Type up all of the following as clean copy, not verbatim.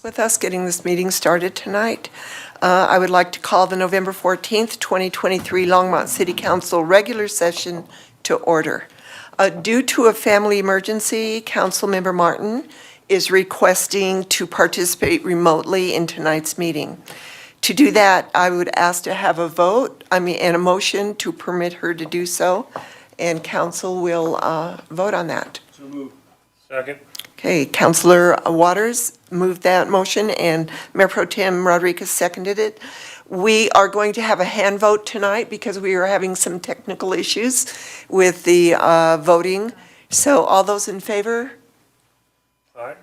with us getting this meeting started tonight. I would like to call the November 14th, 2023 Longmont City Council regular session to order. Due to a family emergency, Councilmember Martin is requesting to participate remotely in tonight's meeting. To do that, I would ask to have a vote, and a motion to permit her to do so, and council will vote on that. So moved. Second. Okay, Councilor Waters moved that motion, and Mayor Pro Tem Rodriguez seconded it. We are going to have a hand vote tonight because we are having some technical issues with the voting. So all those in favor? Aye.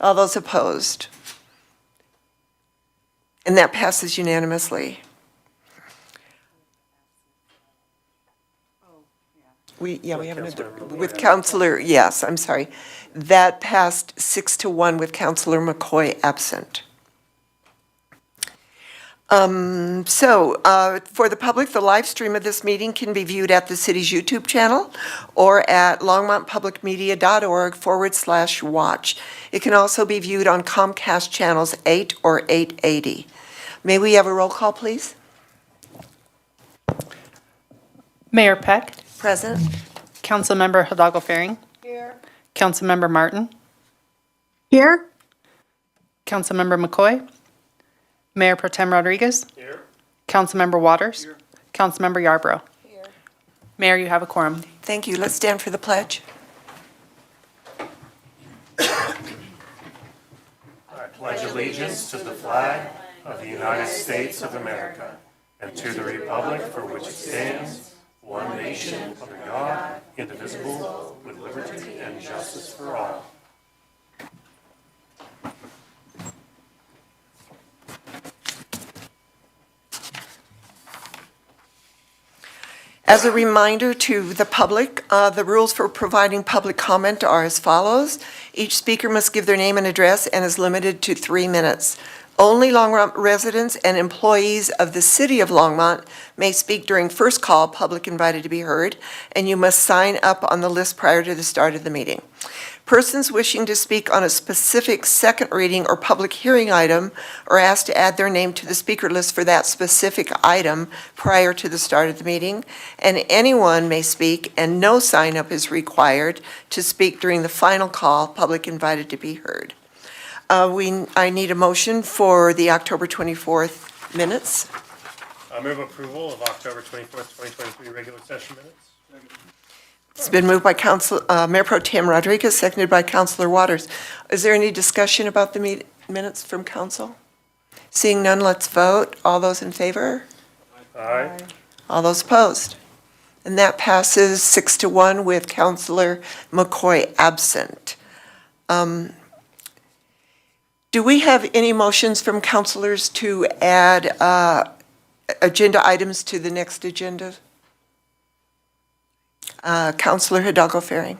All those opposed? And that passes unanimously. We have with Councilor, yes, I'm sorry. That passed 6-1 with Councilor McCoy absent. For the public, the live stream of this meeting can be viewed at the city's YouTube channel or at longmontpublicmedia.org/watch. It can also be viewed on Comcast channels 8 or 880. May we have a roll call, please? Mayor Peck. Present. Councilmember Hidalgo-Faring. Here. Councilmember Martin. Here. Councilmember McCoy. Mayor Pro Tem Rodriguez. Here. Councilmember Waters. Here. Councilmember Yarbrough. Here. Mayor, you have a quorum. Thank you. Let's stand for the pledge. I pledge allegiance to the flag of the United States of America and to the republic for which it stands, one nation, under God, indivisible, with liberty and justice for all. As a reminder to the public, the rules for providing public comment are as follows. Each speaker must give their name and address and is limited to 3 minutes. Only Longmont residents and employees of the City of Longmont may speak during first call, public invited to be heard, and you must sign up on the list prior to the start of the meeting. Persons wishing to speak on a specific second reading or public hearing item are asked to add their name to the speaker list for that specific item prior to the start of the meeting, and anyone may speak, and no sign-up is required to speak during the final call, public invited to be heard. I need a motion for the October 24th minutes. I move approval of October 24th, 2023 regular session minutes. It's been moved by Mayor Pro Tem Rodriguez, seconded by Councilor Waters. Is there any discussion about the minutes from council? Seeing none, let's vote. All those in favor? Aye. All those opposed? And that passes 6-1 with Councilor McCoy absent. Do we have any motions from councilors to add agenda items to the next agenda? Councilor Hidalgo-Faring.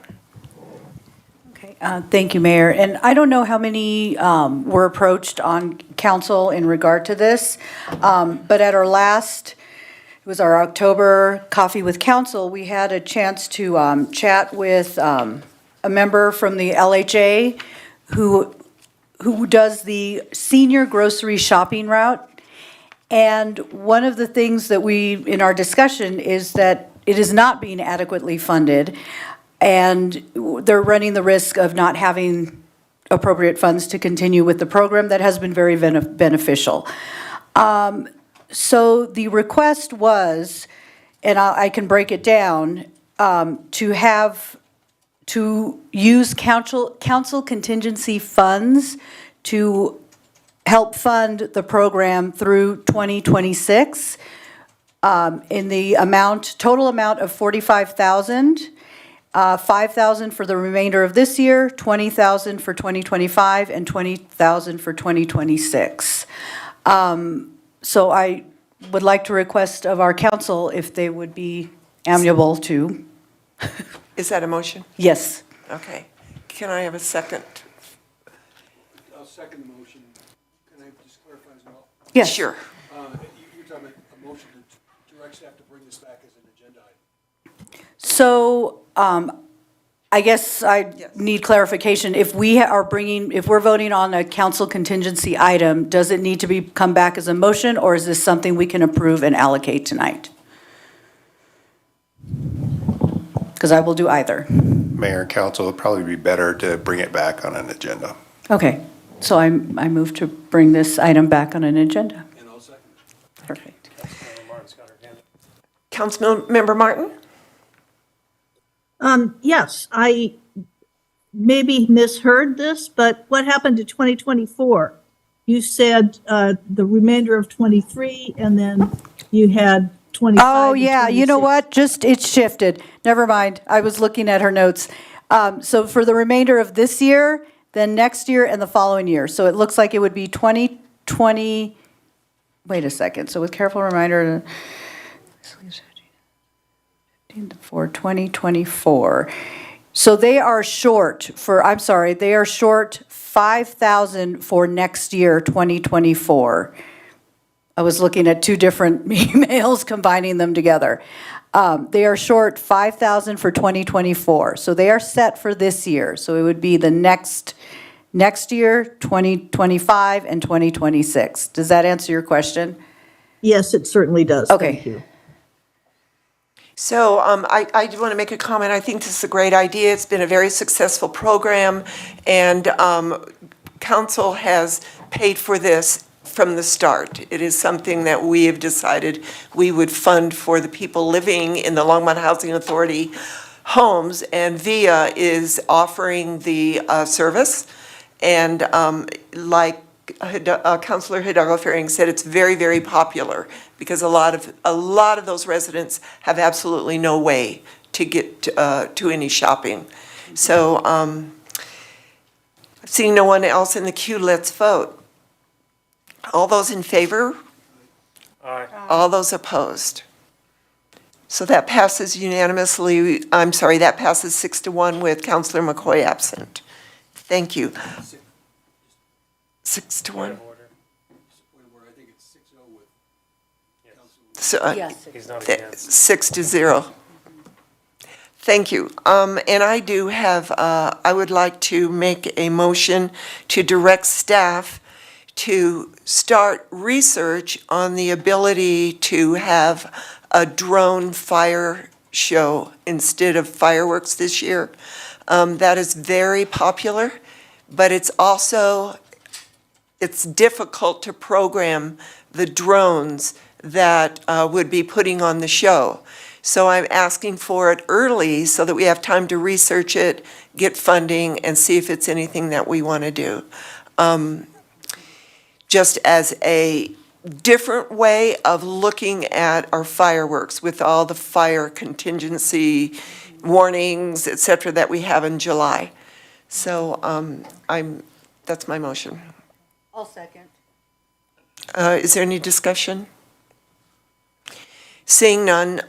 Okay, thank you, Mayor. And I don't know how many were approached on council in regard to this, but at our last, it was our October Coffee with Council, we had a chance to chat with a member from the LHA who does the senior grocery shopping route. And one of the things that in our discussion is that it is not being adequately funded, and they're running the risk of not having appropriate funds to continue with the program that has been very beneficial. So the request was, and I can break it down, to use council contingency funds to help fund the program through 2026 in the total amount of $45,000, $5,000 for the remainder of this year, $20,000 for 2025, and $20,000 for 2026. So I would like to request of our council if they would be amenable to. Is that a motion? Yes. Okay. Can I have a second? I'll second the motion. Can I just clarify as well? Yes. Sure. You're talking about a motion to direct staff to bring this back as an agenda item. So I guess I Yes. need clarification. If we if we're voting on a council contingency item, does it need to come back as a motion, or is this something we can approve and allocate tonight? Because I will do either. Mayor and council, it'd probably be better to bring it back on an agenda. Okay, so I move to bring this item back on an agenda. And I'll second it. Perfect. Councilmember Martin's got her hand up. Councilmember Martin? Yes, I maybe misheard this, but what happened to 2024? You said the remainder of 23, and then you had 25 Oh, and yeah, you know 26. what? Just, it shifted. Never mind. I was looking at her notes. So for the remainder of this year, then next year and the following year. So it looks like it would be 2020, wait a second. So with careful reminder, for 2024. So they are short they are short 5,000 for next year, 2024. I was looking at two different emails, combining them together. They are short 5,000 for 2024. So they are set for this year. So it would be the next year, 2025 and 2026. Does that answer your question? Yes, it certainly does. Okay. Thank you. So I do want to make a comment. I think this is a great idea. It's been a very successful program, and council has paid for this from the start. It is something that we have decided we would fund for the people living in the Longmont Housing Authority homes, and VIA is offering the service. And like Councilor Hidalgo-Ferring said, it's very, very popular because a lot of those residents have absolutely no way to get to any shopping. So seeing no one else in the queue, let's vote. All those in favor? Aye. All those opposed? So that passes unanimously, that passes 6-1 with Councilor McCoy absent. Thank you. 6-1? Point of order. Point of order, I think it's 6-0 with Councilman. So, Yes. He's not against. 6-0. Thank you. And I do have, I would like to make a motion to direct staff to start research on the ability to have a drone fire show instead of fireworks this year. That is very popular, but it's difficult to program the drones that would be putting on the show. So I'm asking for it early so that we have time to research it, get funding, and see if it's anything that we want to do. Just as a different way of looking at our fireworks with all the fire contingency warnings, et cetera, that we have in July. So that's my motion. I'll second. Is there any discussion? Seeing none,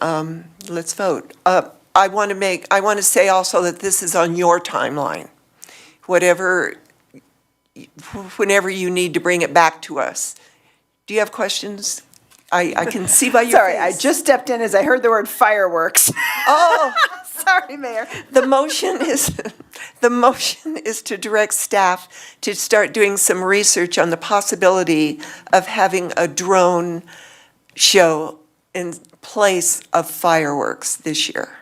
let's vote. I want to say also that this is on your timeline. Whenever you need to bring it back to us. Do you have questions? I can see by your face. Sorry, I just stepped in as I heard the word fireworks. Oh, Sorry, Mayor. the motion is to direct staff to start doing some research on the possibility of having a drone show in place of fireworks this year.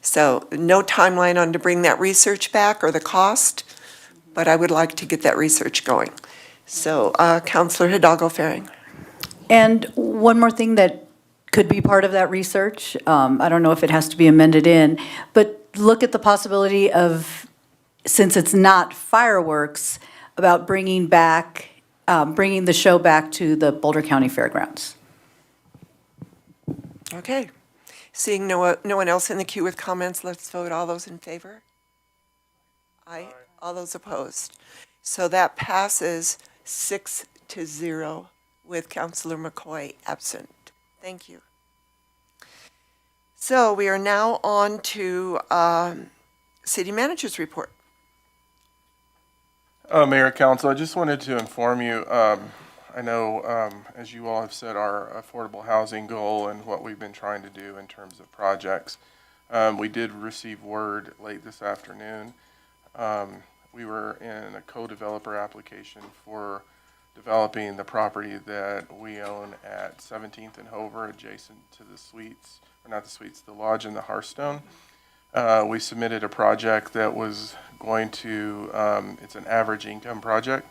So no timeline on to bring that research back or the cost, but I would like to get that research going. So Councilor Hidalgo-Ferring. And one more thing that could be part of that research, I don't know if it has to be amended in, but look at the possibility of, since it's not fireworks, about bringing the show back to the Boulder County Fairgrounds. Okay. Seeing no one else in the queue with comments, let's vote. All those in favor? Aye. All those opposed? So that passes 6-0 with Councilor McCoy absent. Thank you. So we are now on to City Manager's report. Mayor, Council, I just wanted to inform you, I know, as you all have said, our affordable housing goal and what we've been trying to do in terms of projects. We did receive word late this afternoon. We were in a co-developer application for developing the property that we own at 17th and Hover, adjacent to the suites, or not the suites, the lodge and the Hearthstone. We submitted a project that was going to, it's an average income project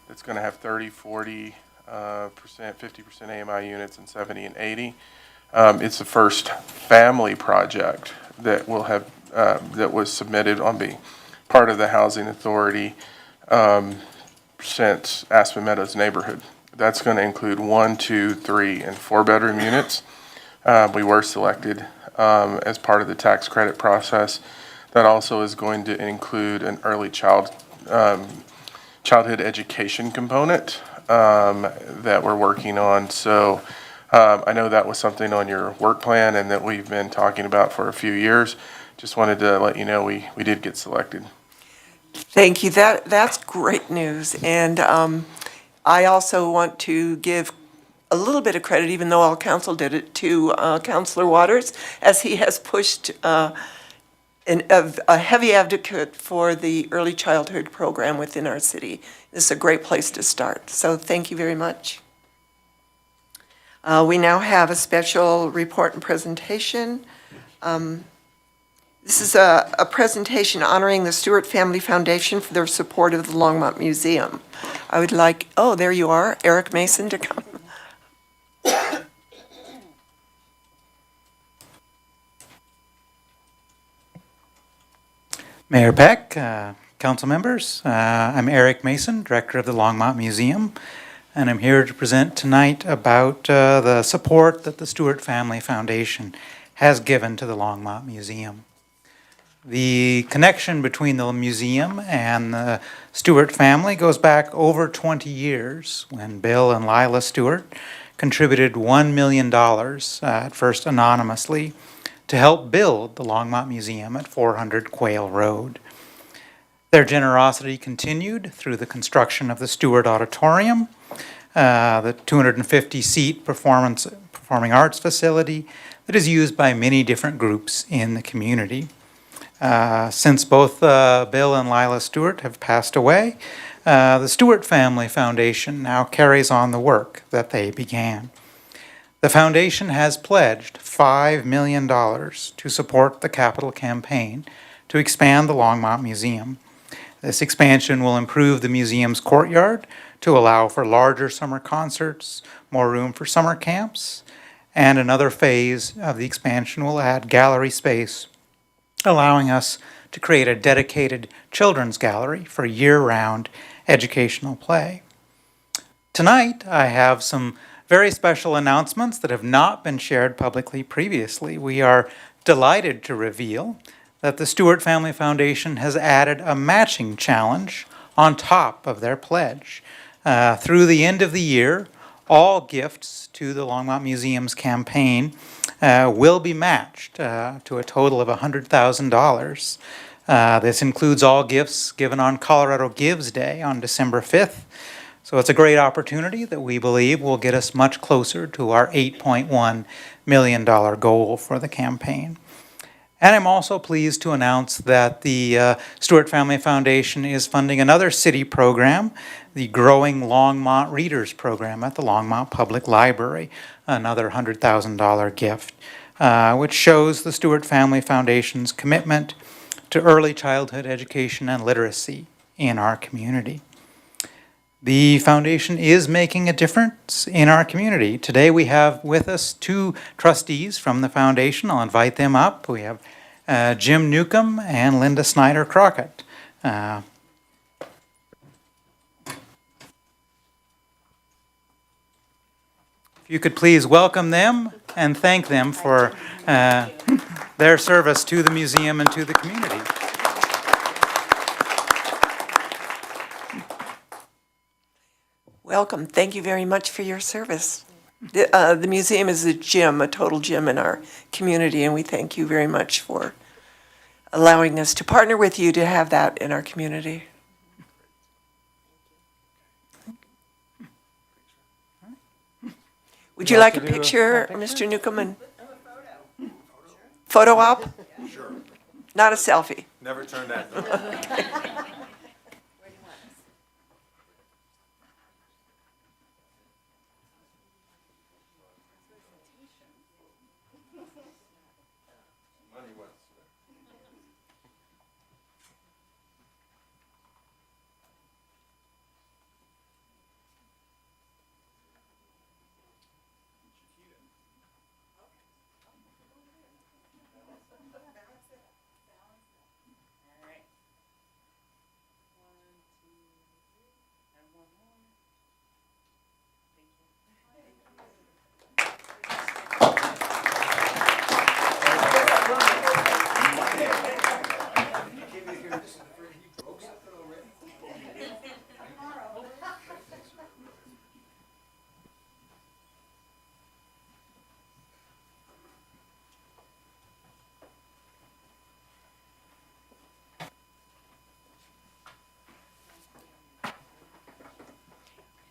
that's going to have 30, 40%, 50% AMI units and 70 and 80. It's the first family project that will have, that was submitted on being part of the Housing Authority since Aspen Meadows neighborhood. That's going to include 1, 2, 3, and 4-bedroom units. We were selected as part of the tax credit process. That also is going to include an early childhood education component that we're working on. So I know that was something on your work plan and that we've been talking about for a few years. Just wanted to let you know we did get selected. Thank you. That's great news. And I also want to give a little bit of credit, even though all council did it, to Councilor Waters, as he has pushed a heavy advocate for the early childhood program within our city. This is a great place to start. So thank you very much. We now have a special report and presentation. This is a presentation honoring the Stewart Family Foundation for their support of the Longmont Museum. I would like, oh, there you are, Eric Mason, to come. Mayor Peck, council members, I'm Eric Mason, director of the Longmont Museum, and I'm here to present tonight about the support that the Stewart Family Foundation has given to the Longmont Museum. The connection between the museum and the Stewart family goes back over 20 years when Bill and Lila Stewart contributed $1 million, at first anonymously, to help build the Longmont Museum at 400 Quail Road. Their generosity continued through the construction of the Stewart Auditorium, the 250-seat performing arts facility that is used by many different groups in the community. Since both Bill and Lila Stewart have passed away, the Stewart Family Foundation now carries on the work that they began. The foundation has pledged $5 million to support the capital campaign to expand the Longmont Museum. This expansion will improve the museum's courtyard to allow for larger summer concerts, more room for summer camps, and another phase of the expansion will add gallery space, allowing us to create a dedicated children's gallery for year-round educational play. Tonight, I have some very special announcements that have not been shared publicly previously. We are delighted to reveal that the Stewart Family Foundation has added a matching challenge on top of their pledge. Through the end of the year, all gifts to the Longmont Museum's campaign will be matched to a total of $100,000. This includes all gifts given on Colorado Gives Day on December 5th. So it's a great opportunity that we believe will get us much closer to our $8.1 million goal for the campaign. And I'm also pleased to announce that the Stewart Family Foundation is funding another city program, the Growing Longmont Readers Program at the Longmont Public Library, another $100,000 gift, which shows the Stewart Family Foundation's commitment to early childhood education and literacy in our community. The foundation is making a difference in our community. Today we have with us two trustees from the foundation. I'll invite them up. We have Jim Newcomb and Linda Snyder Crockett. If you could please welcome them and thank them for their service to the museum and to the community. Welcome. Thank you very much for your service. The museum is a gem, a total gem in our community, and we thank you very much for allowing us to partner with you to have that in our community. Would you like a picture, Mr. Newcomb? Photo op? Sure. Not a selfie. Never turned that.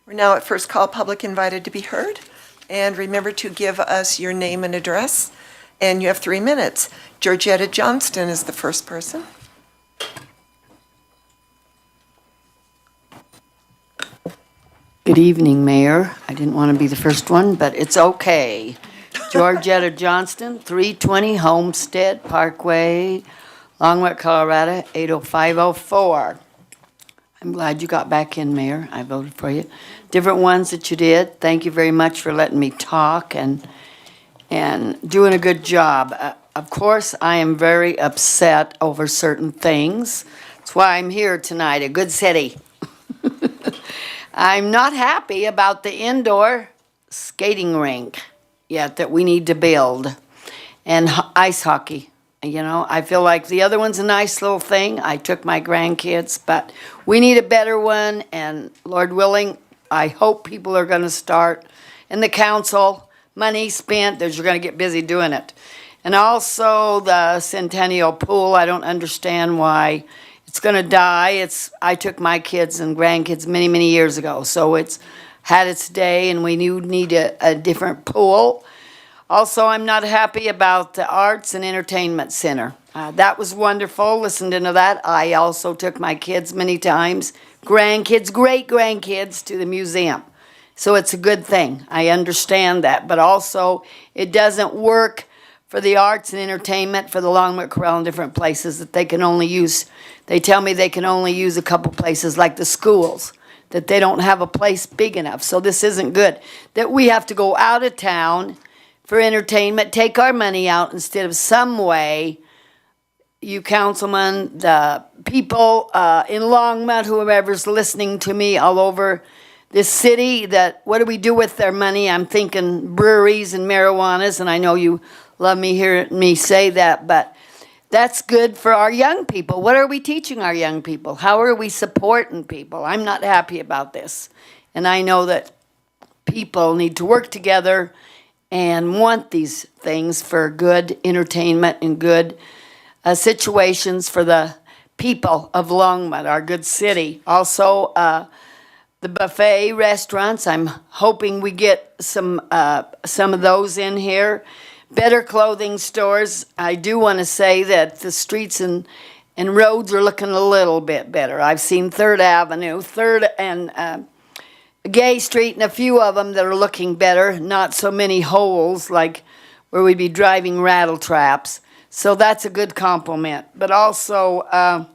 We're now at first call, public invited to be heard. And remember to give us your name and address, and you have 3 minutes. Georgetta Johnston is the first person. Good evening, Mayor. I didn't want to be the first one, but it's okay. Georgetta Johnston, 320 Homestead Parkway, Longwood, Colorado, 80504. I'm glad you got back in, Mayor. I voted for you. Different ones that you did. Thank you very much for letting me talk and doing a good job. Of course, I am very upset over certain things. That's why I'm here tonight, a good city. I'm not happy about the indoor skating rink yet that we need to build, and ice hockey. You know, I feel like the other one's a nice little thing. I took my grandkids, but we need a better one, and Lord willing, I hope people are going to start, and the council, money spent, you're going to get busy doing it. And also the Centennial Pool, I don't understand why it's going to die. I took my kids and grandkids many, many years ago, so it's had its day, and we need a different pool. Also, I'm not happy about the Arts and Entertainment Center. That was wonderful, listening to that. I also took my kids many times, grandkids, great-grandkids, to the museum. So it's a good thing. I understand that. But also, it doesn't work for the arts and entertainment for the Longwood Corral and different places that they can only use. They tell me they can only use a couple places like the schools, that they don't have a place big enough. So this isn't good. That we have to go out of town for entertainment, take our money out instead of some way, you councilmen, the people in Longmont, whoever's listening to me all over this city, that what do we do with their money? I'm thinking breweries and marijuanas, and I know you love me hearing me say that, but that's good for our young people. What are we teaching our young people? How are we supporting people? I'm not happy about this. And I know that people need to work together and want these things for good entertainment and good situations for the people of Longmont, our good city. Also, the buffet restaurants, I'm hoping we get some of those in here. Better clothing stores. I do want to say that the streets and roads are looking a little bit better. I've seen 3rd Avenue, 3rd and Gay Street, and a few of them that are looking better. Not so many holes like where we'd be driving rattle traps. So that's a good compliment. But also our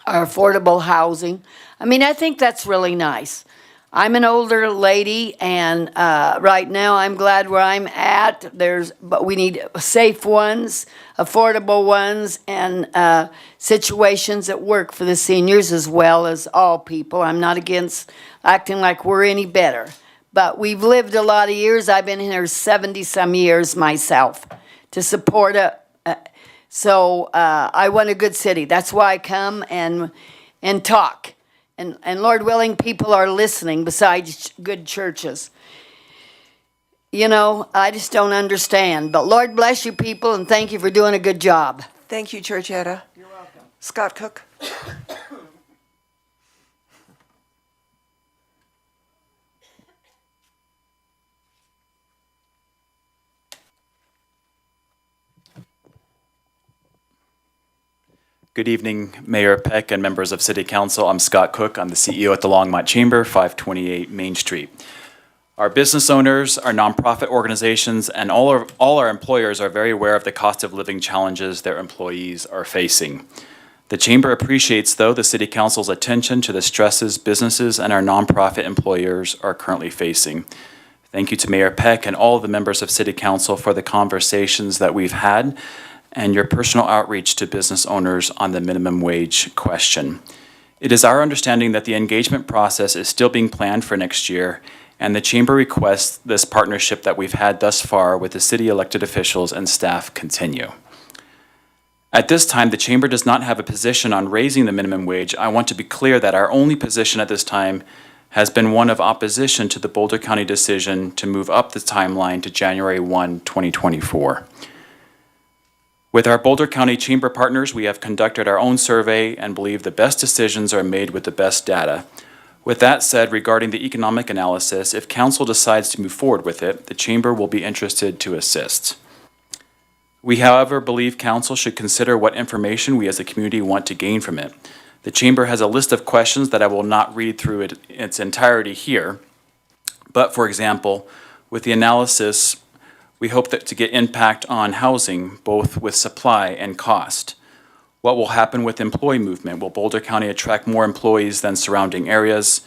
affordable housing. I mean, I think that's really nice. I'm an older lady, and right now I'm glad where I'm at. But we need safe ones, affordable ones, and situations that work for the seniors as well as all people. I'm not against acting like we're any better. But we've lived a lot of years. I've been here 70-some years myself to support so I want a good city. That's why I come and talk. And Lord willing, people are listening besides good churches. You know, I just don't understand. But Lord bless you people, and thank you for doing a good job. Thank you, Georgetta. You're welcome. Scott Cook. Good evening, Mayor Peck and members of City Council. I'm Scott Cook. I'm the CEO at the Longmont Chamber, 528 Main Street. Our business owners, our nonprofit organizations, and all our employers are very aware of the cost of living challenges their employees are facing. The Chamber appreciates, though, the City Council's attention to the stresses businesses and our nonprofit employers are currently facing. Thank you to Mayor Peck and all of the members of City Council for the conversations that we've had and your personal outreach to business owners on the minimum wage question. It is our understanding that the engagement process is still being planned for next year, and the Chamber requests this partnership that we've had thus far with the city elected officials and staff continue. At this time, the Chamber does not have a position on raising the minimum wage. I want to be clear that our only position at this time has been one of opposition to the Boulder County decision to move up the timeline to January 1, 2024. With our Boulder County Chamber partners, we have conducted our own survey and believe the best decisions are made with the best data. With that said, regarding the economic analysis, if Council decides to move forward with it, the Chamber will be interested to assist. We, however, believe Council should consider what information we as a community want to gain from it. The Chamber has a list of questions that I will not read through in its entirety here, but for example, with the analysis, we hope that to get impact on housing, both with supply and cost. What will happen with employee movement? Will Boulder County attract more employees than surrounding areas?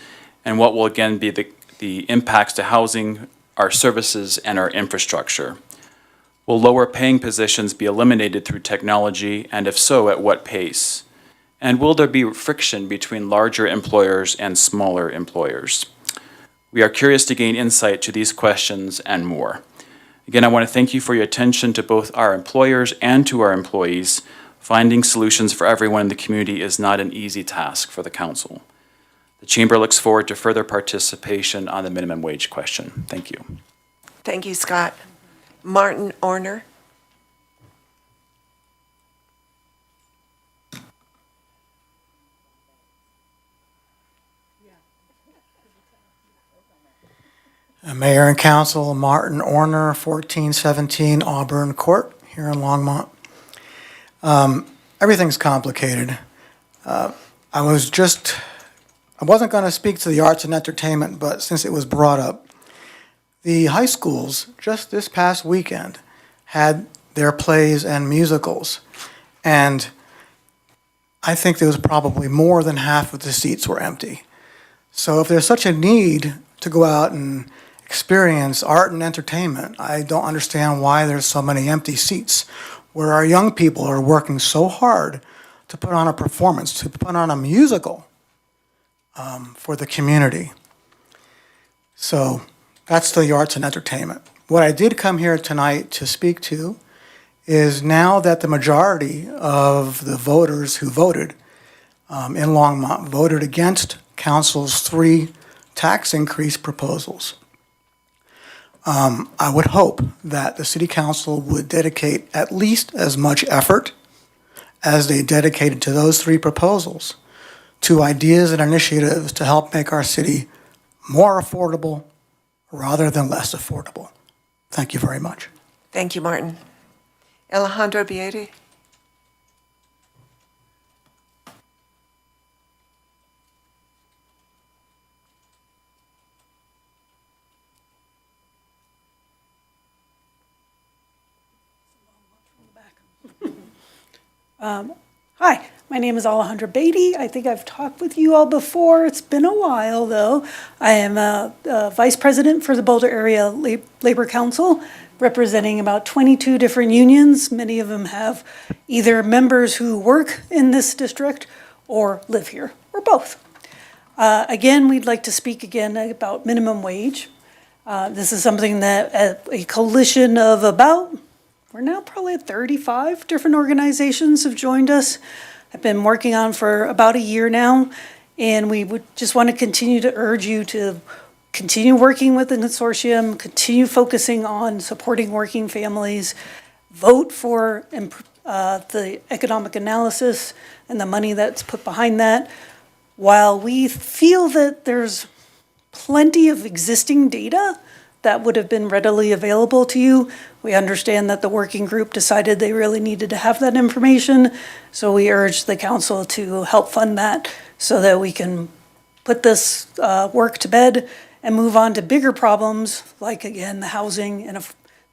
And what will again be the impacts to housing, our services, and our infrastructure? Will lower paying positions be eliminated through technology, and if so, at what pace? And will there be friction between larger employers and smaller employers? We are curious to gain insight to these questions and more. Again, I want to thank you for your attention to both our employers and to our employees. Finding solutions for everyone in the community is not an easy task for the Council. The Chamber looks forward to further participation on the minimum wage question. Thank you. Thank you, Scott. Martin Orner. Mayor and Council, Martin Orner, 1417 Auburn Court here in Longmont. Everything's complicated. I wasn't going to speak to the arts and entertainment, but since it was brought up, the high schools just this past weekend had their plays and musicals, and I think there was probably more than half of the seats were empty. So if there's such a need to go out and experience art and entertainment, I don't understand why there's so many empty seats, where our young people are working so hard to put on a performance, to put on a musical for the community. So that's the arts and entertainment. What I did come here tonight to speak to is, now that the majority of the voters who voted in Longmont voted against Council's 3 tax increase proposals, I would hope that the City Council would dedicate at least as much effort as they dedicated to those 3 proposals to ideas and initiatives to help make our city more affordable rather than less affordable. Thank you very much. Thank you, Martin. Alejandro Bieri. Hi, my name is Alejandra Beatty. I think I've talked with you all before. It's been a while, though. I am a vice president for the Boulder Area Labor Council, representing about 22 different unions. Many of them have either members who work in this district or live here, or both. Again, we'd like to speak again about minimum wage. This is something that a coalition of about, we're now probably at 35 different organizations have joined us. I've been working on for about a year now, and we would just want to continue to urge you to continue working with the consortium, continue focusing on supporting working families, vote for the economic analysis and the money that's put behind that. While we feel that there's plenty of existing data that would have been readily available to you. We understand that the working group decided they really needed to have that information, so we urge the council to help fund that so that we can put this work to bed and move on to bigger problems, like, again, the housing and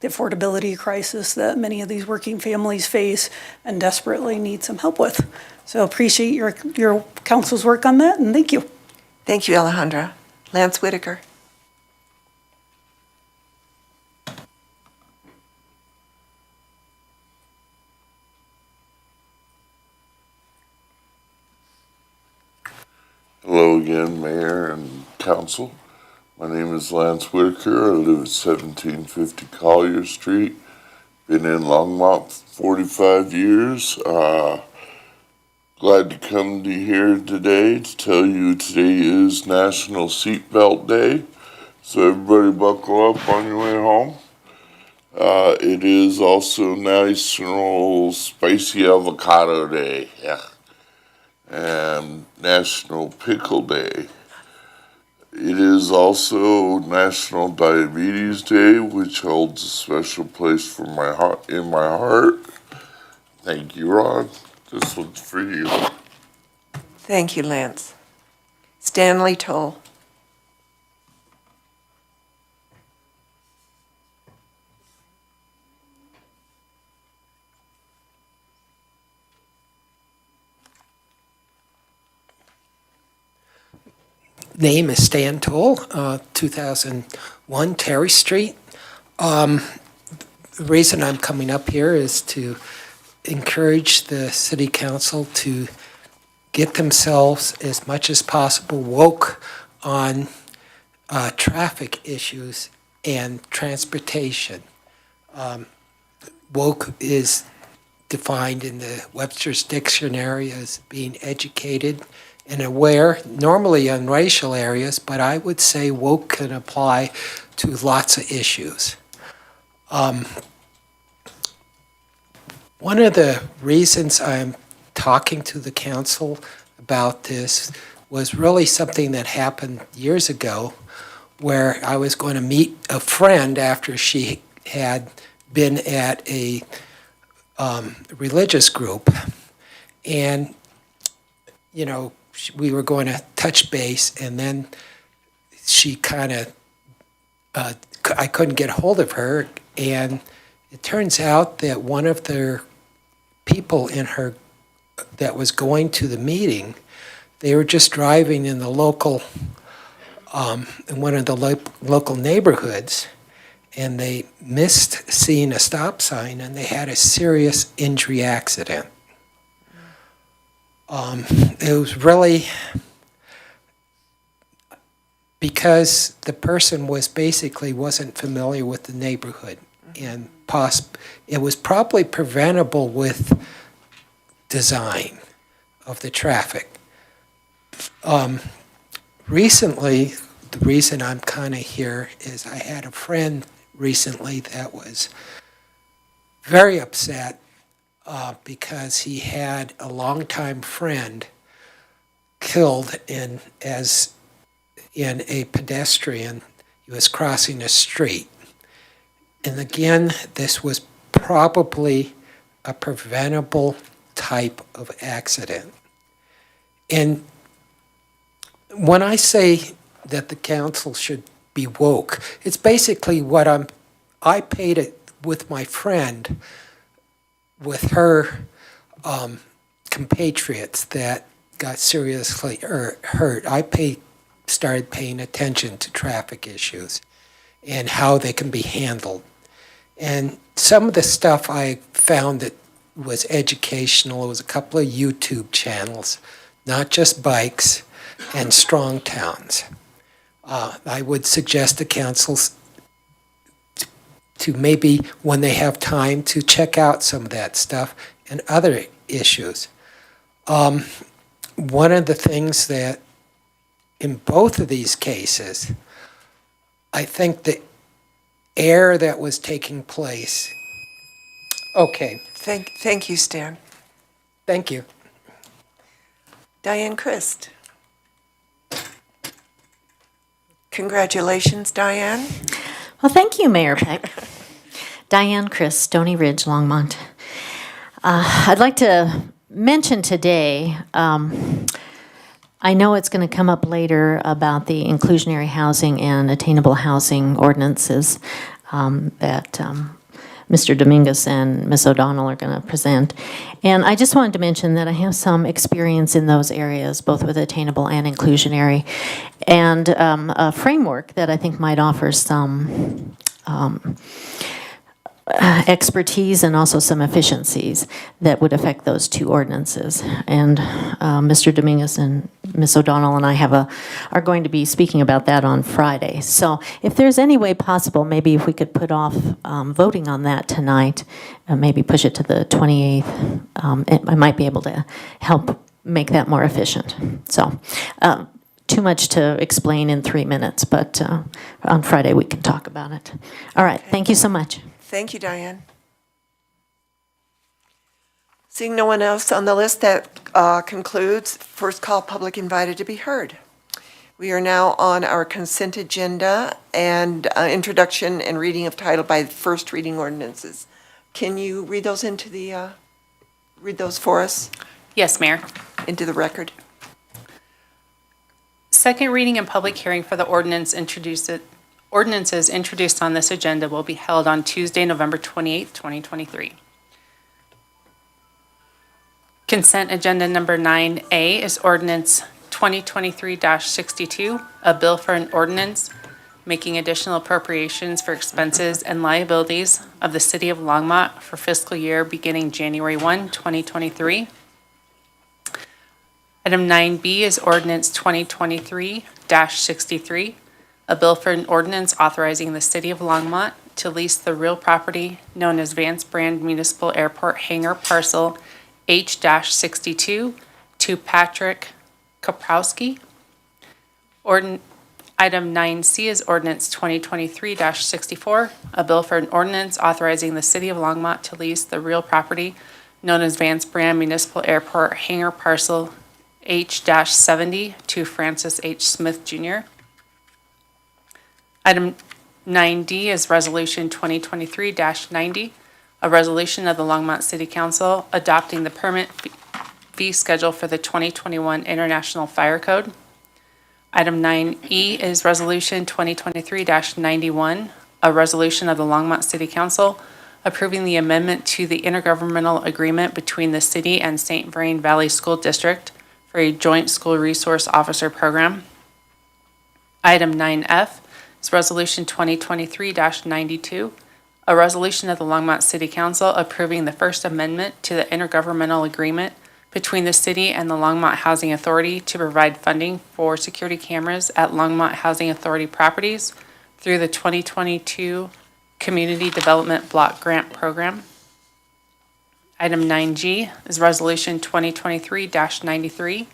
the affordability crisis that many of these working families face and desperately need some help with. So appreciate your council's work on that, and thank you. Thank you, Alejandra. Lance Whitaker. Hello again, Mayor and Council. My name is Lance Whitaker. I live at 1750 Collier Street. Been in Longmont 45 years. Glad to come to here today to tell you today is National Seatbelt Day. So everybody buckle up on your way home. It is also National Spicy Avocado Day. Yeah. And National Pickle Day. It is also National Diabetes Day, which holds a special place for my heart, in my heart. Thank you, Ron. This one's for you. Thank you, Lance. Stanley Toll. Name is Stan Toll, 2001 Terry Street. The reason I'm coming up here is to encourage the city council to get themselves as much as possible woke on traffic issues and transportation. Woke is defined in the Webster's Dictionary as being educated and aware, normally on racial areas, but I would say woke can apply to lots of issues. One of the reasons I'm talking to the council about this was really something that happened years ago, where I was going to meet a friend after she had been at a religious group, and we were going to touch base, and then she kind of, I couldn't get a hold of her, and it turns out that one of the people in her that was going to the meeting, they were just driving in the local, in one of the local neighborhoods, and they missed seeing a stop sign, and they had a serious injury accident. It was really because the person wasn't familiar with the neighborhood, and it was probably preventable with design of the traffic. Recently, the reason I'm kind of here is I had a friend recently that was very upset because he had a longtime friend killed in a pedestrian. He was crossing a street. And again, this was probably a preventable type of accident. And when I say that the council should be woke, it's basically what I paid it with my friend, with her compatriots that got seriously hurt. I started paying attention to traffic issues and how they can be handled. And some of the stuff I found that was educational. It was a couple of YouTube channels, not just bikes and strong towns. I would suggest the councils to maybe, when they have time, to check out some of that stuff and other issues. One of the things that, in both of these cases, I think the error that was taking place. Okay. Thank you, Stan. Thank you. Diane Christ. Congratulations, Diane. Well, thank you, Mayor Peck. Diane Chris, Stony Ridge, Longmont. I'd like to mention today, I know it's going to come up later about the inclusionary housing and attainable housing ordinances that Mr. Dominguez and Ms. O'Donnell are going to present. And I just wanted to mention that I have some experience in those areas, both with attainable and inclusionary, and a framework that I think might offer some expertise and also some efficiencies that would affect those two ordinances. And Mr. Dominguez and Ms. O'Donnell and I are going to be speaking about that on Friday. So if there's any way possible, maybe if we could put off voting on that tonight, maybe push it to the 28th, I might be able to help make that more efficient. So too much to explain in 3 minutes, but on Friday we can talk about it. All right, thank you so much. Thank you, Diane. Seeing no one else on the list, that concludes first call public invited to be heard. We are now on our consent agenda and introduction and reading of title by first reading ordinances. Can you read those read those for us Yes, Mayor. into the record? Second reading and public hearing for the ordinances introduced on this agenda will be held on Tuesday, November 28th, 2023. Consent agenda number 9A is ordinance 2023-62, a bill for an ordinance making additional appropriations for expenses and liabilities of the City of Longmont for fiscal year beginning January 1, 2023. Item 9B is ordinance 2023-63, a bill for an ordinance authorizing the City of Longmont to lease the real property known as Vance Brand Municipal Airport Hangar Parcel H-62 to Patrick Kaprowski. Item 9C is ordinance 2023-64, a bill for an ordinance authorizing the City of Longmont to lease the real property known as Vance Brand Municipal Airport Hangar Parcel H-70 to Francis H. Smith, Jr. Item 9D is Resolution 2023-90, a resolution of the Longmont City Council adopting the permit fee schedule for the 2021 International Fire Code. Item 9E is Resolution 2023-91, a resolution of the Longmont City Council approving the amendment to the intergovernmental agreement between the city and St. Vrain Valley School District for a joint school resource officer program. Item 9F is Resolution 2023-92, a resolution of the Longmont City Council approving the First Amendment to the intergovernmental agreement between the city and the Longmont Housing Authority to provide funding for security cameras at Longmont Housing Authority properties through the 2022 Community Development Block Grant Program. Item 9G is Resolution 2023-93,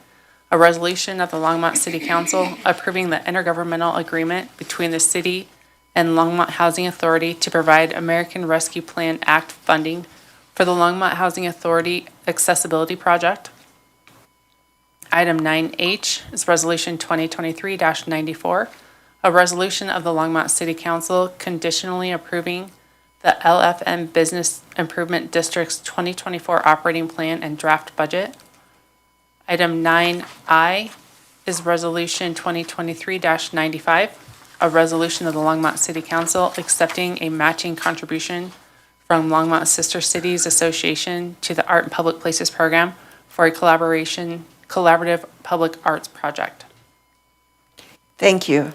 a resolution of the Longmont City Council approving the intergovernmental agreement between the city and Longmont Housing Authority to provide American Rescue Plan Act funding for the Longmont Housing Authority Accessibility Project. Item 9H is Resolution 2023-94, a resolution of the Longmont City Council conditionally approving the LFM Business Improvement District's 2024 operating plan and draft budget. Item 9I is Resolution 2023-95, a resolution of the Longmont City Council accepting a matching contribution from Longmont Sister Cities Association to the Art in Public Places program for a collaborative public arts project. Thank you.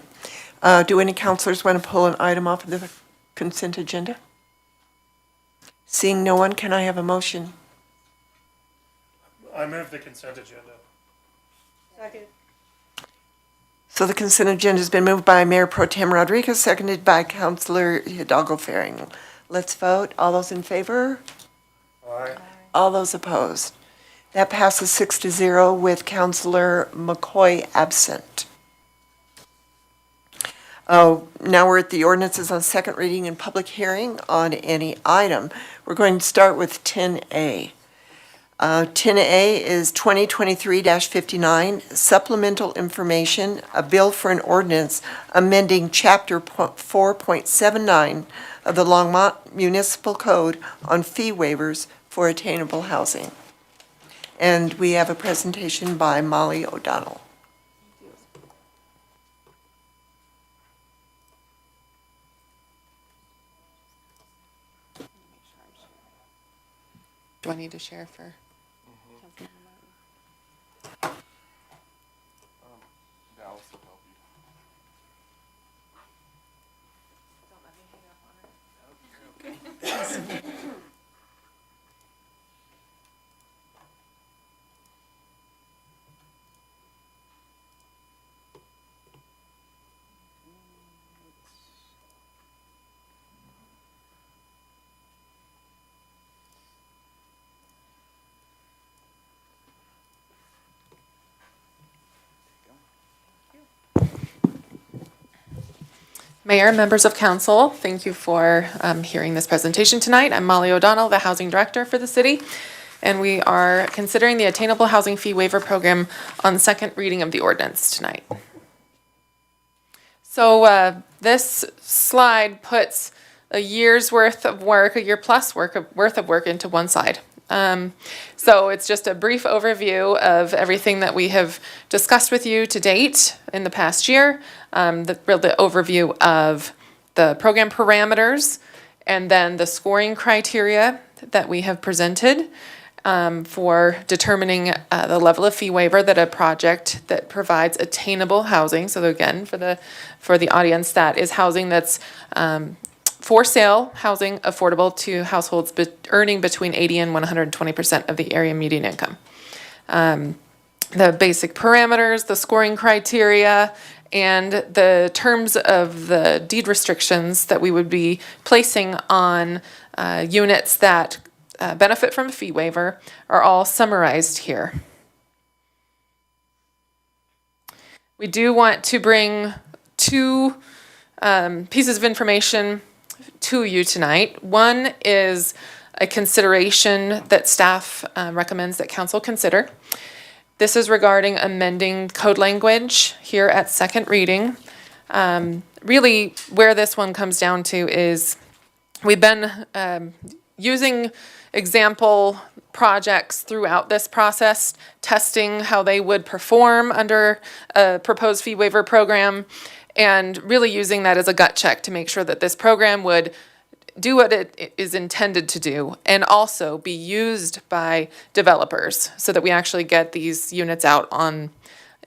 Do any counselors want to pull an item off of the consent agenda? Seeing no one, can I have a motion? I move the consent agenda. Second. So the consent agenda has been moved by Mayor Pro Tem Rodriguez, seconded by Councilor Hidalgo Faring. Let's vote. All those in favor? Aye. All those opposed? That passes 6-0 with Councilor McCoy absent. Oh, now we're at the ordinances on second reading and public hearing on any item. We're going to start with 10A. 10A is 2023-59, supplemental information, a bill for an ordinance amending Chapter 4.79 of the Longmont Municipal Code on fee waivers for attainable housing. And we have a presentation by Molly O'Donnell. Do I need to share for? Dallas will help you. Mayor, members of council, thank you for hearing this presentation tonight. I'm Molly O'Donnell, the housing director for the city, and we are considering the Attainable Housing Fee Waiver Program on second reading of the ordinance tonight. So this slide puts a year's worth of work, a year plus worth of work into one slide. So it's just a brief overview of everything that we have discussed with you to date in the past year, the overview of the program parameters, and then the scoring criteria that we have presented for determining the level of fee waiver that a project that provides attainable housing. So again, for the audience, that is housing that's for sale housing affordable to households earning between 80 and 120% of the area median income. The basic parameters, the scoring criteria, and the terms of the deed restrictions that we would be placing on units that benefit from a fee waiver are all summarized here. We do want to bring two pieces of information to you tonight. One is a consideration that staff recommends that council consider. This is regarding amending code language here at second reading. Really, where this one comes down to is we've been using example projects throughout this process, testing how they would perform under a proposed fee waiver program, and really using that as a gut check to make sure that this program would do what it is intended to do and also be used by developers so that we actually get these units out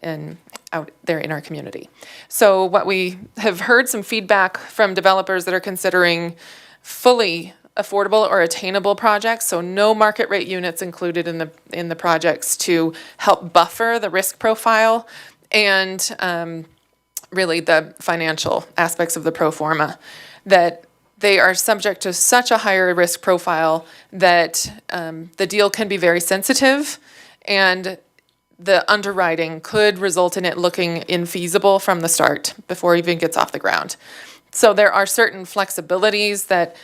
there in our community. So what we have heard some feedback from developers that are considering fully affordable or attainable projects, so no market rate units included in the projects to help buffer the risk profile and really the financial aspects of the pro forma, that they are subject to such a higher risk profile that the deal can be very sensitive and the underwriting could result in it looking infeasible from the start before it even gets off the ground. So there are certain flexibilities that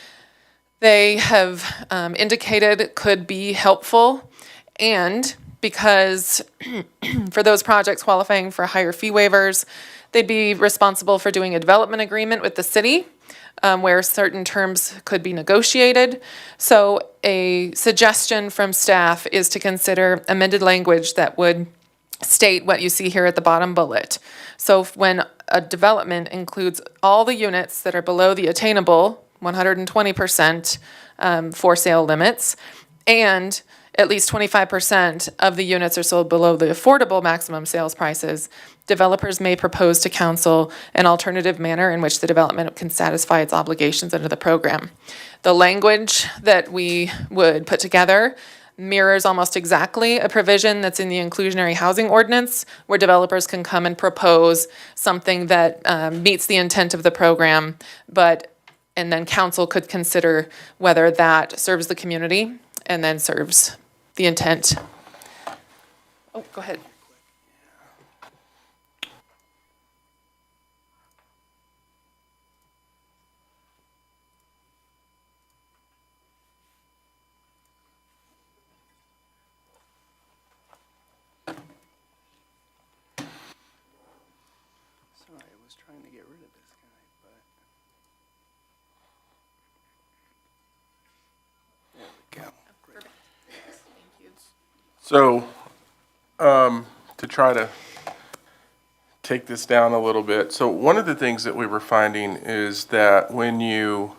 they have indicated could be helpful, and because for those projects qualifying for higher fee waivers, they'd be responsible for doing a development agreement with the city where certain terms could be negotiated. So a suggestion from staff is to consider amended language that would state what you see here at the bottom bullet. So when a development includes all the units that are below the attainable 120% for sale limits, and at least 25% of the units are sold below the affordable maximum sales prices, developers may propose to council an alternative manner in which the development can satisfy its obligations under the program. The language that we would put together mirrors almost exactly a provision that's in the Inclusionary Housing Ordinance, where developers can come and propose something that meets the intent of the program, and then council could consider whether that serves the community and then serves the intent. Oh, go ahead. was trying to get rid of this guy, but. There we go. Great. So, to try to take this down a little bit, so one of the things that we were finding is that when you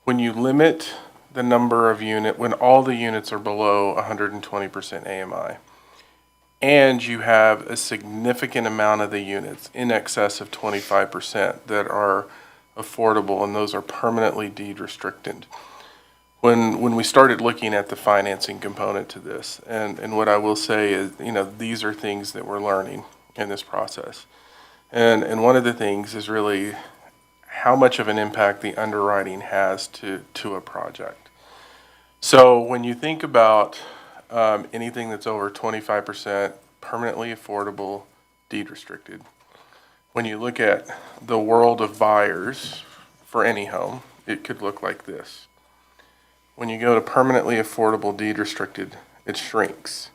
limit the number of when all the units are below 120% AMI, and you have a significant amount of the units in excess of 25% that are affordable, and those are permanently deed restricted. When we started looking at the financing component to this, and what I will say is, these are things that we're learning in this process. And one of the things is really how much of an impact the underwriting has to a project. So when you think about anything that's over 25% permanently affordable, deed restricted, when you look at the world of buyers for any home, it could look like this. When you go to permanently affordable, deed restricted, it shrinks.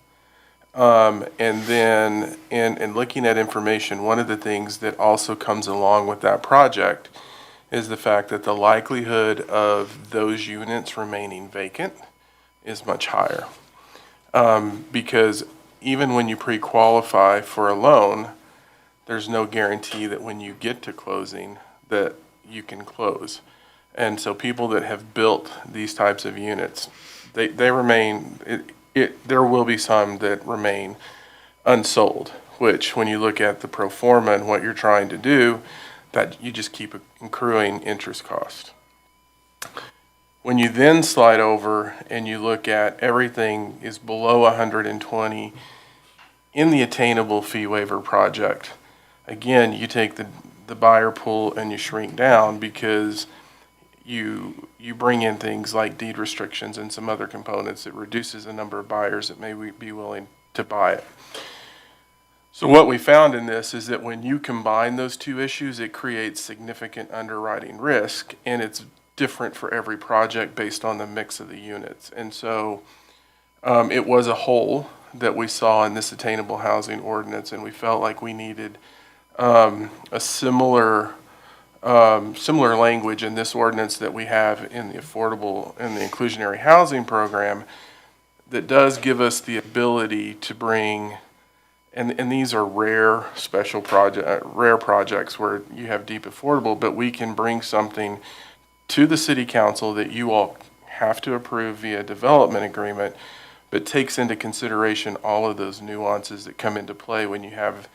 And then in looking at information, one of the things that also comes along with that project is the fact that the likelihood of those units remaining vacant is much higher. Because even when you pre-qualify for a loan, there's no guarantee that when you get to closing that you can close. And so people that have built these types of units, they remain, there will be some that remain unsold, which when you look at the pro forma and what you're trying to do, that you just keep accruing interest cost. When you then slide over and you look at everything is below 120 in the Attainable fee waiver project, again, you take the buyer pool and you shrink down because you bring in things like deed restrictions and some other components that reduces the number of buyers that may be willing to buy it. So what we found in this is that when you combine those two issues, it creates significant underwriting risk, and it's different for every project based on the mix of the units. And so it was a hole that we saw in this Attainable housing ordinance, and we felt like we needed a similar language in this ordinance that we have in the affordable and the inclusionary housing program that does give us the ability to bring, and these are rare projects where you have deep affordable, but we can bring something to the city council that you all have to approve via development agreement, but takes into consideration all of those nuances that come into play when you have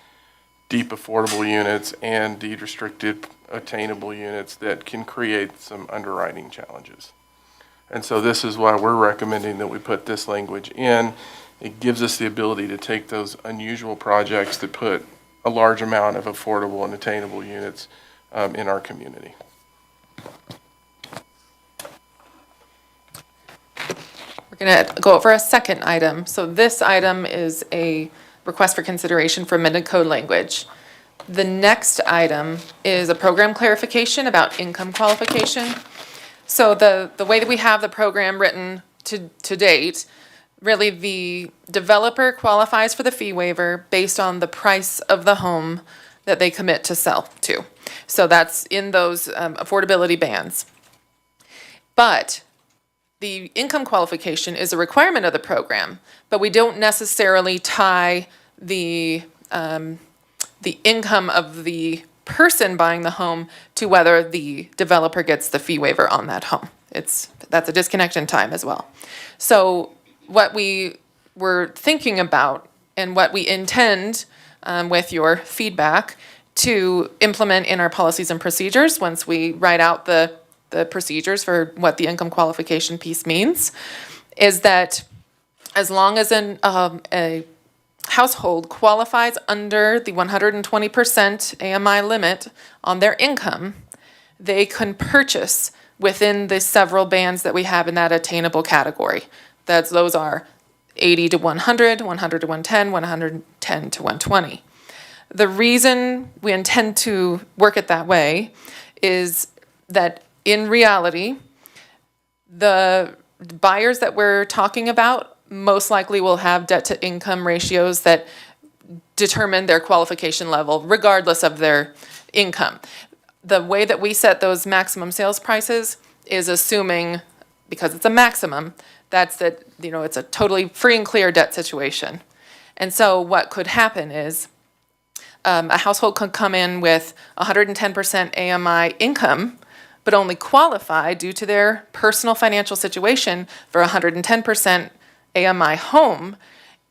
deep affordable units and deed restricted attainable units that can create some underwriting challenges. And so this is why we're recommending that we put this language in. It gives us the ability to take those unusual projects that put a large amount of affordable and attainable units in our community. We're going to go over a second item. So this item is a request for consideration for amended code language. The next item is a program clarification about income qualification. So the way that we have the program written to date, really the developer qualifies for the fee waiver based on the price of the home that they commit to sell to. So that's in those affordability bands. But the income qualification is a requirement of the program, but we don't necessarily tie the income of the person buying the home to whether the developer gets the fee waiver on that home. That's a disconnect in time as well. So what we were thinking about and what we intend with your feedback to implement in our policies and procedures once we write out the procedures for what the income qualification piece means is that as long as a household qualifies under the 120% AMI limit on their income, they can purchase within the several bands that we have in that attainable category. Those are 80 to 100, 100 to 110, 110 to 120. The reason we intend to work it that way is that in reality, the buyers that we're talking about most likely will have debt to income ratios that determine their qualification level regardless of their income. The way that we set those maximum sales prices is assuming, because it's a maximum, that's that, it's a totally free and clear debt situation. And so what could happen is a household could come in with 110% AMI income, but only qualify due to their personal financial situation for 110% AMI home.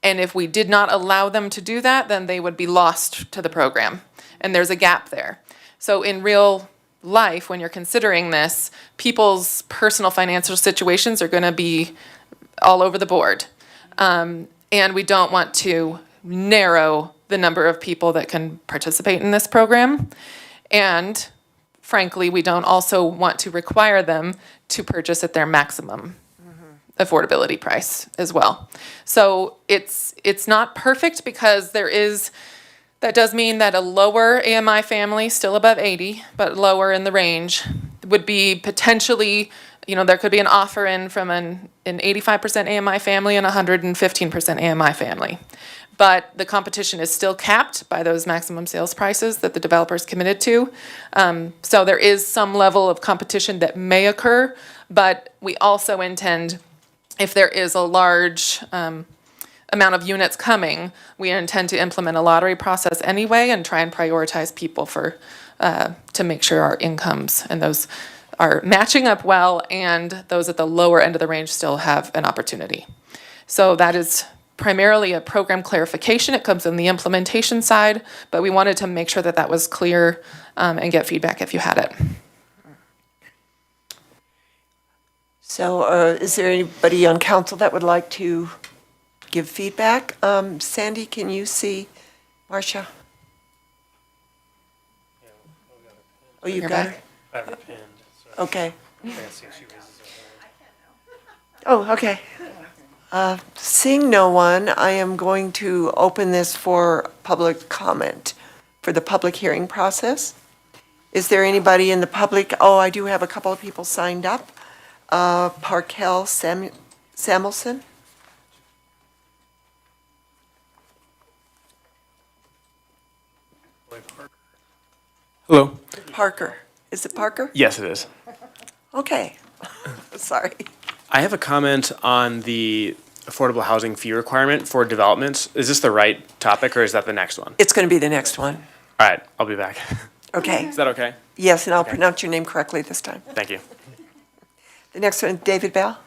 And if we did not allow them to do that, then they would be lost to the program. And there's a gap there. So in real life, when you're considering this, people's personal financial situations are going to be all over the board. And we don't want to narrow the number of people that can participate in this program. And frankly, we don't also want to require them to purchase at their maximum affordability price as well. So it's not perfect because that does mean that a lower AMI family, still above 80, but lower in the range, would be potentially, there could be an offer in from an 85% AMI family and 115% AMI family. But the competition is still capped by those maximum sales prices that the developer's committed to. So there is some level of competition that may occur, but we also intend, if there is a large amount of units coming, we intend to implement a lottery process anyway and try and prioritize people to make sure our incomes and those are matching up well, and those at the lower end of the range still have an opportunity. So that is primarily a program clarification. It comes in the implementation side, but we wanted to make sure that that was clear and get feedback if you had it. So is there anybody on council that would like to give feedback? Sandy, can you see Marcia? Oh, you got her? I have her pinned. So Okay. I can't see if she raises her hand. Oh, okay. Seeing no one, I am going to open this for public comment for the public hearing process. Is there anybody in the public? Oh, I do have a couple of people signed up. Parkel Samuelson. Hello. Parker. Is it Parker? Yes, it is. Okay. Sorry. I have a comment on the affordable housing fee requirement for developments. Is this the right topic or is that the next one? It's going to be the next one. All right, I'll be back. Okay. Is that okay? Yes, and I'll pronounce your name correctly this time. Thank you. The next one, David Bell.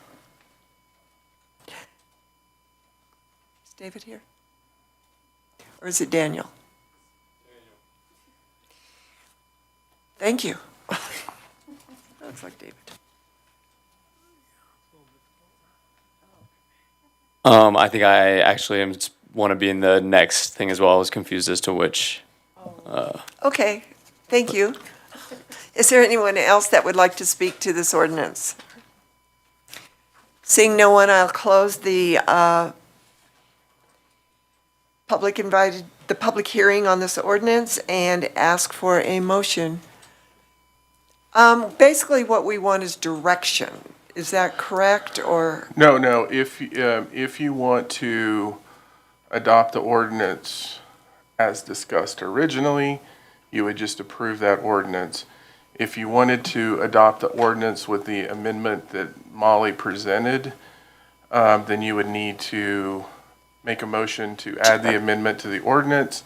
Is David here? Or is it Daniel? Thank you. Looks like David. I think I actually want to be in the next thing as well. I was confused as to which. Okay, thank you. Is there anyone else that would like to speak to this ordinance? Seeing no one, I'll close the public hearing on this ordinance and ask for a motion. Basically, what we want is direction. Is that correct, or? No, if you want to adopt the ordinance as discussed originally, you would just approve that ordinance. If you wanted to adopt the ordinance with the amendment that Molly presented, then you would need to make a motion to add the amendment to the ordinance.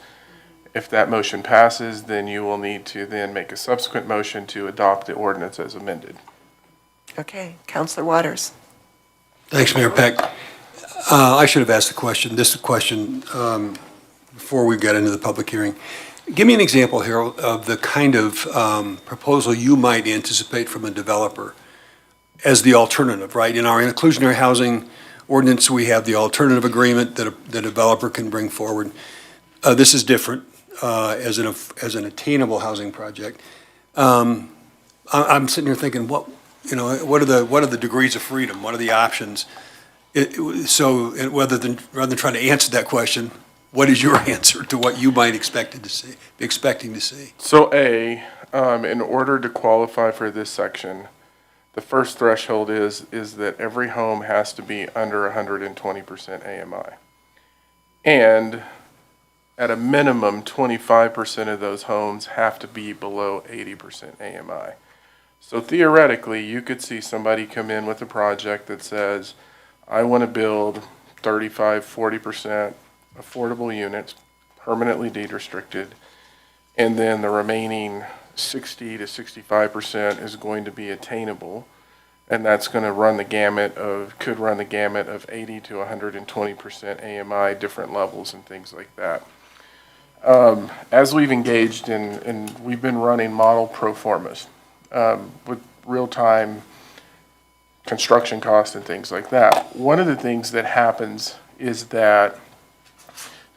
If that motion passes, then you will need to then make a subsequent motion to adopt the ordinance as amended. Okay, Counselor Waters. Thanks, Mayor Peck. I should have asked the question, this question, before we got into the public hearing. Give me an example, Harold, of the kind of proposal you might anticipate from a developer as the alternative, right? In our inclusionary housing ordinance, we have the alternative agreement that the developer can bring forward. This is different as an attainable housing project. I'm sitting here thinking, what are the degrees of freedom? What are the options? So rather than trying to answer that question, what is your answer to what you might be expecting to see? So in order to qualify for this section, the first threshold is that every home has to be under 120% AMI. And at a minimum, 25% of those homes have to be below 80% AMI. So theoretically, you could see somebody come in with a project that says, I want to build 35, 40% affordable units, permanently deed restricted, and then the remaining 60 to 65% is going to be attainable. And that's going to could run the gamut of 80 to 120% AMI, different levels and things like that. As we've engaged and we've been running model pro formas with real-time construction costs and things like that. One of the things that happens is that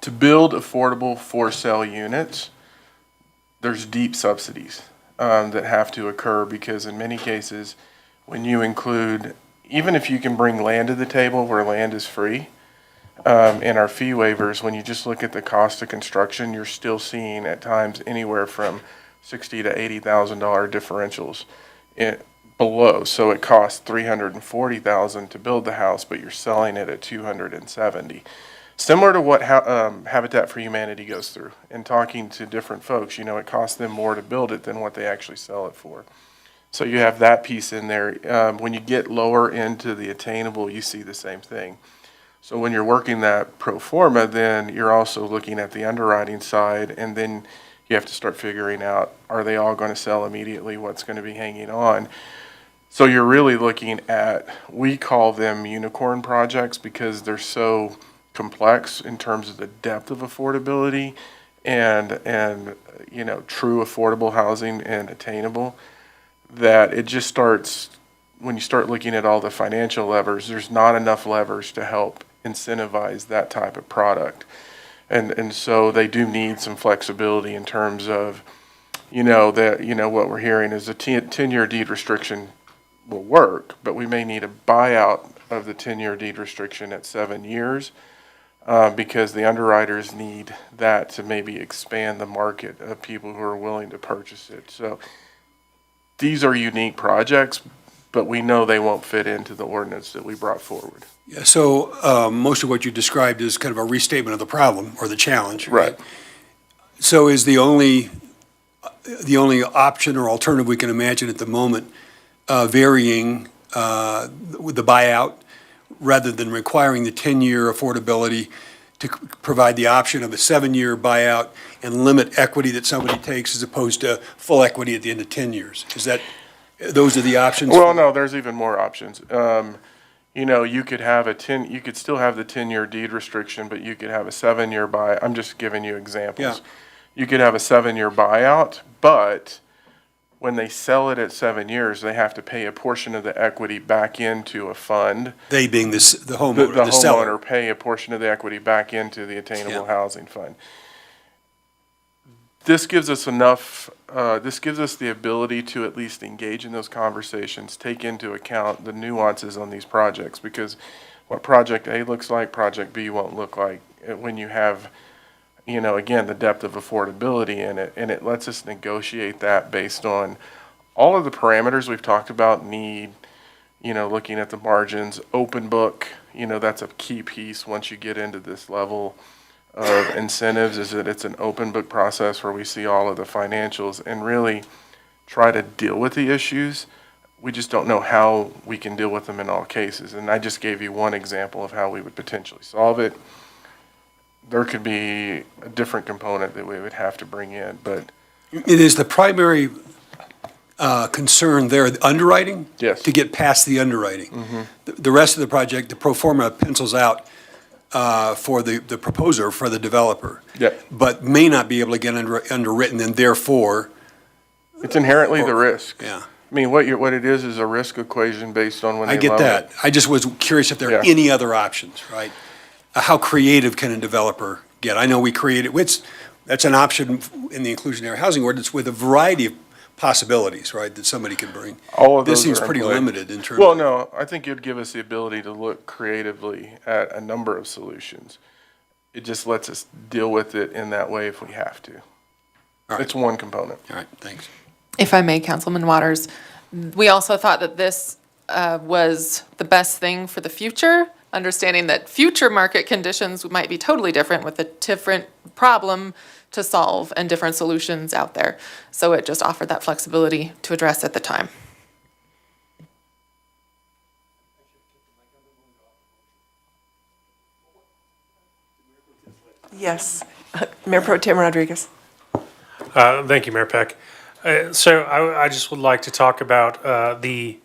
to build affordable for-sale units, there's deep subsidies that have to occur because in many cases, when you include, even if you can bring land to the table where land is free, in our fee waivers, when you just look at the cost of construction, you're still seeing at times anywhere from $60,000 to $80,000 differentials below. So it costs $340,000 to build the house, but you're selling it at $270,000. Similar to what Habitat for Humanity goes through. And talking to different folks, it costs them more to build it than what they actually sell it for. So you have that piece in there. When you get lower into the attainable, you see the same thing. So when you're working that pro forma, then you're also looking at the underwriting side, and then you have to start figuring out, are they all going to sell immediately? What's going to be hanging on? So you're really looking at, we call them unicorn projects because they're so complex in terms of the depth of affordability and true affordable housing and attainable, that it just starts, when you start looking at all the financial levers, there's not enough levers to help incentivize that type of product. And so they do need some flexibility in terms of, what we're hearing is a 10-year deed restriction will work, but we may need a buyout of the 10-year deed restriction at 7 years because the underwriters need that to maybe expand the market of people who are willing to purchase it. So these are unique projects, but we know they won't fit into the ordinance that we brought forward. Yeah, so most of what you described is kind of a restatement of the problem or the challenge. Right. So is the only option or alternative we can imagine at the moment varying with the buyout rather than requiring the 10-year affordability to provide the option of a 7-year buyout and limit equity that somebody takes as opposed to full equity at the end of 10 years? Those are the options? Well, no, there's even more options. You could have you could still have the 10-year deed restriction, but you could have a 7-year buy. I'm just giving you examples. Yeah. You could have a 7-year buyout, but when they sell it at 7 years, they have to pay a portion of the equity back into a fund. They being the homeowner, the seller. homeowner pay a portion of the equity back into the Attainable Housing Fund. This gives us this gives us the ability to at least engage in those conversations, take into account the nuances on these projects, because what Project A looks like, Project B won't look like when you have, again, the depth of affordability in it, and it lets us negotiate that based on all of the parameters we've talked about, looking at the margins, open book, that's a key piece once you get into this level of incentives, is that it's an open book process where we see all of the financials and really try to deal with the issues. We just don't know how we can deal with them in all cases. And I just gave you one example of how we would potentially solve it. There could be a different component that we would have to bring in, but It is the primary concern there, the underwriting? Yes. To get past the underwriting. The rest of the project, the pro forma pencils out for the proposer, for the developer. Yep. But may not be able to get underwritten, and therefore. It's inherently the risk. Yeah. I mean, what it is a risk equation based on when they I get loan that. it. I just was curious if there are any other options, right? How creative can a developer get? I know we created, that's an option in the inclusionary housing ordinance with a variety of possibilities, right, that somebody can bring. All of those This seems are in pretty play. limited in terms Well, of. no, I think it'd give us the ability to look creatively at a number of solutions. It just lets us deal with it in that way if we have to. All right. It's one component. All right, thanks. If I may, Councilman Waters, we also thought that this was the best thing for the future. understanding that future market conditions might be totally different with a different problem to solve and different solutions out there. So it just offered that flexibility to address at the time. Yes. Mayor Pro Tem Rodriguez. Thank you, Mayor Peck. So I just would like to talk about the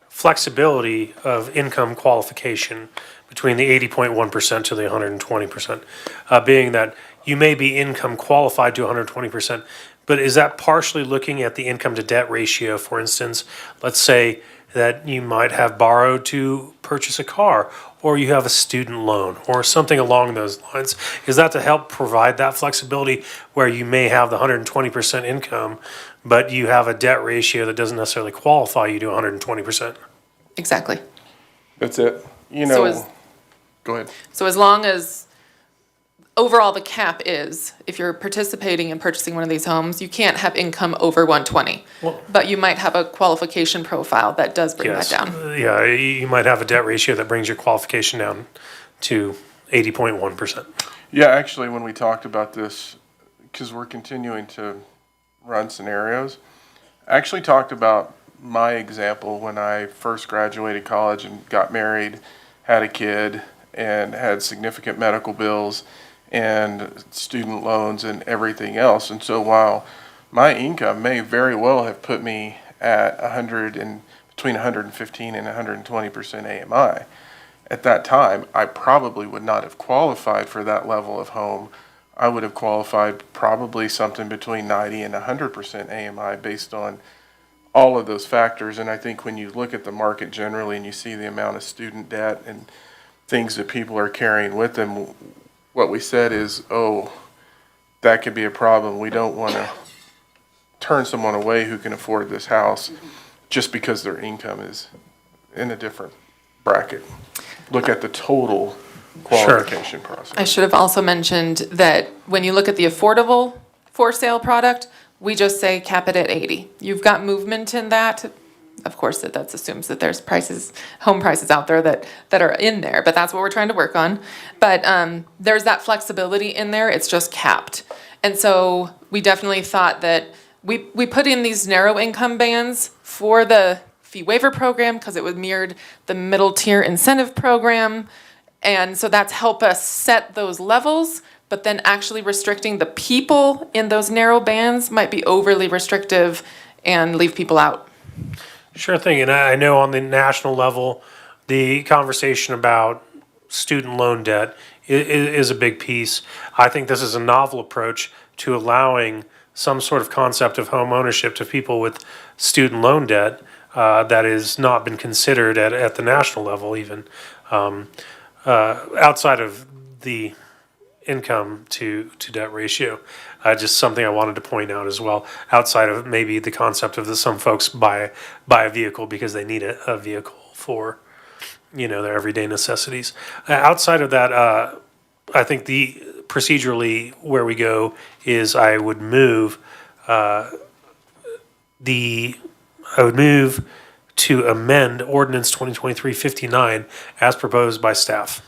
flexibility of income qualification between the 80.1% to the 120%, being that you may be income qualified to 120%, but is that partially looking at the income to debt ratio? For instance, let's say that you might have borrowed to purchase a car, or you have a student loan, or something along those lines. Is that to help provide that flexibility where you may have the 120% income, but you have a debt ratio that doesn't necessarily qualify you to 120%? Exactly. That's it. You So know, is- go ahead. So as long as overall the cap is, if you're participating in purchasing one of these homes, you can't have income over 120. But you might have a qualification profile that does bring that Yes. down. Yeah, you might have a debt ratio that brings your qualification down to 80.1%. Yeah, actually, when we talked about this, because we're continuing to run scenarios, I actually talked about my example when I first graduated college and got married, had a kid, and had significant medical bills and student loans and everything else. And so while my income may very well have put me at between 115 and 120% AMI, at that time, I probably would not have qualified for that level of home. I would have qualified probably something between 90 and 100% AMI based on all of those factors. And I think when you look at the market generally and you see the amount of student debt and things that people are carrying with them, what we said is, oh, that could be a problem. We don't want to turn someone away who can afford this house just because their income is in a different bracket. Look at the total qualification process. I should have also mentioned that when you look at the affordable for sale product, we just say cap it at 80. You've got movement in that. Of course, that assumes that there's home prices out there that are in there, but that's what we're trying to work on. But there's that flexibility in there, it's just capped. And so we definitely thought that we put in these narrow income bands for the fee waiver program because it was mirrored the middle tier incentive program. And so that's helped us set those levels, but then actually restricting the people in those narrow bands might be overly restrictive and leave people out. Sure thing, and I know on the national level, the conversation about student loan debt is a big piece. I think this is a novel approach to allowing some sort of concept of home ownership to people with student loan debt that has not been considered at the national level even, outside of the income to debt ratio. Just something I wanted to point out as well, outside of maybe the concept of some folks buy a vehicle because they need a vehicle for, their everyday necessities. Outside of that, I think the procedurally where we go is I would move to amend ordinance 2023-59 as proposed by staff.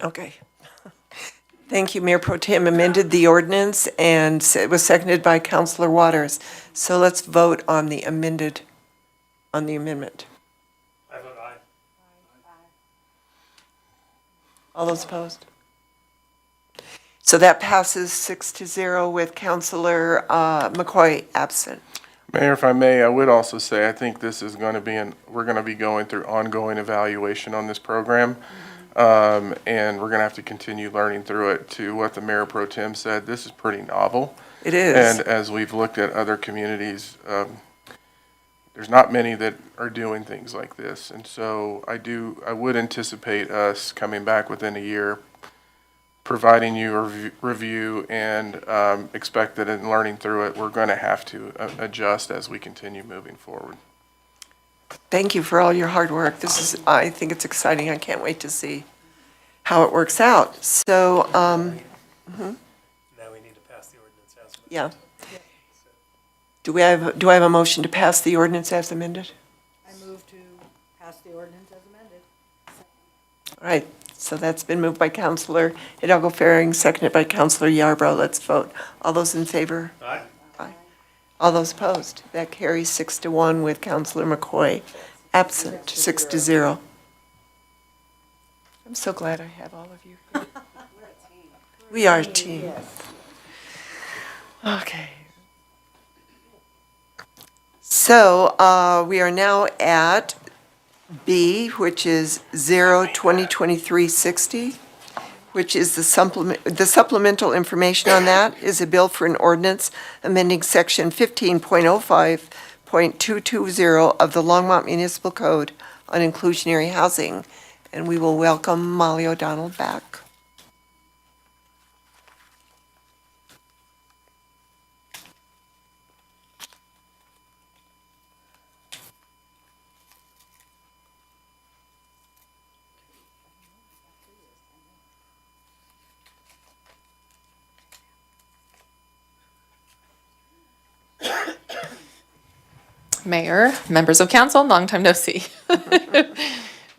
Okay. Thank you. Mayor Pro Tem amended the ordinance and it was seconded by Councilor Waters. So let's vote on the amendment. I vote aye. All those opposed? So that passes 6-0 with Councilor McCoy absent. Mayor, if I may, I would also say, I think this is going to be we're going to be going through ongoing evaluation on this program. And we're going to have to continue learning through it. To what the Mayor Pro Tem said, this is pretty novel. It is. And as we've looked at other communities, there's not many that are doing things like this. And so I would anticipate us coming back within a year, providing you a review, and expect that in learning through it, we're going to have to adjust as we continue moving forward. Thank you for all your hard work. I think it's exciting. I can't wait to see how it works out. So, Now we need to pass the ordinance as amended. yeah. Do I have a motion to pass the ordinance as amended? I move to Pass the ordinance as amended. All right, so that's been moved by Counselor Hidalgo Faring, seconded by Counselor Yarbrough. Let's vote. All those in favor? Aye. Aye. All those opposed? That carries 6-1 with Counselor McCoy absent, 6-0. I'm so glad I have all of you here. We are a team. Okay. So we are now at B, which is 0-2023-60, which is the supplemental information on that is a bill for an ordinance amending section 15.05.220 of the Longmont Municipal Code on inclusionary housing. And we will welcome Molly O'Donnell back. Mayor, members of council, long time no see.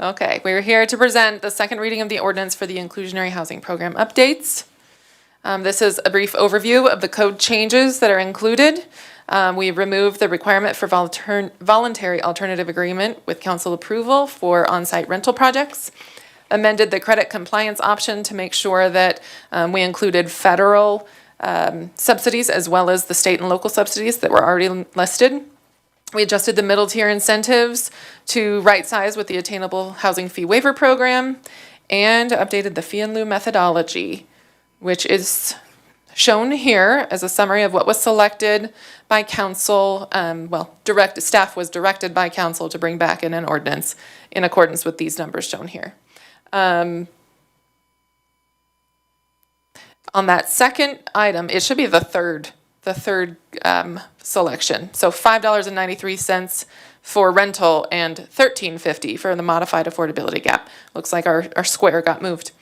Okay, we're here to present the second reading of the ordinance for the inclusionary housing program updates. This is a brief overview of the code changes that are included. We removed the requirement for voluntary alternative agreement with council approval for on-site rental projects, amended the credit compliance option to make sure that we included federal subsidies as well as the state and local subsidies that were already listed. We adjusted the middle tier incentives to right size with the Attainable Housing Fee Waiver Program and updated the fee in lieu methodology, which is shown here as a summary of what was selected by council. Staff was directed by council to bring back in an ordinance in accordance with these numbers shown here. On that second item, it should be the third selection. So $5.93 for rental and $13.50 for the modified affordability gap. Looks like our square got moved.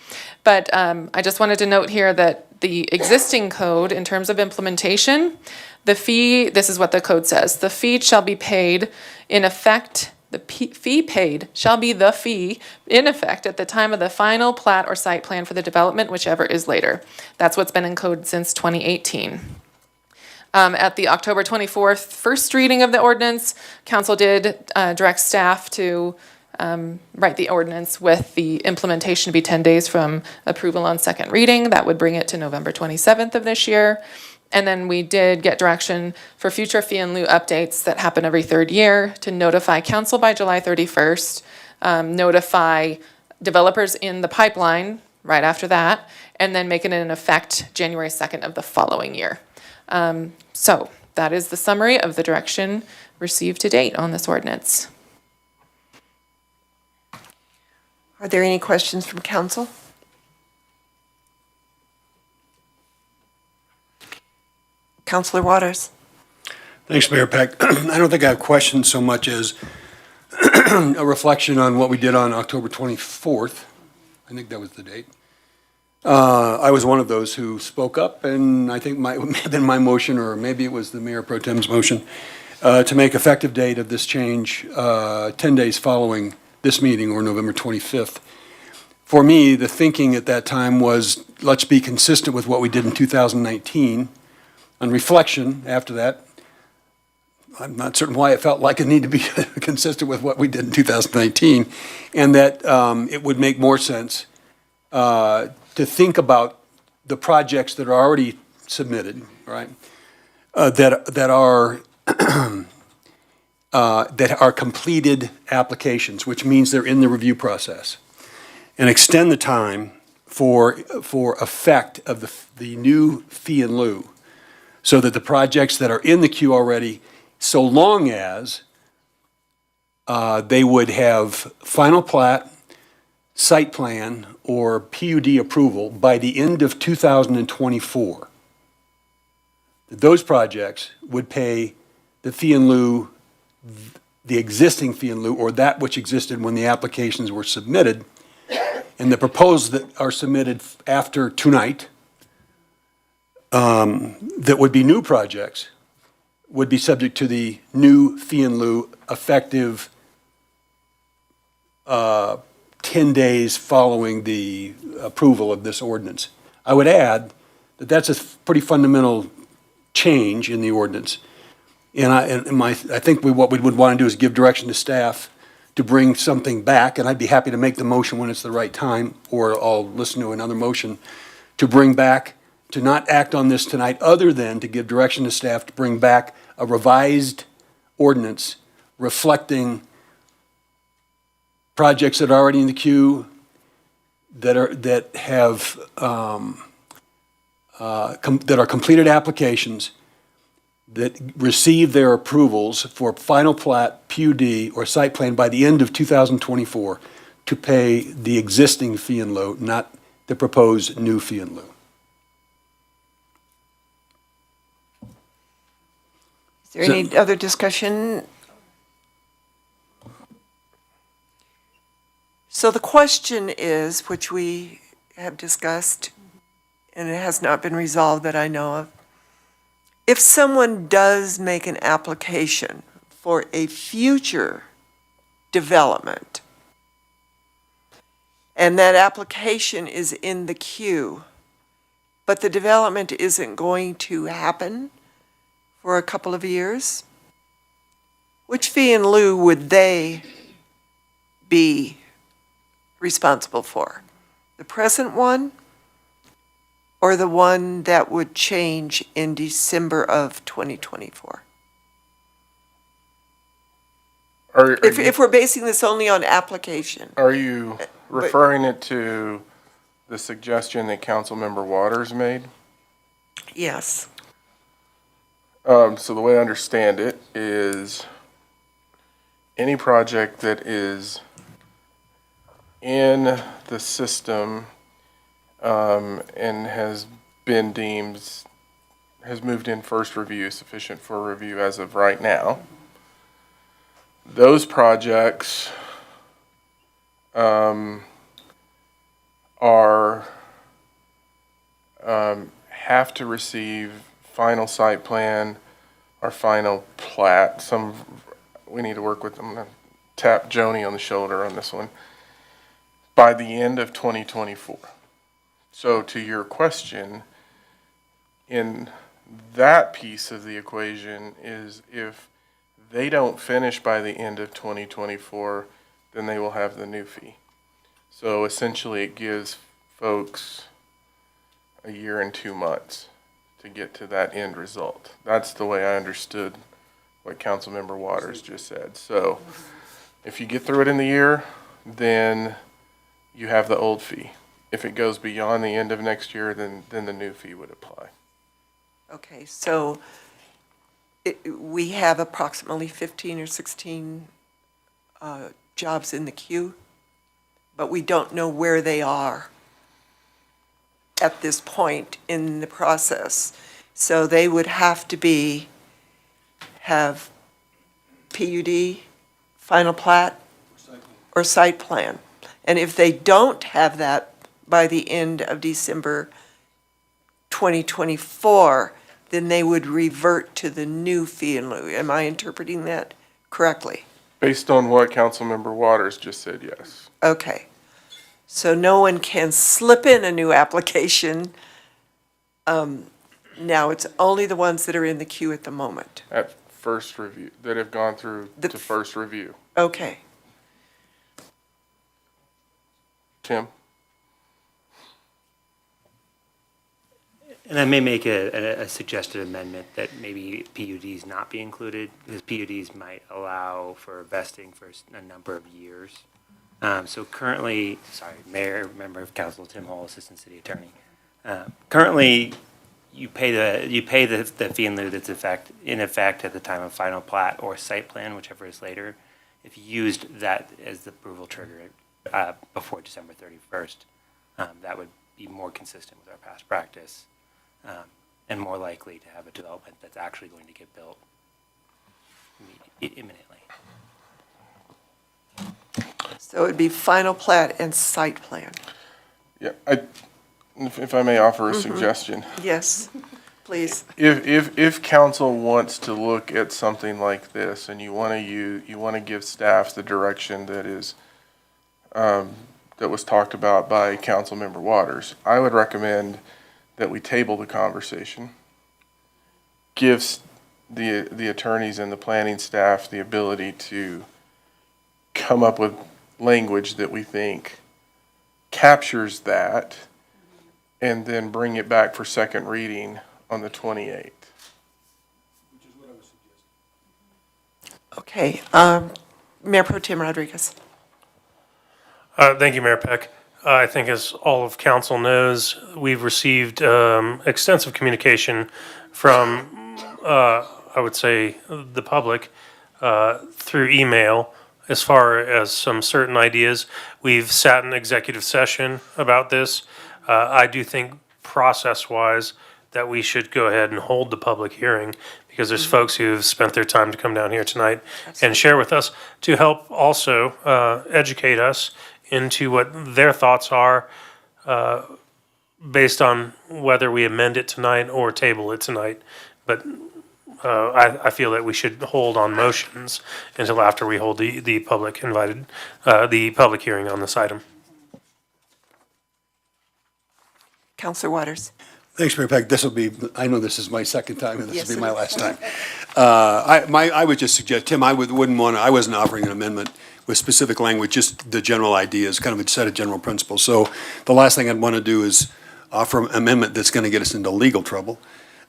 But I just wanted to note here that the existing code, in terms of implementation, the fee, this is what the code says, the fee shall be paid in effect, fee paid shall be the fee in effect at the time of the final plat or site plan for the development, whichever is later. That's what's been in code since 2018. At the October 24th first reading of the ordinance, council did direct staff to write the ordinance with the implementation to be 10 days from approval on second reading. That would bring it to November 27th of this year. And then we did get direction for future fee in lieu updates that happen every third year to notify council by July 31st, notify developers in the pipeline right after that, and then make it in effect January 2nd of the following year. So that is the summary of the direction received to date on this ordinance. Are there any questions from council? Councilor Waters. Thanks, Mayor Peck. I don't think I have questions so much as a reflection on what we did on October 24th. I think that was the date. I was one of those who spoke up, and I think it may have been my motion, or maybe it was the Mayor Pro Tem's motion, to make effective date of this change 10 days following this meeting, or November 25th. For me, the thinking at that time was, let's be consistent with what we did in 2019. On reflection, after that, I'm not certain why it felt like it needed to be consistent with what we did in 2019, and that it would make more sense to think about the projects that are already submitted, right? That are completed applications, which means they're in the review process, and extend the time for effect of the new fee in lieu, so that the projects that are in the queue already, so long as they would have final plat, site plan, or PUD approval by the end of 2024. Those projects would pay the fee in lieu, the existing fee in lieu, or that which existed when the applications were submitted, and the proposed that are submitted after tonight, that would be new projects, would be subject to the new fee in lieu effective 10 days following the approval of this ordinance. I would add that that's a pretty fundamental change in the ordinance. And I think what we would want to do is give direction to staff to bring something back, and I'd be happy to make the motion when it's the right time, or I'll listen to another motion, to bring back, to not act on this tonight, other than to give direction to staff to bring back a revised ordinance reflecting projects that are already in the queue, that are completed applications, that receive their approvals for final plat, PUD, or site plan by the end of 2024 to pay the existing fee in lieu, not the proposed new fee in lieu. Is there any other discussion? So the question is, which we have discussed, and it has not been resolved that I know of, if someone does make an application for a future development, and that application is in the queue, but the development isn't going to happen for a couple of years, which fee in lieu would they be responsible for? The present one, or the one that would change in December of 2024? If we're basing this only on application. Are you referring it to the suggestion that Councilmember Waters made? Yes. So the way I understand it is any project that is in the system and has been deemed, has moved in first review, sufficient for review as of right now, those projects have to receive final site plan or final plat. We need to work with them. I'm gonna tap Joni on the shoulder on this one. By the end of 2024. So to your question, in that piece of the equation is if they don't finish by the end of 2024, then they will have the new fee. So essentially it gives folks a year and 2 months to get to that end result. That's the way I understood what Councilmember Waters just said. So if you get through it in the year, then you have the old fee. If it goes beyond the end of next year, then the new fee would apply. Okay, so we have approximately 15 or 16 jobs in the queue, but we don't know where they are at this point in the process. So they would have to have PUD, final plat, or site plan. And if they don't have that by the end of December 2024, then they would revert to the new fee in lieu. Am I interpreting that correctly? Based on what Councilmember Waters just said, yes. Okay. So no one can slip in a new application. Now it's only the ones that are in the queue at the moment. At first review, that have gone through to first review. Okay. Tim? And I may make a suggested amendment that maybe PUDs not be included, because PUDs might allow for vesting for a number of years. So currently, Mayor, Member of Council, Tim Hall, Assistant City Attorney. Currently, you pay the fee in lieu that's in effect at the time of final plat or site plan, whichever is later. If you used that as the approval trigger before December 31st, that would be more consistent with our past practice. And more likely to have a development that's actually going to get built imminently. So it would be final plat and site plan. Yeah, if I may offer a suggestion. Yes, please. If council wants to look at something like this and you want to give staff the direction that is that was talked about by Councilmember Waters. I would recommend that we table the conversation, gives the attorneys and the planning staff the ability to come up with language that we think captures that, and then bring it back for second reading on the 28th. Okay, Mayor Pro Tem Rodriguez. Thank you, Mayor Peck. I think as all of council knows, we've received extensive communication from, I would say, the public through email as far as some certain ideas. We've sat in executive session about this. I do think process-wise that we should go ahead and hold the public hearing, because there's folks who have spent their time to come down here tonight and share with us to help also educate us into what their thoughts are based on whether we amend it tonight or table it tonight. But I feel that we should hold on motions until after we hold the public hearing on this item. Councilor Waters. Thanks, Mayor Peck. I know this is my second time, and this will be my last time. I would just suggest, Tim, I wasn't offering an amendment with specific language, just the general ideas, kind of a set of general principles. So the last thing I'd want to do is offer an amendment that's going to get us into legal trouble.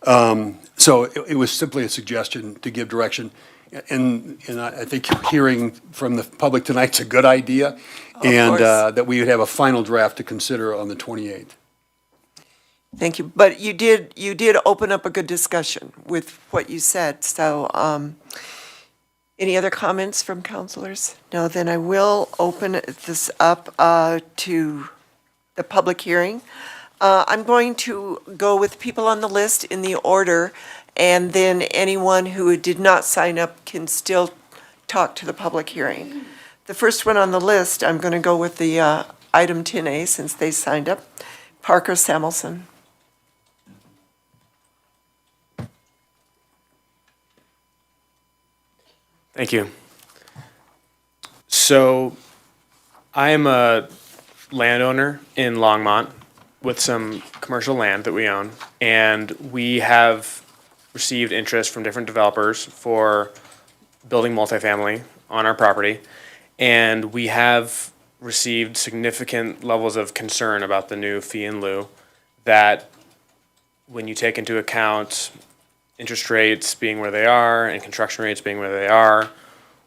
So it was simply a suggestion to give direction. And I think hearing from the public tonight's a good idea, and that we would have a final draft to consider on the 28th. Thank you. But you did open up a good discussion with what you said. So any other comments from councilors? No, then I will open this up to the public hearing. I'm going to go with people on the list in the order, and then anyone who did not sign up can still talk to the public hearing. The first one on the list, I'm going to go with the item 10A, since they signed up. Parker Samuelson. Thank you. So I am a landowner in Longmont with some commercial land that we own, and we have received interest from different developers for building multifamily on our property, and we have received significant levels of concern about the new fee in lieu, that when you take into account interest rates being where they are and construction rates being where they are,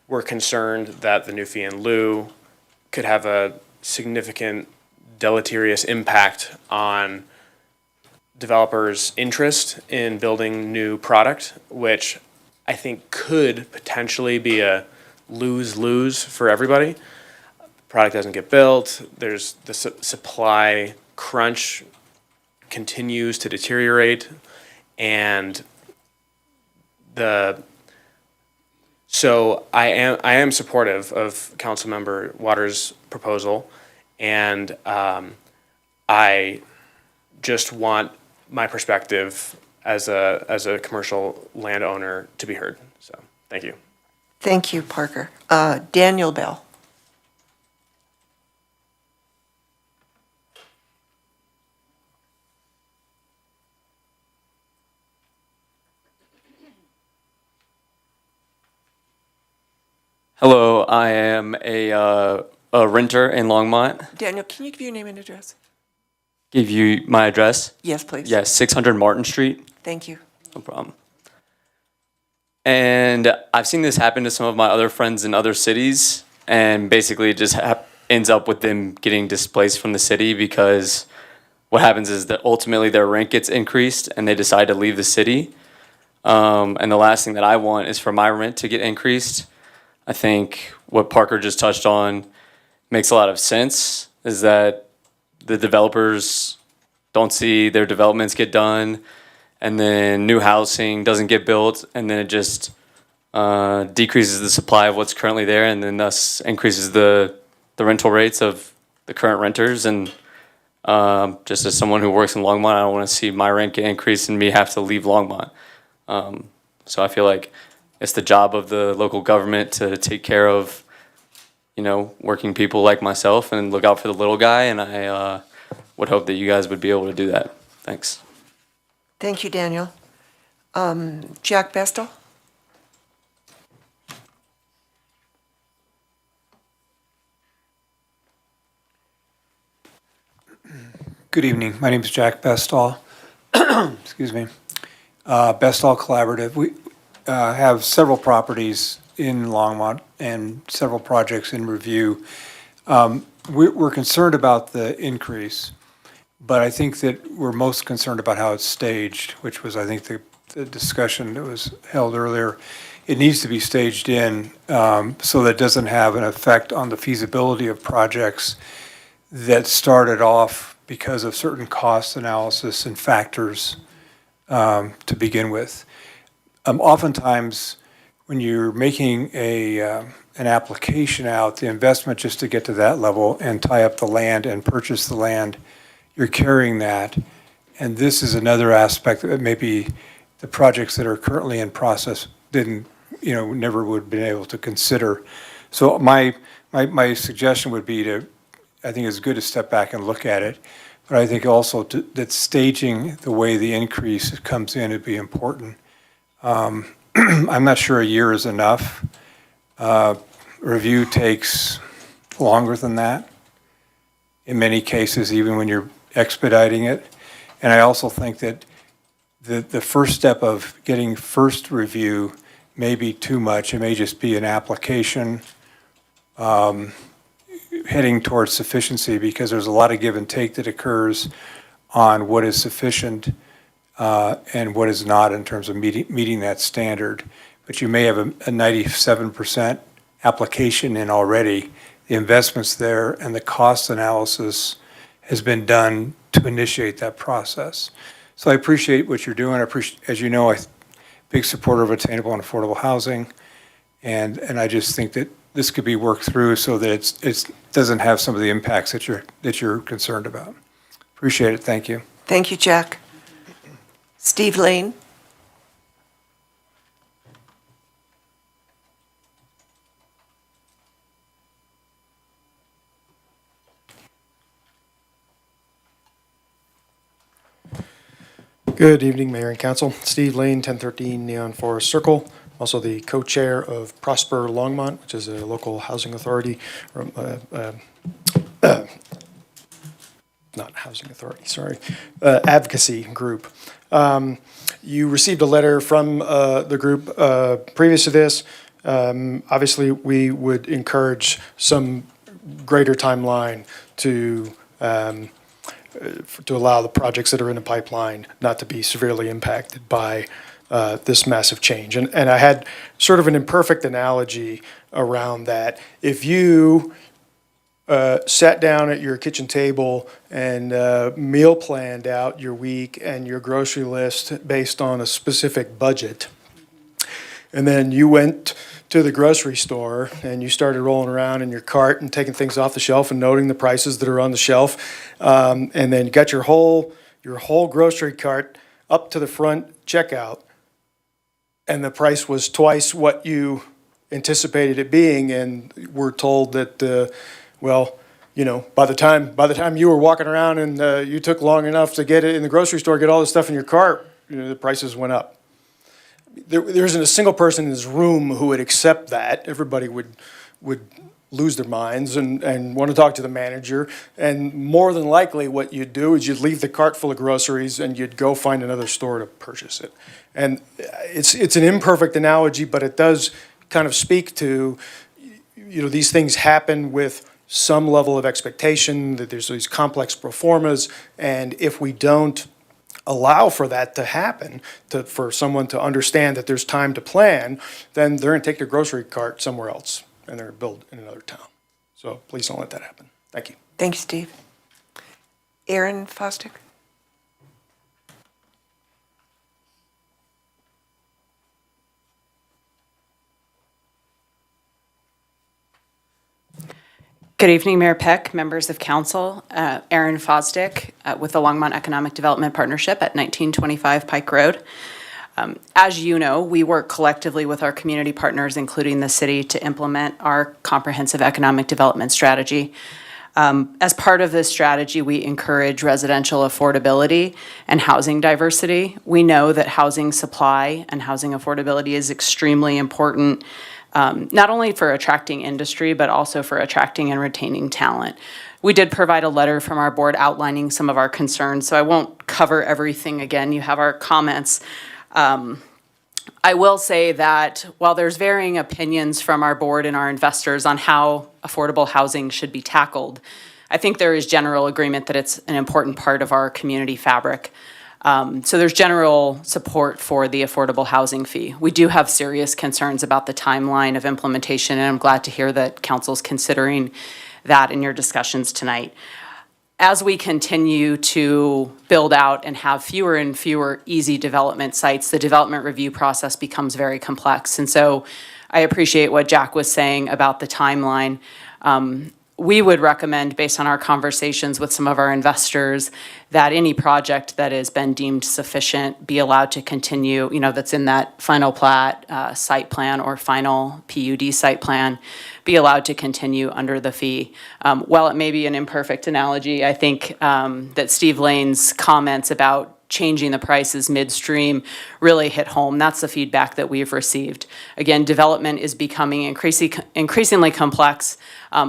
we're concerned that the new fee in lieu could have a significant deleterious impact on developers' interest in building new product, which I think could potentially be a lose-lose for everybody. Product doesn't get built, there's the supply crunch continues to deteriorate, and so I am supportive of Councilmember Waters' proposal, and I just want my perspective as a commercial landowner to be heard. So thank you. Thank you, Parker. Daniel Bell. Hello, I am a renter in Longmont. Daniel, can you give your name and address? Give you my address? Yes, please. Yes, 600 Martin Street. Thank you. No problem. And I've seen this happen to some of my other friends in other cities, and basically it just ends up with them getting displaced from the city, because what happens is that ultimately their rent gets increased and they decide to leave the city. And the last thing that I want is for my rent to get increased. I think what Parker just touched on makes a lot of sense, is that the developers don't see their developments get done, and then new housing doesn't get built, and then it just decreases the supply of what's currently there, and then thus increases the rental rates of the current renters. And just as someone who works in Longmont, I don't want to see my rent get increased and me have to leave Longmont. So I feel like it's the job of the local government to take care of working people like myself and look out for the little guy. And I would hope that you guys would be able to do that. Thanks. Thank you, Daniel. Jack Bestel? Good evening. My name is Jack Bestall. Excuse me. Bestall Collaborative. We have several properties in Longmont and several projects in review. We're concerned about the increase, but I think that we're most concerned about how it's staged, which was, I think, the discussion that was held earlier. It needs to be staged in so that it doesn't have an effect on the feasibility of projects that started off because of certain cost analysis and factors to begin with. Oftentimes, when you're making an application out, the investment just to get to that level and tie up the land and purchase the land, you're carrying that. And this is another aspect that maybe the projects that are currently in process didn't, never would have been able to consider. So my suggestion would be I think it's good to step back and look at it, but I think also that staging the way the increase comes in would be important. I'm not sure a year is enough. Review takes longer than that, in many cases, even when you're expediting it. And I also think that the first step of getting first review may be too much. It may just be an application heading towards sufficiency, because there's a lot of give and take that occurs on what is sufficient and what is not in terms of meeting that standard. But you may have a 97% application in already. The investments there and the cost analysis has been done to initiate that process. So I appreciate what you're doing. As you know, I'm a big supporter of attainable and affordable housing. And I just think that this could be worked through so that it doesn't have some of the impacts that you're concerned about. Appreciate it. Thank you. Thank you, Jack. Steve Lane? Good evening, Mayor and Council. Steve Lane, 1013 Neon Forest Circle. Also the co-chair of Prosper Longmont, which is a local housing authority, not housing authority, sorry, advocacy group. You received a letter from the group previous to this. Obviously, we would encourage some greater timeline to allow the projects that are in the pipeline not to be severely impacted by this massive change. And I had sort of an imperfect analogy around that. If you sat down at your kitchen table and meal planned out your week and your grocery list based on a specific budget, and then you went to the grocery store and you started rolling around in your cart and taking things off the shelf and noting the prices that are on the shelf, and then got your whole grocery cart up to the front checkout, and the price was twice what you anticipated it being, and we're told that, by the time you were walking around and you took long enough to get it in the grocery store, get all the stuff in your cart, the prices went up. There isn't a single person in this room who would accept that. Everybody would lose their minds and want to talk to the manager. And more than likely what you'd do is you'd leave the cart full of groceries and you'd go find another store to purchase it. And it's an imperfect analogy, but it does kind of speak to, these things happen with some level of expectation, that there's these complex pro formas, and if we don't allow for that to happen, for someone to understand that there's time to plan, then they're going to take their grocery cart somewhere else and they're going to build in another town. So please don't let that happen. Thank you. Thank you, Steve. Aaron Fosdick? Good evening, Mayor Peck, members of council. Aaron Fosdick with the Longmont Economic Development Partnership at 1925 Pike Road. As you know, we work collectively with our community partners, including the city, to implement our comprehensive economic development strategy. As part of this strategy, we encourage residential affordability and housing diversity. We know that housing supply and housing affordability is extremely important, not only for attracting industry, but also for attracting and retaining talent. We did provide a letter from our board outlining some of our concerns, so I won't cover everything again. You have our comments. I will say that while there's varying opinions from our board and our investors on how affordable housing should be tackled, I think there is general agreement that it's an important part of our community fabric. So there's general support for the affordable housing fee. We do have serious concerns about the timeline of implementation, and I'm glad to hear that council's considering that in your discussions tonight. As we continue to build out and have fewer and fewer easy development sites, the development review process becomes very complex. And so I appreciate what Jack was saying about the timeline. We would recommend, based on our conversations with some of our investors, that any project that has been deemed sufficient be allowed to continue, that's in that final plat, site plan, or final PUD site plan, be allowed to continue under the fee. While it may be an imperfect analogy, I think that Steve Lane's comments about changing the prices midstream really hit home. That's the feedback that we've received. Again, development is becoming increasingly complex,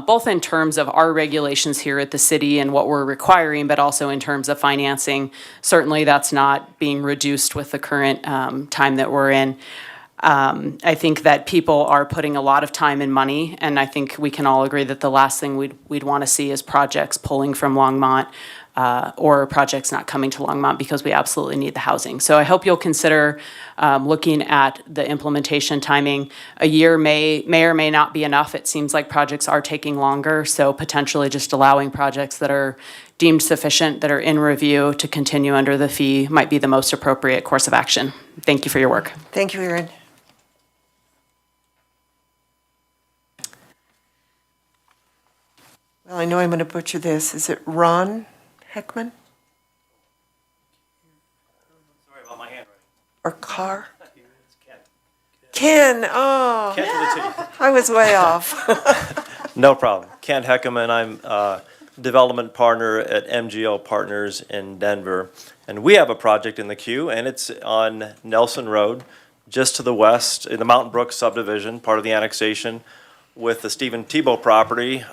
both in terms of our regulations here at the city and what we're requiring, but also in terms of financing. Certainly that's not being reduced with the current time that we're in. I think that people are putting a lot of time and money, and I think we can all agree that the last thing we'd want to see is projects pulling from Longmont, or projects not coming to Longmont because we absolutely need the housing. So I hope you'll consider looking at the implementation timing. A year may or may not be enough. It seems like projects are taking longer, so potentially just allowing projects that are deemed sufficient, that are in review, to continue under the fee might be the most appropriate course of action. Thank you for your work. Thank you, Erin. Well, I know I'm going to butcher this. Is it Ron Heckman? Sorry about my handwriting. Or Carr? Ken, oh. Ken for the team. I was way off. No problem. Ken Heckerman, I'm development partner at MGL Partners in Denver. And we have a project in the queue, and it's on Nelson Road, just to the west, in the Mountain Brook subdivision, part of the annexation, with the Stephen Tebow property,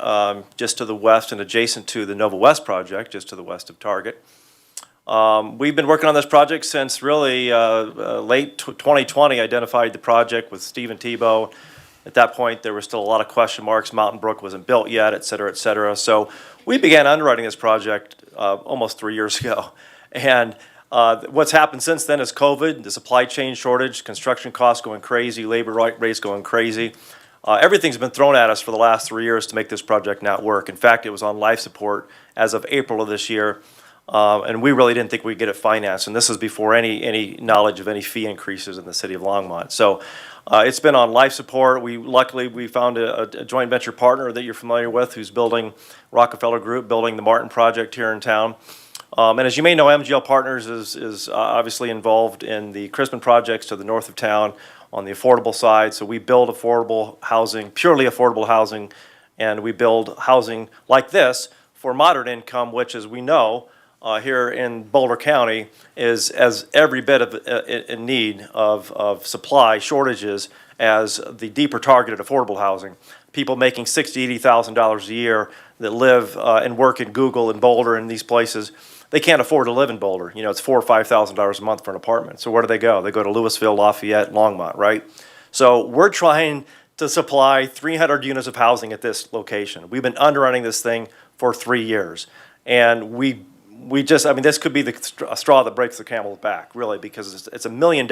just to the west and adjacent to the Nova West project, just to the west of Target. We've been working on this project since really late 2020, identified the project with Stephen Tebow. At that point, there were still a lot of question marks. Mountain Brook wasn't built yet, et cetera, et cetera. So we began underwriting this project almost 3 years ago. And what's happened since then is COVID, the supply chain shortage, construction costs going crazy, labor rates going crazy. Everything's been thrown at us for the last 3 years to make this project not work. In fact, it was on life support as of April of this year, and we really didn't think we'd get it financed. And this is before any knowledge of any fee increases in the city of Longmont. So it's been on life support. Luckily we found a joint venture partner that you're familiar with, who's building, Rockefeller Group, building the Martin project here in town. And as you may know, MGL Partners is obviously involved in the Crispin projects to the north of town, on the affordable side. So we build affordable housing, purely affordable housing, and we build housing like this for moderate income, which, as we know, here in Boulder County is as every bit of in need of supply shortages as the deeper targeted affordable housing. People making $60,000, $80,000 a year that live and work in Google and Boulder and these places, they can't afford to live in Boulder. You know, it's $4,000 or $5,000 a month for an apartment. So where do they go? They go to Louisville, Lafayette, Longmont, right? So we're trying to supply 300 units of housing at this location. We've been underwriting this thing for 3 years. And we just, I mean, this could be the straw that breaks the camel's back, really, because it's $1 million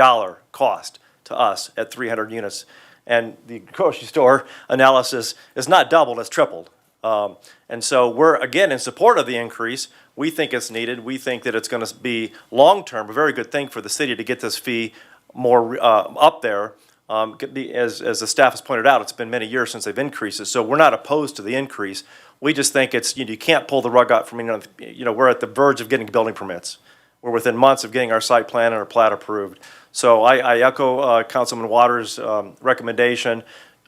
cost to us at 300 units. And the grocery store analysis is not doubled, it's tripled. And so we're, again, in support of the increase. We think it's needed. We think that it's going to be long-term, a very good thing for the city to get this fee more up there. As the staff has pointed out, it's been many years since they've increased it. So we're not opposed to the increase. We just think it's, you can't pull the rug out from, we're at the verge of getting building permits. we're within months of getting our site plan and our plat approved. So I echo Councilman Waters' recommendation,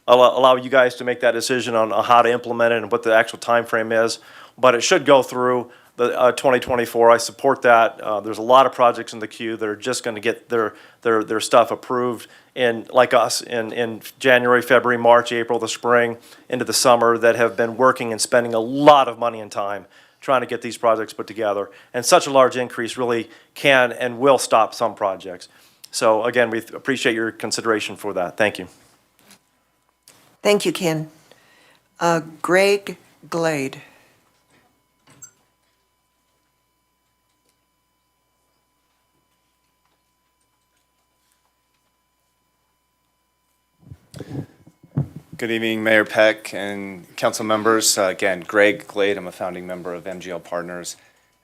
allow you guys to make that decision on how to implement it and what the actual time frame is. But it should go through the 2024. I support that. There's a lot of projects in the queue that are just going to get their stuff approved in, like us, in January, February, March, April, the spring, into the summer, that have been working and spending a lot of money and time trying to get these projects put together. And such a large increase really can and will stop some projects. So again, we appreciate your consideration for that. Thank you. Thank you, Ken. Greg Glade. Good evening, Mayor Peck and council members. Again, Greg Glade, I'm a founding member of MGL Partners.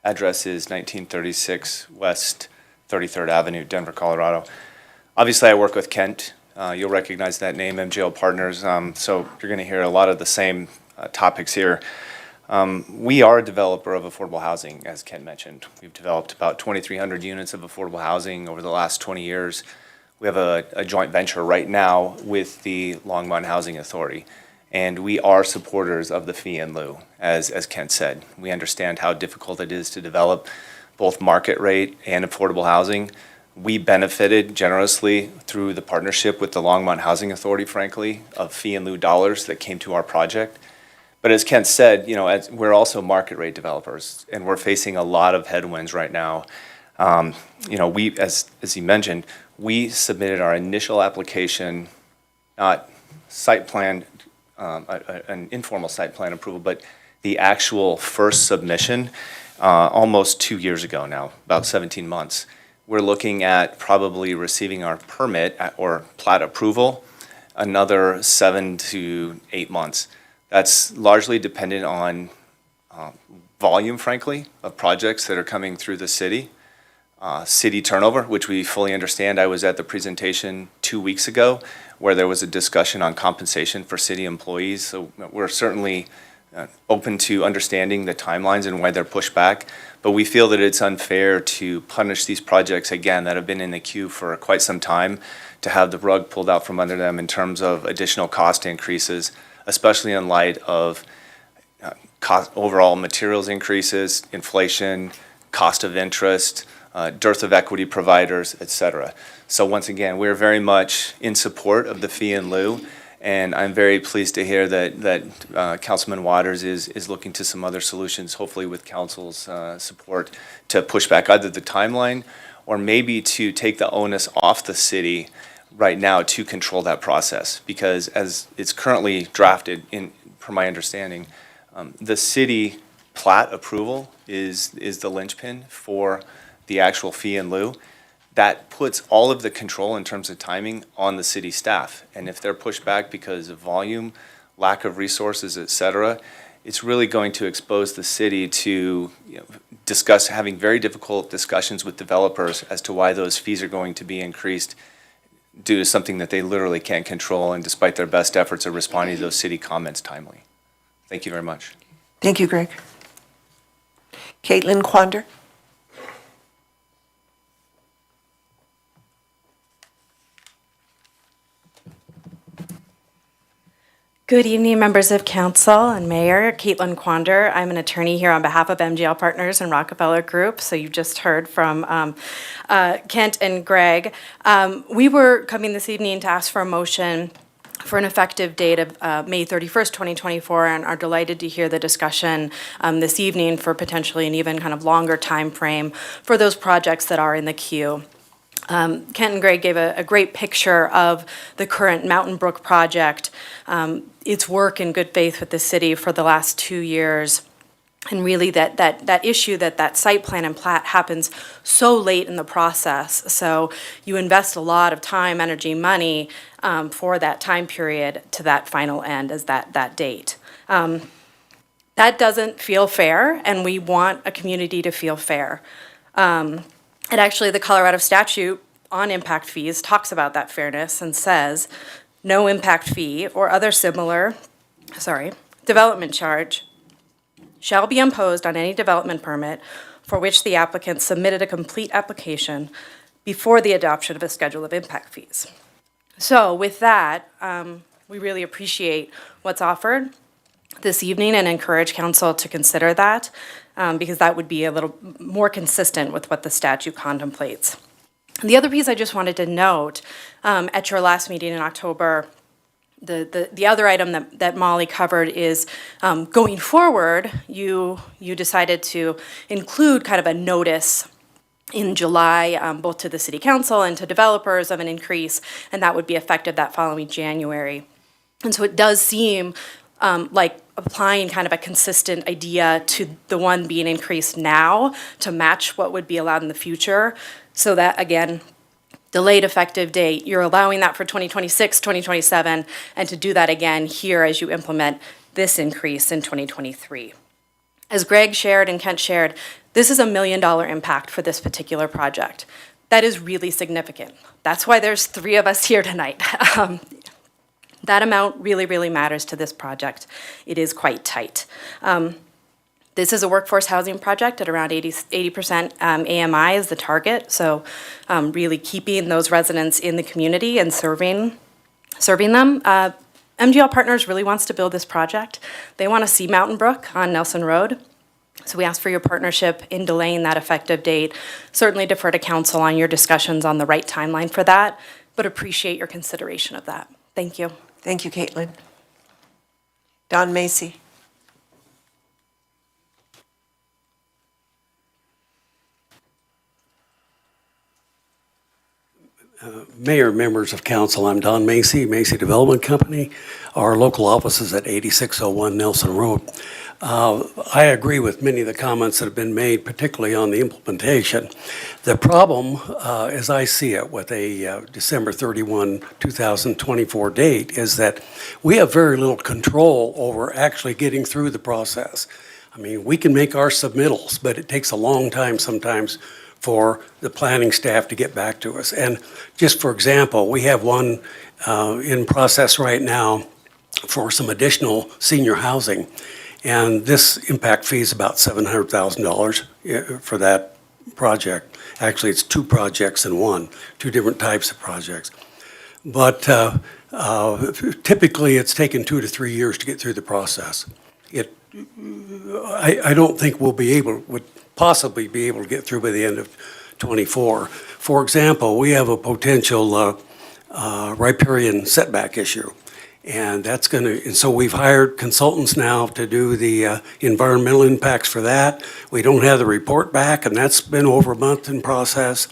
Address is 1936 West 33rd Avenue, Denver, Colorado. Obviously, I work with Kent. You'll recognize that name, MGL Partners. So you're going to hear a lot of the same topics here. We are a developer of affordable housing, as Kent mentioned. We've developed about 2,300 units of affordable housing over the last 20 years. We have a joint venture right now with the Longmont Housing Authority, and we are supporters of the fee in lieu, as Kent said. We understand how difficult it is to develop both market rate and affordable housing. We benefited generously through the partnership with the Longmont Housing Authority, frankly, of fee in lieu dollars that came to our project. But as Kent said, we're also market rate developers, and we're facing a lot of headwinds right now. We, as he mentioned, we submitted our initial application, not site plan, an informal site plan approval, but the actual first submission almost 2 years ago now, about 17 months. We're looking at probably receiving our permit or plat approval another 7 to 8 months. That's largely dependent on volume, frankly, of projects that are coming through the city. City turnover, which we fully understand. I was at the presentation 2 weeks ago where there was a discussion on compensation for city employees. So we're certainly open to understanding the timelines and why they're pushed back. But we feel that it's unfair to punish these projects, again, that have been in the queue for quite some time, to have the rug pulled out from under them in terms of additional cost increases, especially in light of overall materials increases, inflation, cost of interest, dearth of equity providers, et cetera. So once again, we're very much in support of the fee in lieu, and I'm very pleased to hear that Councilman Waters is looking to some other solutions, hopefully with council's support, to push back either the timeline or maybe to take the onus off the city right now to control that process. Because as it's currently drafted, per my understanding, the city plat approval is the linchpin for the actual fee in lieu. That puts all of the control in terms of timing on the city staff. And if they're pushed back because of volume, lack of resources, et cetera, it's really going to expose the city to having very difficult discussions with developers as to why those fees are going to be increased due to something that they literally can't control, and despite their best efforts of responding to those city comments timely. Thank you very much. Thank you, Greg. Caitlin Quander. Good evening, members of council and mayor. Caitlin Quander. I'm an attorney here on behalf of MGL Partners and Rockefeller Group. So you just heard from Kent and Greg. We were coming this evening to ask for a motion for an effective date of May 31st, 2024, and are delighted to hear the discussion this evening for potentially an even kind of longer time frame for those projects that are in the queue. Kent and Greg gave a great picture of the current Mountain Brook project, its work in good faith with the city for the last 2 years, and really that issue that site plan and plat happens so late in the process. So you invest a lot of time, energy, money for that time period to that final end as that date. That doesn't feel fair, and we want a community to feel fair. And actually, the Colorado statute on impact fees talks about that fairness and says, no impact fee or other similar, development charge shall be imposed on any development permit for which the applicant submitted a complete application before the adoption of a schedule of impact fees. So with that, we really appreciate what's offered this evening and encourage council to consider that because that would be a little more consistent with what the statute contemplates. And the other piece I just wanted to note, at your last meeting in October, the other item that Molly covered is going forward, you decided to include kind of a notice in July, both to the city council and to developers of an increase, and that would be effective that following January. And so it does seem like applying kind of a consistent idea to the one being increased now to match what would be allowed in the future. So that, again, delayed effective date, you're allowing that for 2026, 2027, and to do that again here as you implement this increase in 2023. As Greg shared and Kent shared, this is $1 million impact for this particular project. That is really significant. That's why there's 3 of us here tonight. That amount really, really matters to this project. It is quite tight. This is a workforce housing project at around 80% AMI is the target. So really keeping those residents in the community and serving them. MGL Partners really wants to build this project. They want to see Mountain Brook on Nelson Road. So we ask for your partnership in delaying that effective date. Certainly defer to council on your discussions on the right timeline for that, but appreciate your consideration of that. Thank you. Thank you, Caitlin. Don Macy. Mayor, members of council, I'm Don Macy, Macy Development Company. Our local office is at 8601 Nelson Road. I agree with many of the comments that have been made, particularly on the implementation. The problem, as I see it, with a December 31, 2024 date, is that we have very little control over actually getting through the process. I mean, we can make our submittals, but it takes a long time sometimes for the planning staff to get back to us. And just for example, we have one in process right now for some additional senior housing. And this impact fee is about $700,000 for that project. Actually, it's 2 projects in one, 2 different types of projects. But typically, it's taken 2 to 3 years to get through the process. I don't think would possibly be able to get through by the end of 24. For example, we have a potential riparian setback issue. And so we've hired consultants now to do the environmental impacts for that. We don't have the report back, and that's been over a month in process.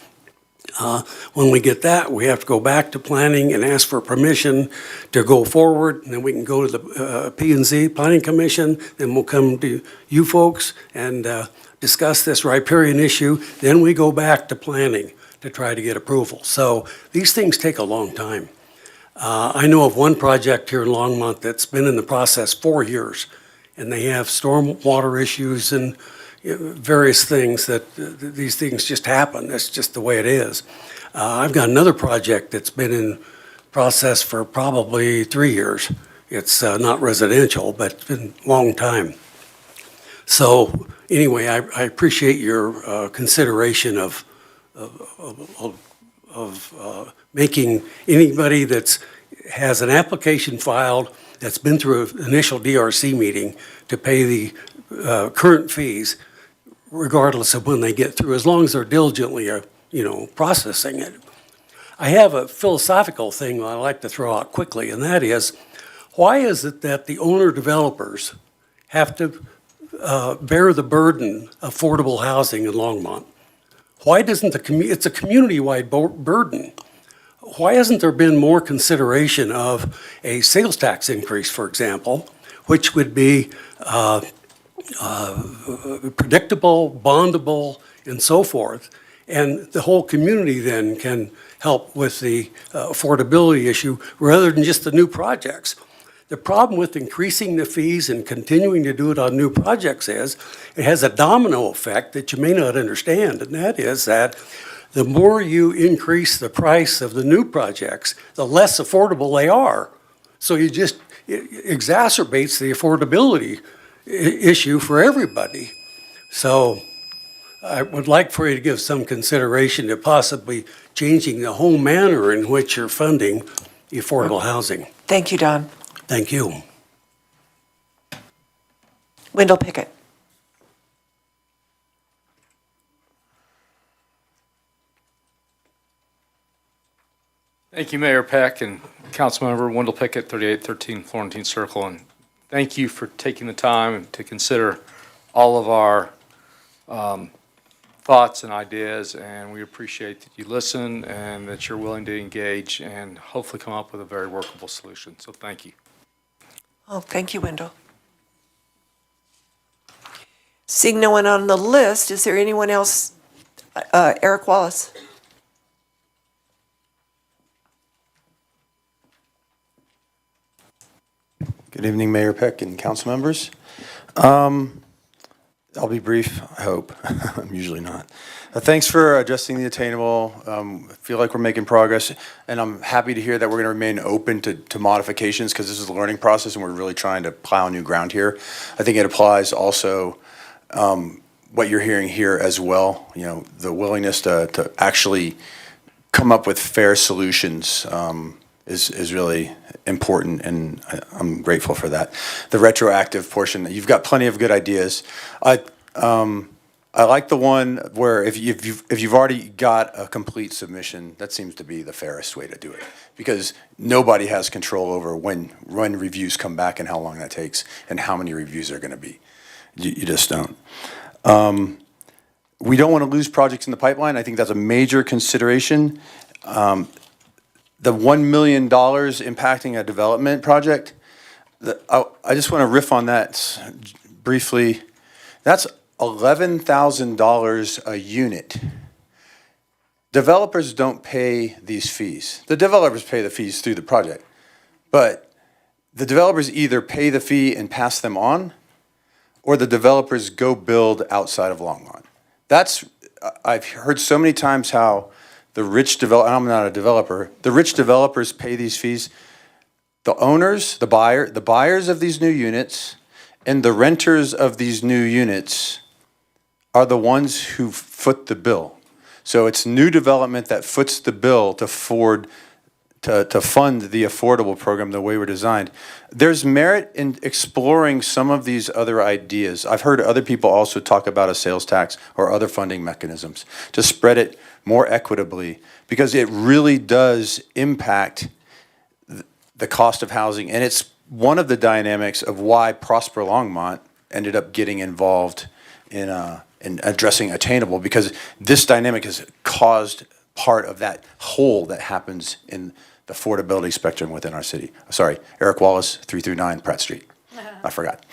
When we get that, we have to go back to planning and ask for permission to go forward, and then we can go to the P&Z, Planning Commission, then we'll come to you folks and discuss this riparian issue. Then we go back to planning to try to get approval. So these things take a long time. I know of one project here in Longmont that's been in the process 4 years, and they have stormwater issues and various things that these things just happen. That's just the way it is. I've got another project that's been in process for probably 3 years. It's not residential, but it's been a long time. So anyway, I appreciate your consideration of making anybody has an application filed that's been through an initial DRC meeting to pay the current fees, regardless of when they get through, as long as they're diligently, processing it. I have a philosophical thing I like to throw out quickly, and that is, why is it that the owner-developers have to bear the burden of affordable housing in Longmont? Why doesn't it's a community-wide burden. Why hasn't there been more consideration of a sales tax increase, for example, which would be predictable, bondable, and so forth, and the whole community then can help with the affordability issue rather than just the new projects? The problem with increasing the fees and continuing to do it on new projects is it has a domino effect that you may not understand, and that is that the more you increase the price of the new projects, the less affordable they are. So it exacerbates the affordability issue for everybody. So I would like for you to give some consideration to possibly changing the whole manner in which you're funding affordable housing. Thank you, Don. Thank you. Wendell Pickett. Thank you, Mayor Peck and Councilmember Wendell Pickett, 3813 Florentine Circle, and thank you for taking the time to consider all of our thoughts and ideas, and we appreciate that you listen and that you're willing to engage and hopefully come up with a very workable solution. So thank you. Oh, thank you, Wendell. Seeing no one on the list, is there anyone else? Eric Wallace. Good evening, Mayor Peck and council members. I'll be brief, I hope. I'm usually not. Thanks for addressing the Attainable. I feel like we're making progress, and I'm happy to hear that we're going to remain open to modifications because this is a learning process and we're really trying to plow new ground here. I think it applies also what you're hearing here as well. You know, the willingness to actually come up with fair solutions is really important, and I'm grateful for that. The retroactive portion, you've got plenty of good ideas. I like the one where if you've already got a complete submission, that seems to be the fairest way to do it, because nobody has control over when reviews come back and how long that takes and how many reviews there are going to be. You just don't. We don't want to lose projects in the pipeline. I think that's a major consideration. The $1 million impacting a development project, I just want to riff on that briefly. That's $11,000 a unit. Developers don't pay these fees. The developers pay the fees through the project, but the developers either pay the fee and pass them on, or the developers go build outside of Longmont. I've heard so many times how the rich developer, I'm not a developer, the rich developers pay these fees. The owners, the buyers of these new units and the renters of these new units are the ones who foot the bill. So it's new development that foots the bill to fund the affordable program the way we're designed. There's merit in exploring some of these other ideas. I've heard other people also talk about a sales tax or other funding mechanisms to spread it more equitably, because it really does impact the cost of housing. And it's one of the dynamics of why Prosper Longmont ended up getting involved in addressing Attainable, because this dynamic has caused part of that hole that happens in the affordability spectrum within our city. Sorry, Eric Wallace, 339 Pratt Street. I forgot.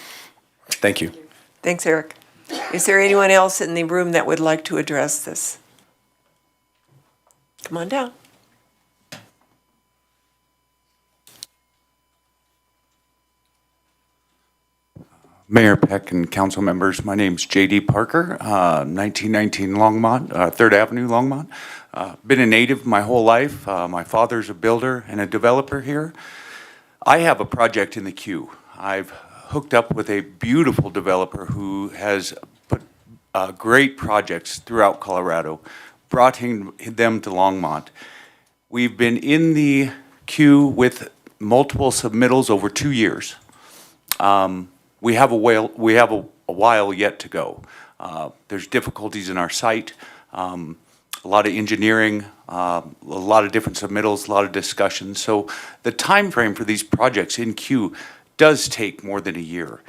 Thank you. Thanks, Eric. Is there anyone else in the room that would like to address this? Come on down. Mayor Peck and council members, my name's J.D. Parker, 1919 Longmont, 3rd Avenue, Longmont. Been a native my whole life. My father's a builder and a developer here. I have a project in the queue. I've hooked up with a beautiful developer who has put great projects throughout Colorado, brought them to Longmont. We've been in the queue with multiple submittals over 2 years. We have a while yet to go. There's difficulties in our site, a lot of engineering, a lot of different submittals, a lot of discussions. So the time frame for these projects in queue does take more than a year.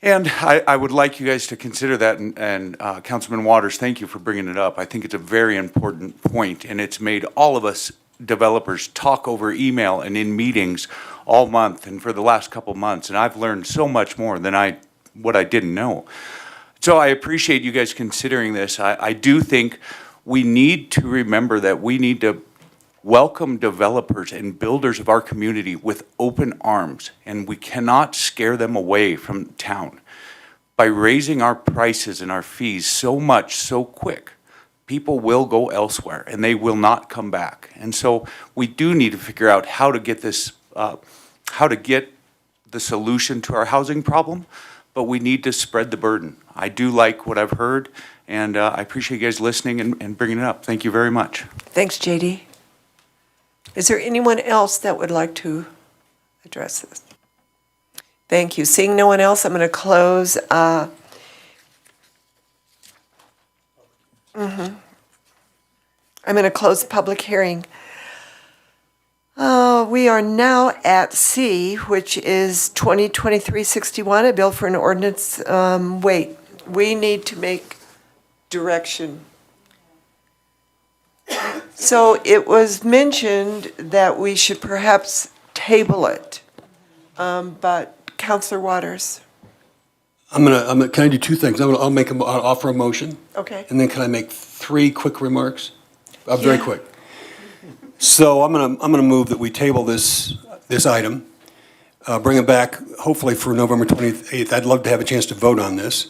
And I would like you guys to consider that, and Councilman Waters, thank you for bringing it up. I think it's a very important point, and it's made all of us developers talk over email and in meetings all month and for the last couple months, and I've learned so much more than what I didn't know. So I appreciate you guys considering this. I do think we need to remember that we need to welcome developers and builders of our community with open arms, and we cannot scare them away from town. By raising our prices and our fees so much so quick, people will go elsewhere and they will not come back. And so we do need to figure out how to get this, how to get the solution to our housing problem, but we need to spread the burden. I do like what I've heard, and I appreciate you guys listening and bringing it up. Thank you very much. Thanks, JD. Is there anyone else that would like to address this? Thank you. Seeing no one else, I'm going to close. I'm going to close the public hearing. We are now at C, which is 2023-61, a bill for an ordinance. Wait, we need to make direction. So it was mentioned that we should perhaps table it, but Counselor Waters. Can I do two things? I'll offer a motion. Okay. And then can I make 3 quick remarks? Very quick. So I'm gonna move that we table this item, bring it back hopefully for November 28th. I'd love to have a chance to vote on this,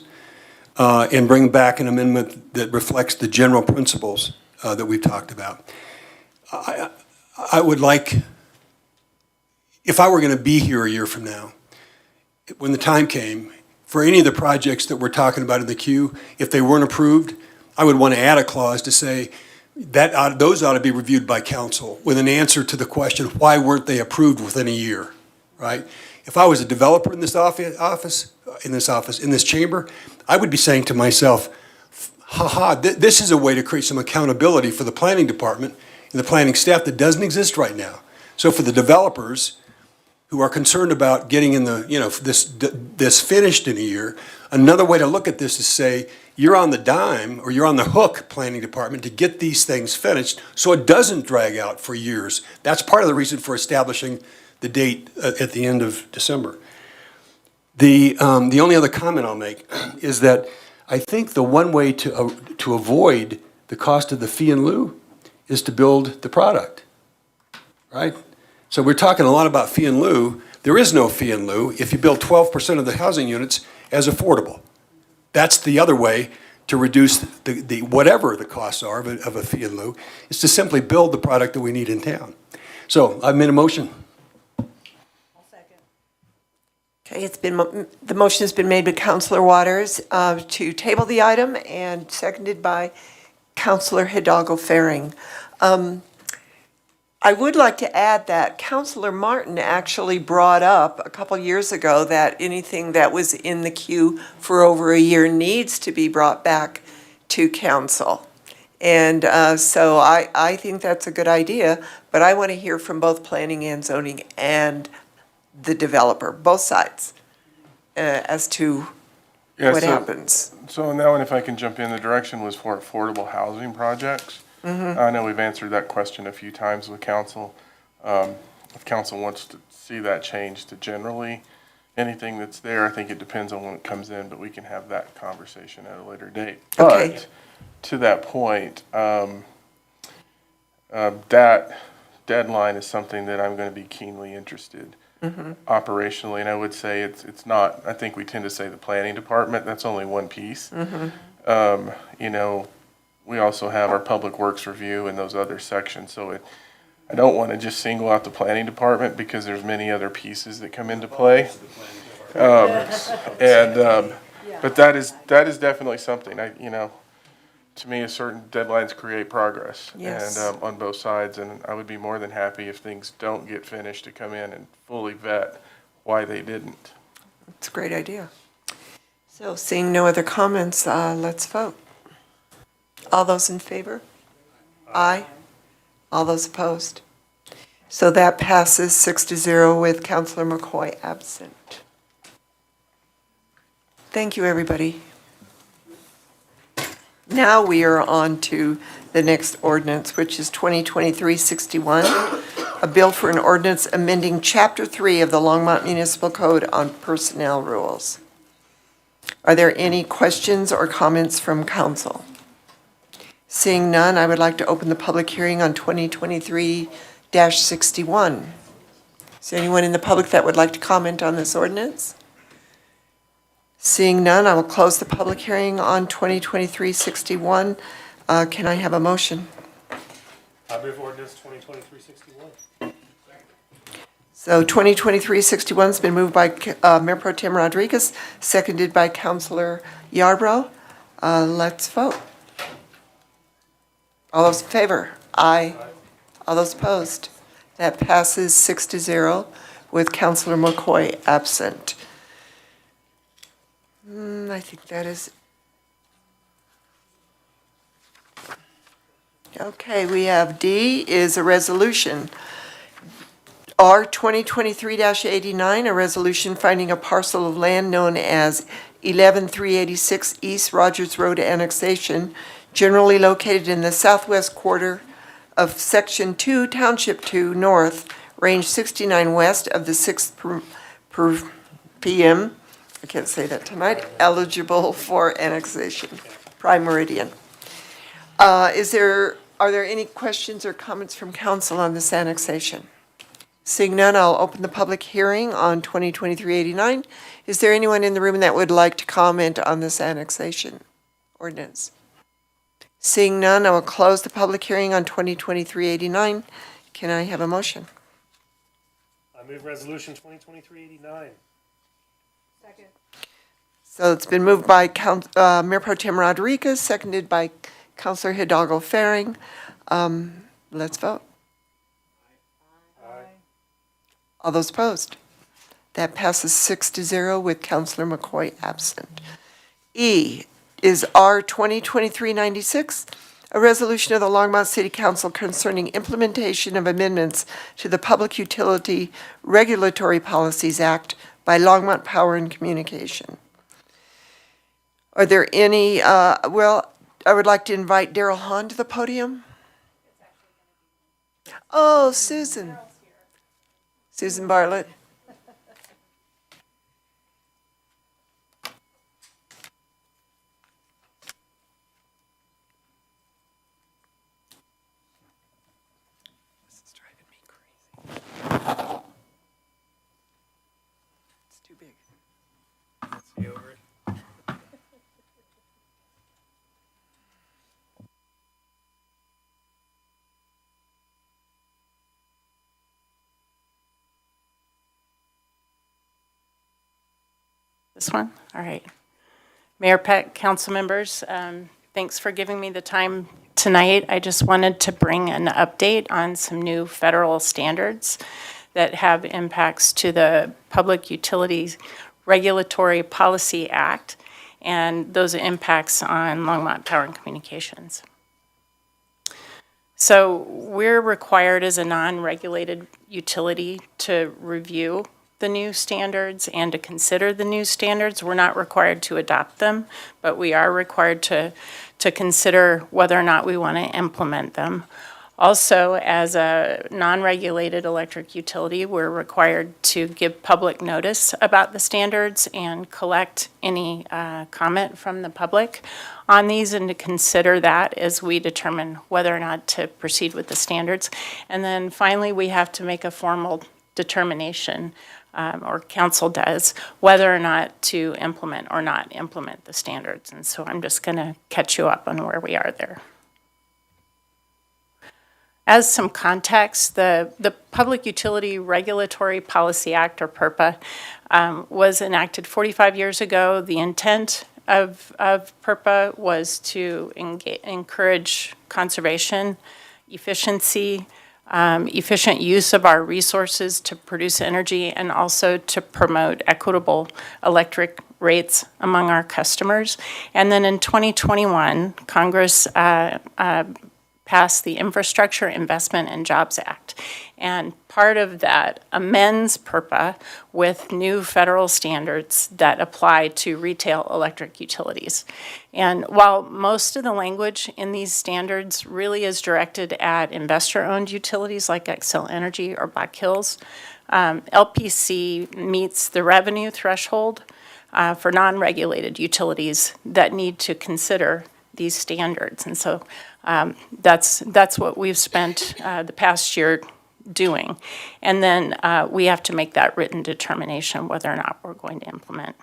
and bring back an amendment that reflects the general principles that we've talked about. I would like, if I were gonna be here a year from now, when the time came, for any of the projects that we're talking about in the queue, if they weren't approved, I would want to add a clause to say that those ought to be reviewed by council with an answer to the question, why weren't they approved within a year, right? If I was a developer in this in this chamber, I would be saying to myself, this is a way to create some accountability for the planning department and the planning staff that doesn't exist right now. So for the developers who are concerned about getting in this finished in a year, another way to look at this is say, you're on the dime, or you're on the hook, planning department, to get these things finished so it doesn't drag out for years. That's part of the reason for establishing the date at the end of December. The only other comment I'll make is that I think the one way to avoid the cost of the fee in lieu is to build the product, right? So we're talking a lot about fee in lieu. There is no fee in lieu if you build 12% of the housing units as affordable. That's the other way to reduce the whatever the costs are of a fee in lieu, is to simply build the product that we need in town. So I've made a motion. Okay, the motion has been made by Counselor Waters to table the item and seconded by Counselor Hidalgo-Faring. I would like to add that Counselor Martin actually brought up a couple years ago that anything that was in the queue for over a year needs to be brought back to council. And so I think that's a good idea, but I want to hear from both planning and zoning and the developer, both sides, as to what happens. So on that one, if I can jump in, the direction was for affordable housing projects. I know we've answered that question a few times with council. If council wants to see that changed to generally anything that's there, I think it depends on when it comes in, but we can have that conversation at a later date. Okay. But to that point, that deadline is something that I'm going to be keenly interested operationally, and I would say it's not, I think we tend to say the planning department, that's only one piece. We also have our public works review and those other sections, so I don't want to just single out the planning department because there's many other pieces that come into play. But that is definitely something, to me, certain deadlines create progress. Yes. And on both sides, and I would be more than happy if things don't get finished to come in and fully vet why they didn't. It's a great idea. So seeing no other comments, let's vote. All those in favor? Aye. All those opposed? So that passes 6-0 with Counselor McCoy absent. Thank you, everybody. Now we are on to the next ordinance, which is 2023-61, a bill for an ordinance amending Chapter 3 of the Longmont Municipal Code on personnel rules. Are there any questions or comments from council? Seeing none, I would like to open the public hearing on 2023-61. Is there anyone in the public that would like to comment on this ordinance? Seeing none, I will close the public hearing on 2023-61. Can I have a motion? I move ordinance 2023-61. So 2023-61's been moved by Mayor Pro Tem Rodriguez, seconded by Councilor Yarbrough. Let's vote. All those in favor? Aye. All those opposed? That passes 6-0 with Councilor McCoy absent. I think that is. Okay, we have D is a resolution. R 2023-89, a resolution finding a parcel of land known as 11386 East Rogers Road annexation, generally located in the southwest quarter of Section 2, Township 2 North, Range 69 West of the 6th per PM, I can't say that tonight, eligible for annexation, prime meridian. Are there any questions or comments from council on this annexation? Seeing none, I'll open the public hearing on 2023-89. Is there anyone in the room that would like to comment on this annexation ordinance? Seeing none, I will close the public hearing on 2023-89. Can I have a motion? I move resolution 2023-89. Second. So it's been moved by Mayor Pro Tem Rodriguez, seconded by Councilor Hidalgo Faring. Let's vote. All those opposed? That passes 6-0 with Councilor McCoy absent. E is R 2023-96, a resolution of the Longmont City Council concerning implementation of amendments to the Public Utility Regulatory Policies Act by Longmont Power and Communication. Are there any, well, I would like to invite Daryl Hahn to the podium. Oh, Susan. Susan Bartlett. This is driving me crazy. It's too big. Let's see over it. This one? All right. Mayor Peck, council members, thanks for giving me the time tonight. I just wanted to bring an update on some new federal standards that have impacts to the Public Utilities Regulatory Policy Act and those impacts on Longmont Power and Communications. So we're required as a non-regulated utility to review the new standards and to consider the new standards. We're not required to adopt them, but we are required to consider whether or not we want to implement them. Also, as a non-regulated electric utility, we're required to give public notice about the standards and collect any comment from the public on these and to consider that as we determine whether or not to proceed with the standards. And then finally, we have to make a formal determination, or council does, whether or not to implement or not implement the standards. And so I'm just going to catch you up on where we are there. As some context, the Public Utility Regulatory Policy Act, or PURPA, was enacted 45 years ago. The intent of PURPA was to encourage conservation, efficiency, efficient use of our resources to produce energy, and also to promote equitable electric rates among our customers. And then in 2021, Congress passed the Infrastructure Investment and Jobs Act. And part of that amends PURPA with new federal standards that apply to retail electric utilities. And while most of the language in these standards really is directed at investor-owned utilities like Xcel Energy or Black Hills, LPC meets the revenue threshold for non-regulated utilities that need to consider these standards. And so that's what we've spent the past year doing. And then we have to make that written determination whether or not we're going to implement.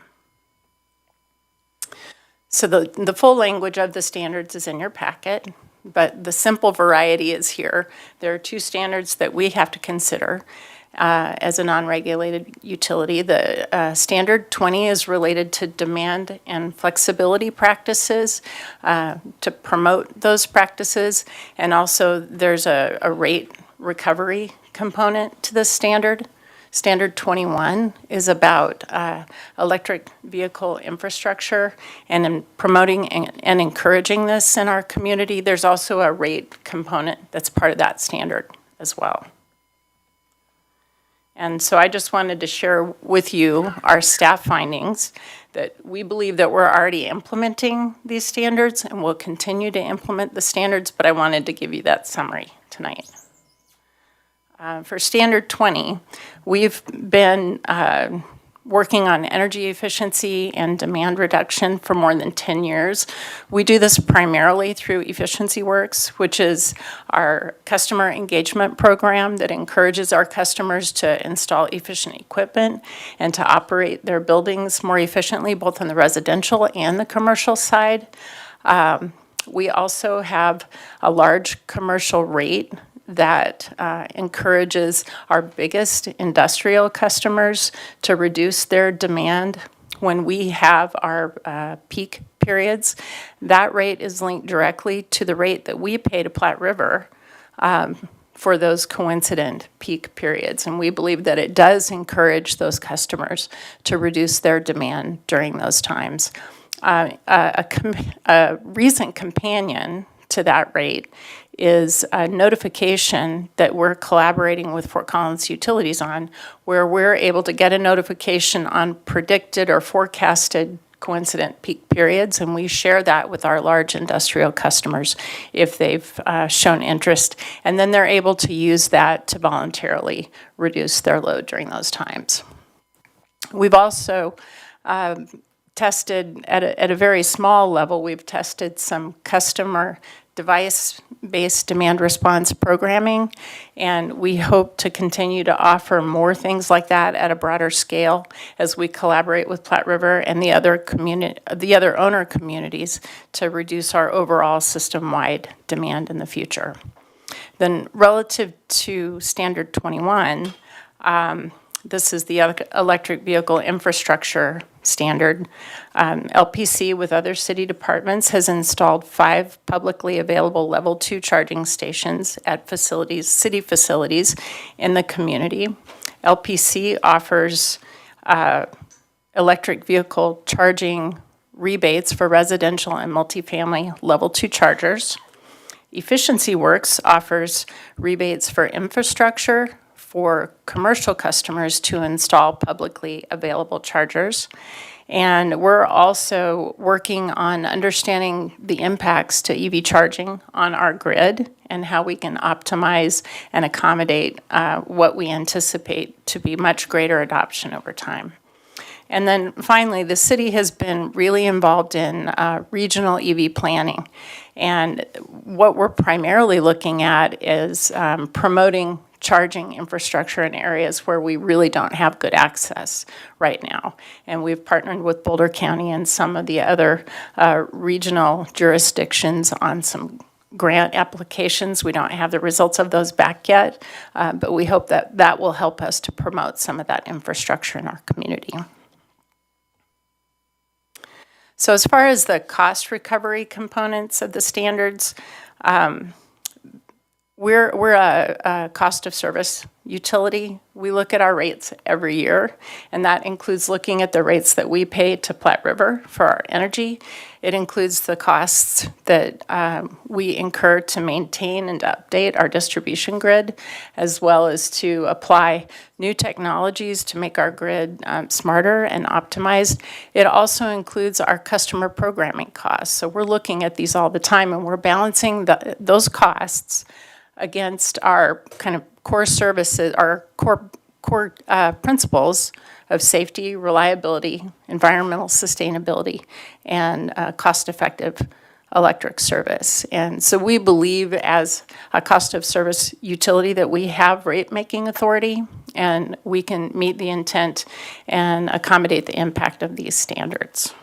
So the full language of the standards is in your packet, but the simple variety is here. There are two standards that we have to consider. as a non-regulated utility. The Standard 20 is related to demand and flexibility practices to promote those practices. And also there's a rate recovery component to this standard. Standard 21 is about electric vehicle infrastructure and in promoting and encouraging this in our community. There's also a rate component that's part of that standard as well. And so I just wanted to share with you our staff findings that we believe that we're already implementing these standards and will continue to implement the standards, but I wanted to give you that summary tonight. For Standard 20, we've been working on energy efficiency and demand reduction for more than 10 years. We do this primarily through Efficiency Works, which is our customer engagement program that encourages our customers to install efficient equipment and to operate their buildings more efficiently, both on the residential and the commercial side. We also have a large commercial rate that encourages our biggest industrial customers to reduce their demand when we have our peak periods. That rate is linked directly to the rate that we pay to Platte River for those coincident peak periods. And we believe that it does encourage those customers to reduce their demand during those times. A recent companion to that rate is a notification that we're collaborating with Fort Collins Utilities on, where we're able to get a notification on predicted or forecasted coincident peak periods, and we share that with our large industrial customers if they've shown interest, and then they're able to use that to voluntarily reduce their load during those times. We've also tested at a very small level, we've tested some customer device-based demand response programming, and we hope to continue to offer more things like that at a broader scale as we collaborate with Platte River and the other owner communities to reduce our overall system-wide demand in the future. Then relative to Standard 21, this is the electric vehicle infrastructure standard. LPC with other city departments has installed 5 publicly available level 2 charging stations at city facilities in the community. LPC offers electric vehicle charging rebates for residential and multifamily level 2 chargers. Efficiency Works offers rebates for infrastructure for commercial customers to install publicly available chargers. And we're also working on understanding the impacts to EV charging on our grid and how we can optimize and accommodate what we anticipate to be much greater adoption over time. And then finally, the city has been really involved in regional EV planning. And what we're primarily looking at is promoting charging infrastructure in areas where we really don't have good access right now. And we've partnered with Boulder County and some of the other regional jurisdictions on some grant applications. We don't have the results of those back yet, but we hope that that will help us to promote some of that infrastructure in our community. So as far as the cost recovery components of the standards, we're a cost of service utility. We look at our rates every year, and that includes looking at the rates that we pay to Platte River for our energy. It includes the costs that we incur to maintain and to update our distribution grid, as well as to apply new technologies to make our grid smarter and optimized. It also includes our customer programming costs. So we're looking at these all the time, and we're balancing those costs against our kind of core services, our core principles of safety, reliability, environmental sustainability, and cost-effective electric service. And so we believe as a cost of service utility that we have rate-making authority, and we can meet the intent and accommodate the impact of these standards.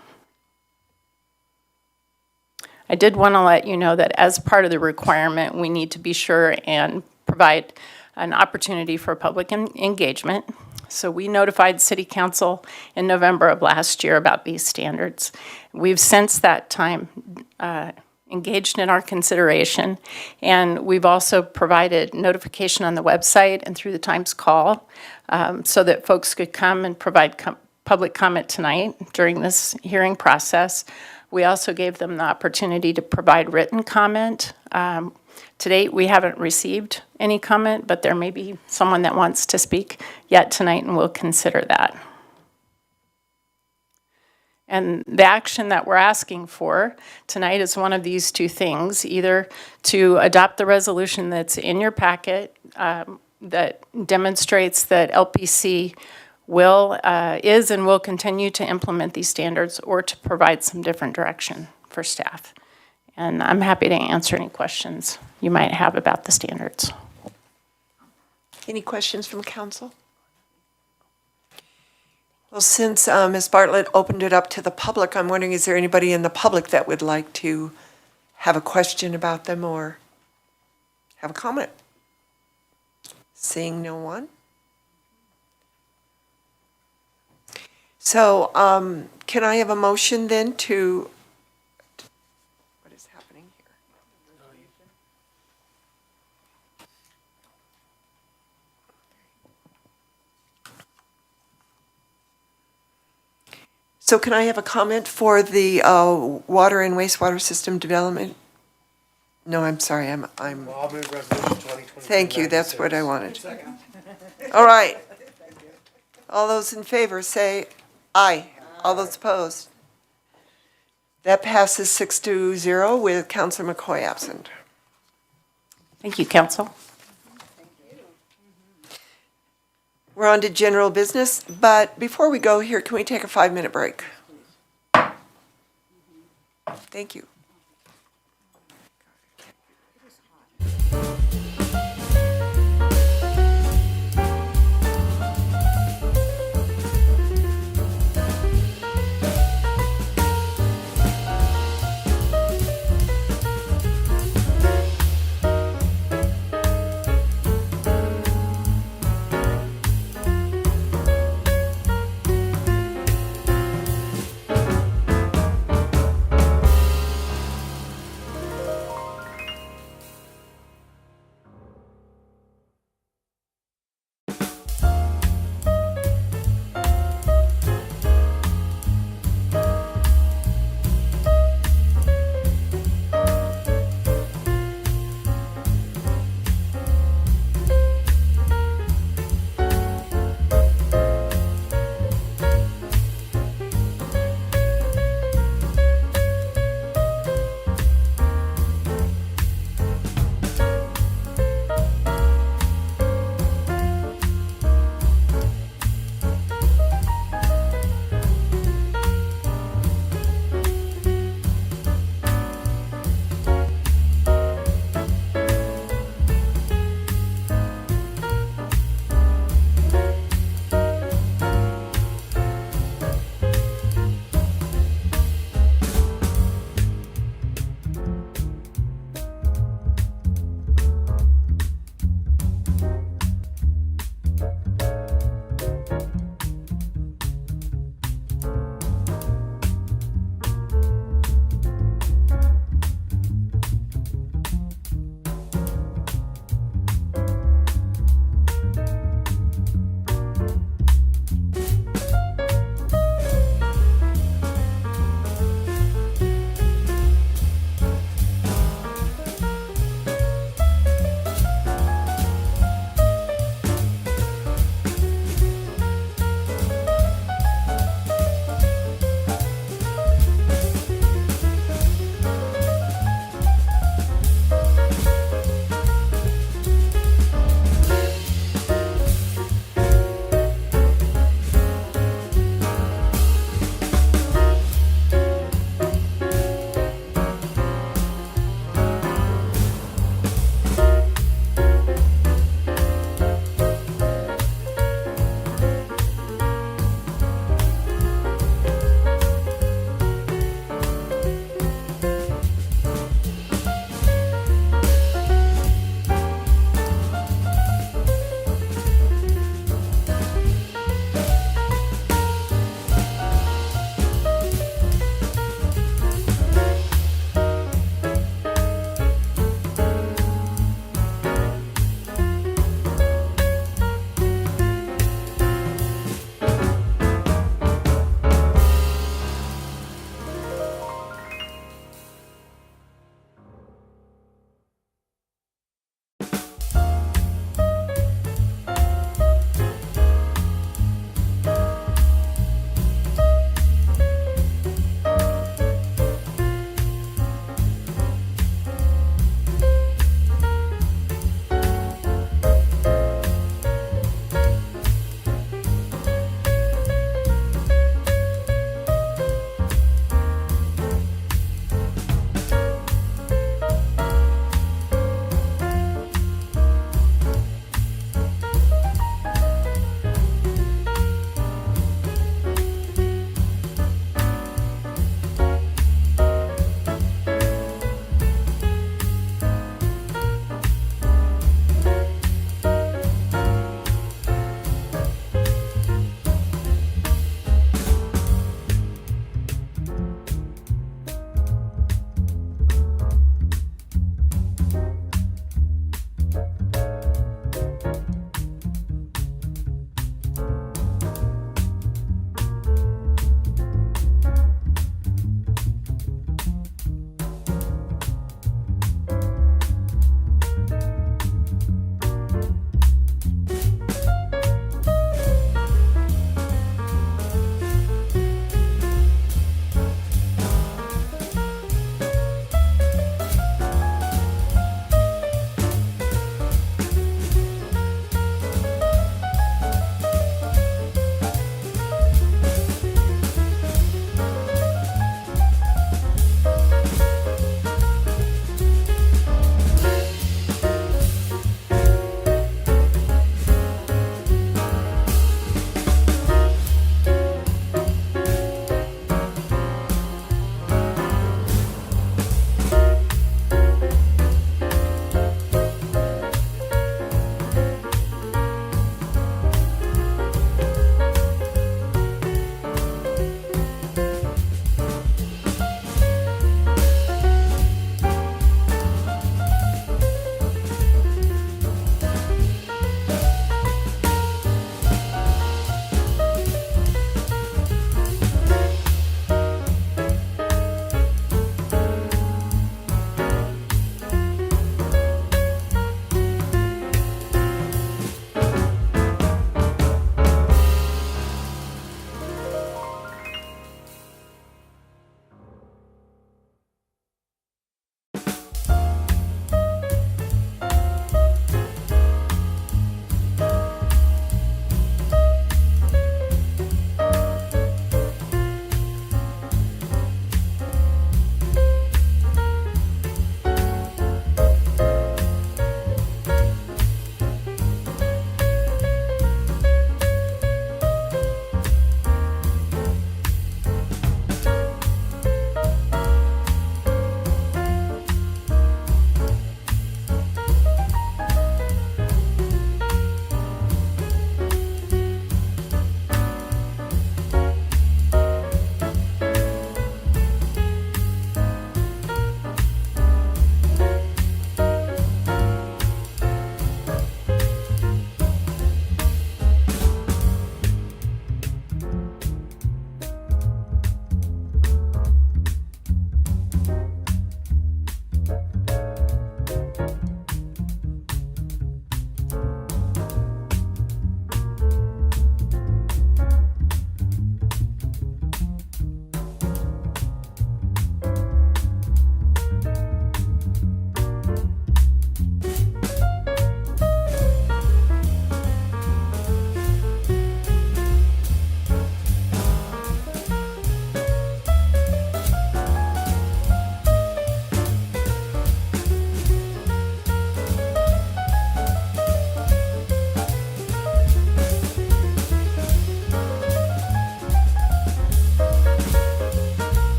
I did want to let you know that as part of the requirement, we need to be sure and provide an opportunity for public engagement. So we notified City Council in November of last year about these standards. We've since that time engaged in our consideration, and we've also provided notification on the website and through the Times Call so that folks could come and provide public comment tonight during this hearing process. We also gave them the opportunity to provide written comment. To date, we haven't received any comment, but there may be someone that wants to speak yet tonight, and we'll consider that. And the action that we're asking for tonight is one of these two things, either to adopt the resolution that's in your packet that demonstrates that LPC is and will continue to implement these standards, or to provide some different direction for staff. And I'm happy to answer any questions you might have about the standards. Any questions from council? Well, since Ms. Bartlett opened it up to the public, I'm wondering, is there anybody in the public that would like to have a question about them or have a comment? Seeing no one? So can I have a motion then to, what is happening here? So can I have a comment for the water and wastewater system development? No, I'm sorry, I'm. I'll move resolution 2023. Thank you, that's what I wanted. All right. All those in favor say aye. All those opposed? That passes 6-0 with Councilor McCoy absent. Thank you, Council. We're on to general business, but before we go here, can we take a 5-minute break? Thank you.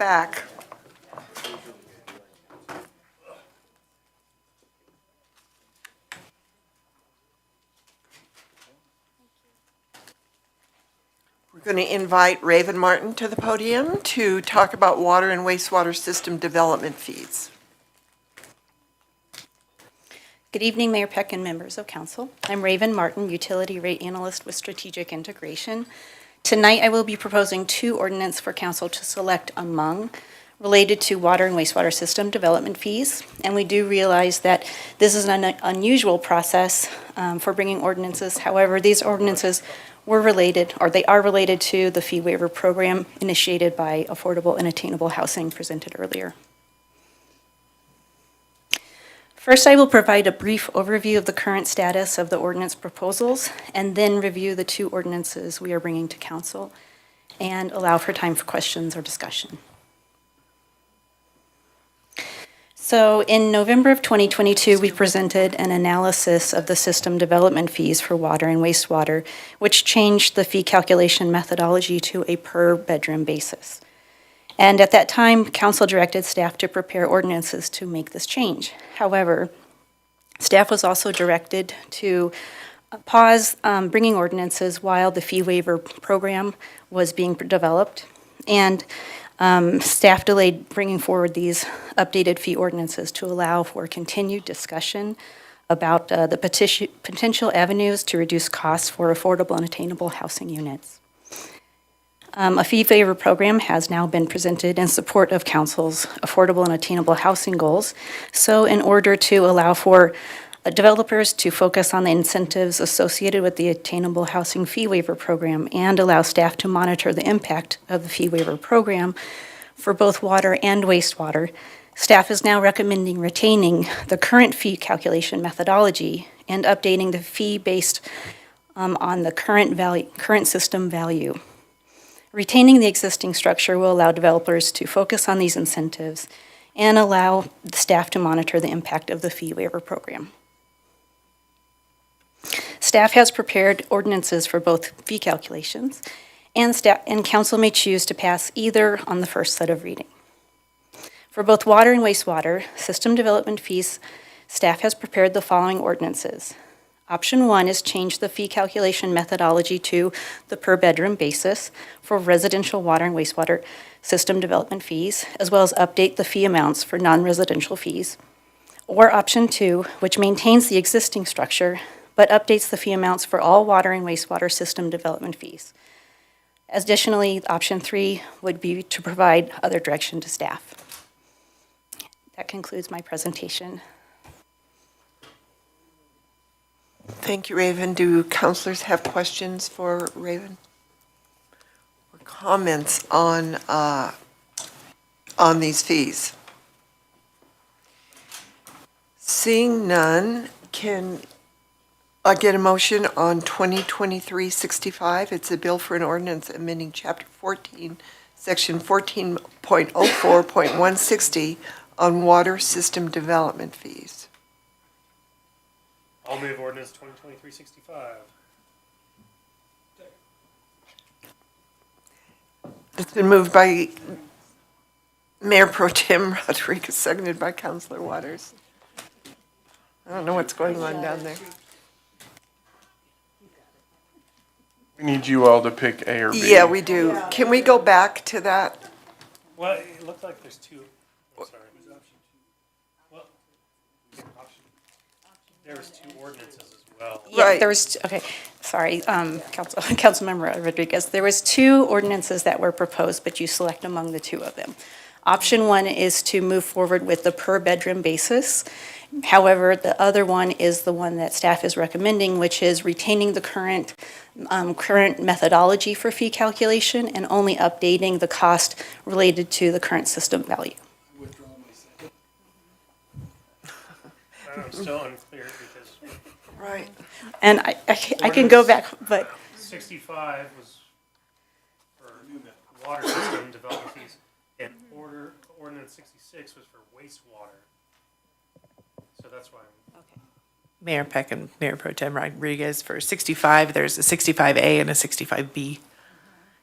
back. We're going to invite Raven Martin to the podium to talk about water and wastewater system development fees. Good evening, Mayor Peck and members of council. I'm Raven Martin, Utility Rate Analyst with Strategic Integration. Tonight, I will be proposing 2 ordinances for council to select among related to water and wastewater system development fees. And we do realize that this is an unusual process for bringing ordinances. However, these ordinances were related, or they are related to the fee waiver program initiated by Affordable and Attainable Housing presented earlier. First, I will provide a brief overview of the current status of the ordinance proposals, and then review the 2 ordinances we are bringing to council, and allow for time for questions or discussion. So in November of 2022, we presented an analysis of the system development fees for water and wastewater, which changed the fee calculation methodology to a per bedroom basis. And at that time, council directed staff to prepare ordinances to make this change. However, staff was also directed to pause bringing ordinances while the fee waiver program was being developed. And staff delayed bringing forward these updated fee ordinances to allow for continued discussion about the potential avenues to reduce costs for affordable and attainable housing units. A fee waiver program has now been presented in support of council's affordable and attainable housing goals. So in order to allow for developers to focus on the incentives associated with the Attainable Housing Fee Waiver Program and allow staff to monitor the impact of the fee waiver program for both water and wastewater, staff is now recommending retaining the current fee calculation methodology and updating the fee based on the current system value. Retaining the existing structure will allow developers to focus on these incentives and allow the staff to monitor the impact of the fee waiver program. Staff has prepared ordinances for both fee calculations, and council may choose to pass either on the first set of reading. For both water and wastewater system development fees, staff has prepared the following ordinances. Option 1 is change the fee calculation methodology to the per bedroom basis for residential water and wastewater system development fees, as well as update the fee amounts for non-residential fees. Or option 2, which maintains the existing structure, but updates the fee amounts for all water and wastewater system development fees. Additionally, option 3 would be to provide other direction to staff. That concludes my presentation. Thank you, Raven. Do councilors have questions for Raven? Or comments on these fees? Seeing none, can I get a motion on 2023-65? It's a bill for an ordinance amending Chapter 14, Section 14.04.160 on water system development fees. I'll move ordinance 2023-65. It's been moved by Mayor Pro Tem Rodriguez, seconded by Councilor Waters. I don't know what's going on down there. We need you all to pick A or B. Yeah, we do. Can we go back to that? Well, it looked like there's 2. I'm sorry. Well, there was 2 ordinances as well. Yeah, Right. there was, okay, sorry, Councilmember Rodriguez. There was 2 ordinances that were proposed, but you select among the 2 of them. Option 1 is to move forward with the per bedroom basis. However, the other one is the one that staff is recommending, which is retaining the current methodology for fee calculation and only updating the cost related to the current system value. I'm still unclear because Right. And I can go back, but 65 was for water system development fees, and ordinance 66 was for wastewater. So that's why Mayor Peck and Mayor Pro Tem Rodriguez, for 65, there's a 65A and a 65B.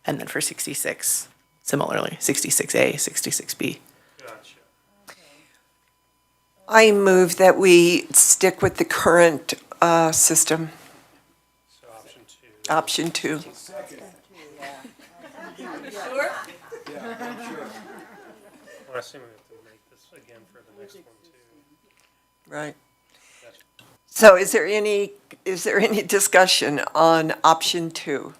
And then for 66, similarly, 66A, 66B. I move that we stick with the current system. So option 2. Option 2. Well, I assume we have to make this again for the next one too. Right. So is there any discussion on option 2?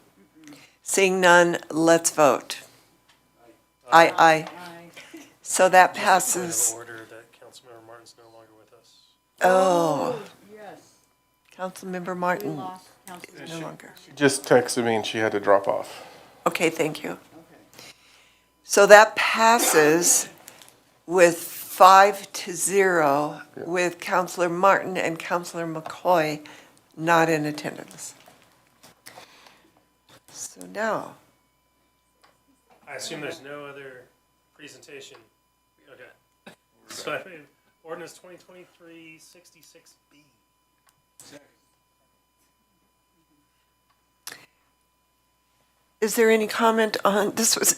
Seeing none, let's vote. Aye. So that passes. Order that Councilmember Martin's no longer with us. Oh. Councilmember Martin is no longer. She just texted me and she had to drop off. Okay, thank you. So that passes with 5-0 with Councilor Martin and Councilor McCoy not in attendance. So now, I assume there's no other presentation. Okay. So I move ordinance 2023-66B. is there any comment on, this was,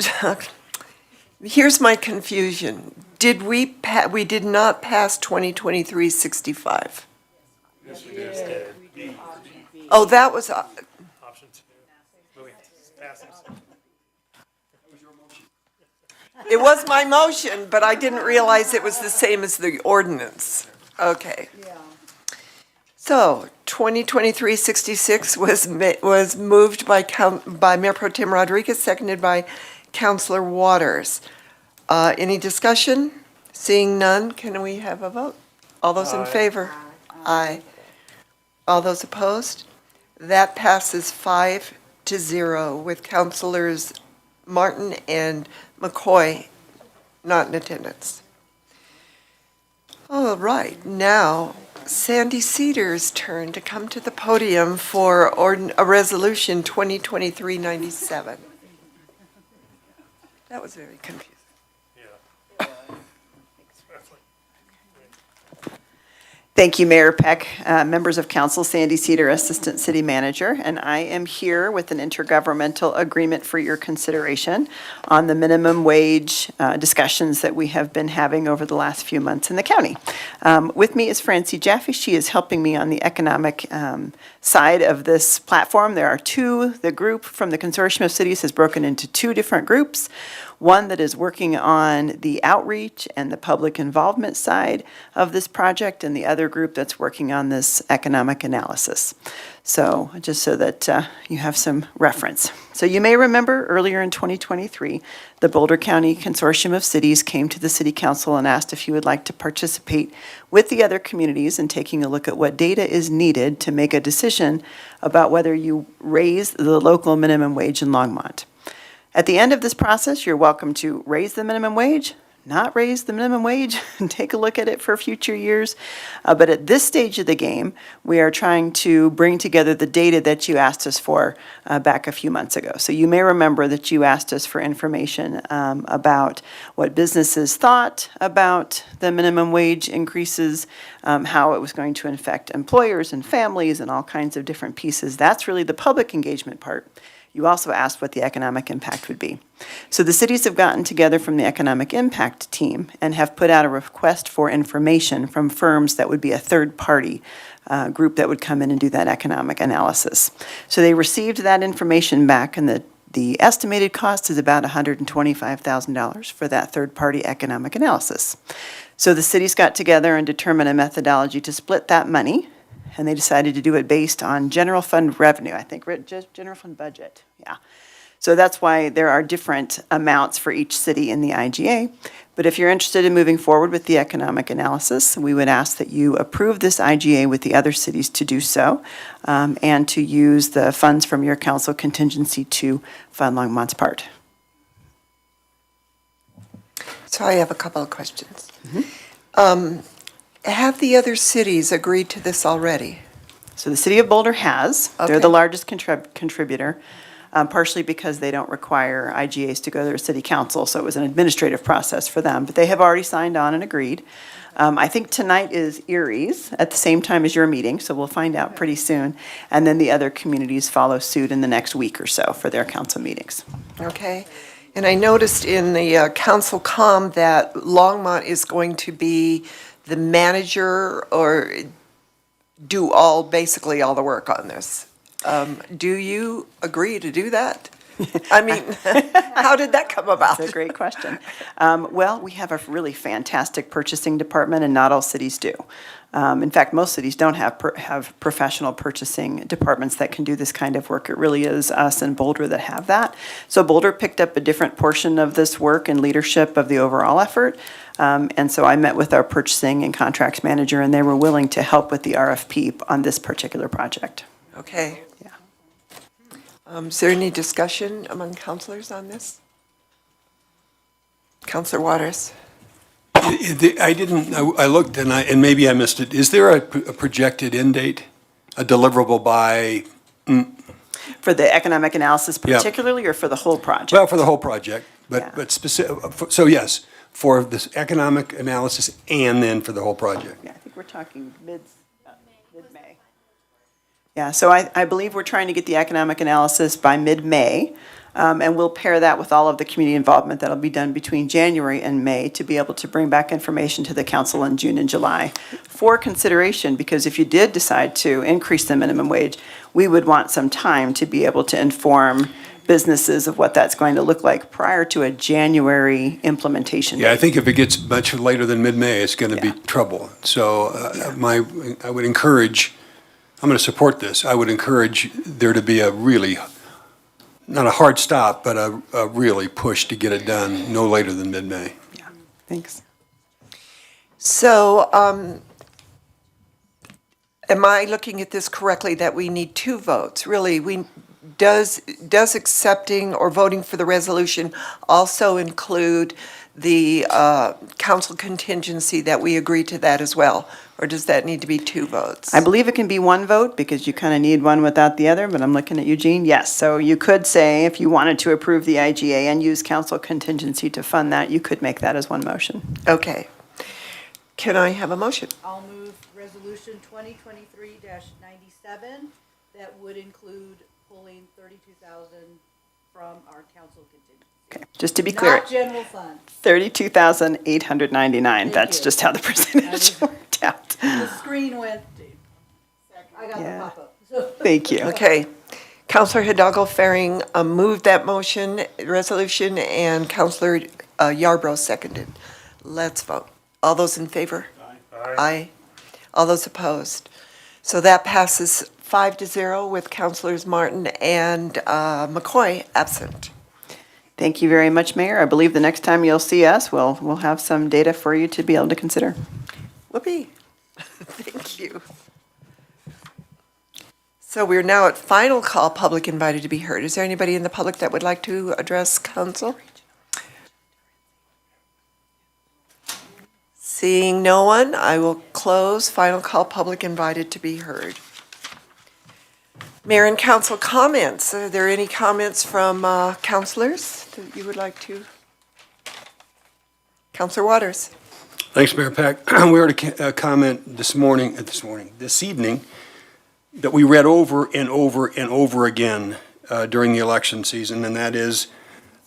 here's my confusion. Did we did not pass 2023-65? Yes, we did. Oh, that was, Option 2. But we have to pass this. it was my motion, but I didn't realize it was the same as the ordinance. Okay. So 2023-66 was moved by Mayor Pro Tem Rodriguez, seconded by Councilor Waters. Any discussion? Seeing none, can we have a vote? All those in favor? Aye. All those opposed? That passes 5-0 with Councilors Martin and McCoy not in attendance. All right, now Sandy Cedar's turn to come to the podium for a resolution 2023-97. That was very confusing. Thank you, Mayor Peck, members of council, Sandy Cedar, Assistant City Manager, and I am here with an intergovernmental agreement for your consideration on the minimum wage discussions that we have been having over the last few months in the county. With me is Francie Jaffe. She is helping me on the economic side of this platform. There are two. The group from the Consortium of Cities has broken into two different groups. One that is working on the outreach and the public involvement side of this project, and the other group that's working on this economic analysis. So just so that you have some reference. So you may remember earlier in 2023, the Boulder County Consortium of Cities came to the City Council and asked if you would like to participate with the other communities in taking a look at what data is needed to make a decision about whether you raise the local minimum wage in Longmont. At the end of this process, you're welcome to raise the minimum wage, not raise the minimum wage, and take a look at it for future years. But at this stage of the game, we are trying to bring together the data that you asked us for back a few months ago. So you may remember that you asked us for information about what businesses thought about the minimum wage increases, how it was going to affect employers and families and all kinds of different pieces. That's really the public engagement part. You also asked what the economic impact would be. So the cities have gotten together from the economic impact team and have put out a request for information from firms that would be a third-party group that would come in and do that economic analysis. So they received that information back, and the estimated cost is about $125,000 for that third-party economic analysis. So the cities got together and determined a methodology to split that money, and they decided to do it based on general fund revenue, I think, just general fund budget, yeah. So that's why there are different amounts for each city in the IGA. But if you're interested in moving forward with the economic analysis, we would ask that you approve this IGA with the other cities to do so, and to use the funds from your council contingency to fund Longmont's part. So I have a couple of questions. Have the other cities agreed to this already? So the city of Boulder has. Okay. They're the largest contributor, partially because they don't require IGAs to go to their city council, so it was an administrative process for them. But they have already signed on and agreed. I think tonight is Erie's at the same time as your meeting, so we'll find out pretty soon. And then the other communities follow suit in the next week or so for their council meetings. Okay. And I noticed in the council comm that Longmont is going to be the manager or do basically all the work on this. Do you agree to do that? I mean, how did that come about? That's a great question. Well, we have a really fantastic purchasing department, and not all cities do. In fact, most cities don't have professional purchasing departments that can do this kind of work. It really is us and Boulder that have that. So Boulder picked up a different portion of this work and leadership of the overall effort. And so I met with our purchasing and contracts manager, and they were willing to help with the RFP on this particular project. Okay. Is there any discussion among councilors on this? Councilor Waters? I looked and maybe I missed it. Is there a projected end date, a deliverable by? For the economic analysis particularly, or for the whole project? Well, for the whole project, but specific, so yes, for this economic analysis and then for the whole project. Yeah, I think we're talking mid-May. Yeah, so I believe we're trying to get the economic analysis by mid-May, and we'll pair that with all of the community involvement that'll be done between January and May to be able to bring back information to the council in June and July for consideration, because if you did decide to increase the minimum wage, we would want some time to be able to inform businesses of what that's going to look like prior to a January implementation date. Yeah, I think if it gets much later than mid-May, it's going to be trouble. So I would encourage, I'm going to support this. I would encourage there to be a really, not a hard stop, but a really push to get it done no later than mid-May. Yeah, thanks. So, am I looking at this correctly, that we need 2 votes? Really, does accepting or voting for the resolution also include the council contingency that we agree to that as well? Or does that need to be 2 votes? I believe it can be 1 vote because you kind of need one without the other, but I'm looking at Eugene. Yes, so you could say if you wanted to approve the IGA and use council contingency to fund that, you could make that as 1 motion. Okay. Can I have a motion? I'll move resolution 2023-97 that would include pulling 32,000 from our council contingency. Okay, just to be clear. Not general fund. 32,899. That's just how the percentage worked out. The screen went, I got the pop-up. So- Thank you. Okay. Councilor Hidalgo Faring moved that resolution, and Councilor Yarbrough seconded. Let's vote. All those in favor? Aye. Aye. All those opposed? So that passes 5-0 with Councilors Martin and McCoy absent. Thank you very much, Mayor. I believe the next time you'll see us, we'll have some data for you to be able to consider. Whoopee. Thank you. So we're now at final call, public invited to be heard. Is there anybody in the public that would like to address council? Seeing no one, I will close final call, public invited to be heard. Mayor and council comments. Are there any comments from councilors that you would like to? Councilor Waters. Thanks, Mayor Peck. We heard a comment this evening, that we read over and over and over again during the election season, and that is,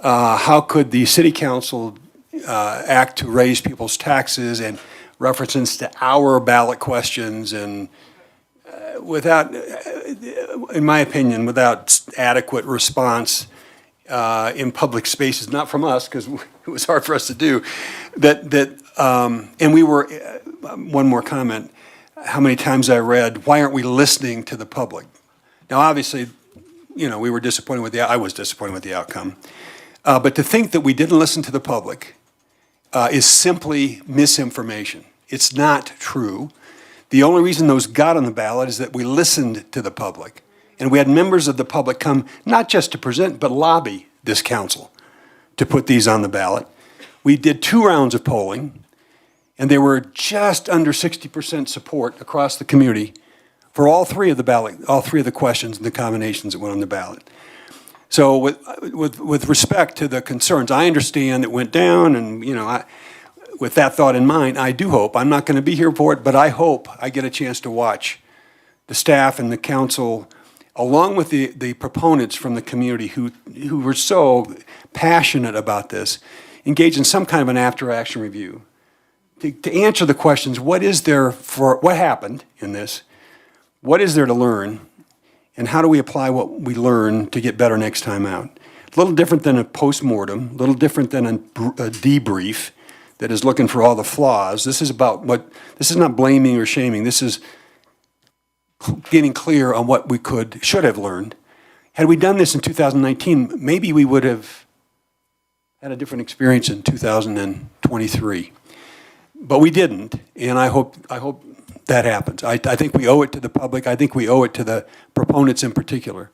how could the city council act to raise people's taxes, and references to our ballot questions, and without, in my opinion, without adequate response in public spaces, not from us, because it was hard for us to do, and we were, one more comment, how many times I read, why aren't we listening to the public? Now, obviously, we were disappointed with I was disappointed with the outcome. But to think that we didn't listen to the public is simply misinformation. It's not true. The only reason those got on the ballot is that we listened to the public. And we had members of the public come, not just to present, but lobby this council to put these on the ballot. We did 2 rounds of polling, and there were just under 60% support across the community for all 3 of the questions and the combinations that went on the ballot. So with respect to the concerns, I understand it went down, and with that thought in mind, I do hope, I'm not going to be here for it, but I hope I get a chance to watch the staff and the council along with the proponents from the community who were so passionate about this, engage in some kind of an after-action review to answer the questions, what happened in this, what is there to learn, and how do we apply what we learn to get better next time out? A little different than a post-mortem, a little different than a debrief that is looking for all the flaws. This is this is not blaming or shaming. This is getting clear on what we should have learned. Had we done this in 2019, maybe we would have had a different experience in 2023. But we didn't, and I hope that happens. I think we owe it to the public. I think we owe it to the proponents in particular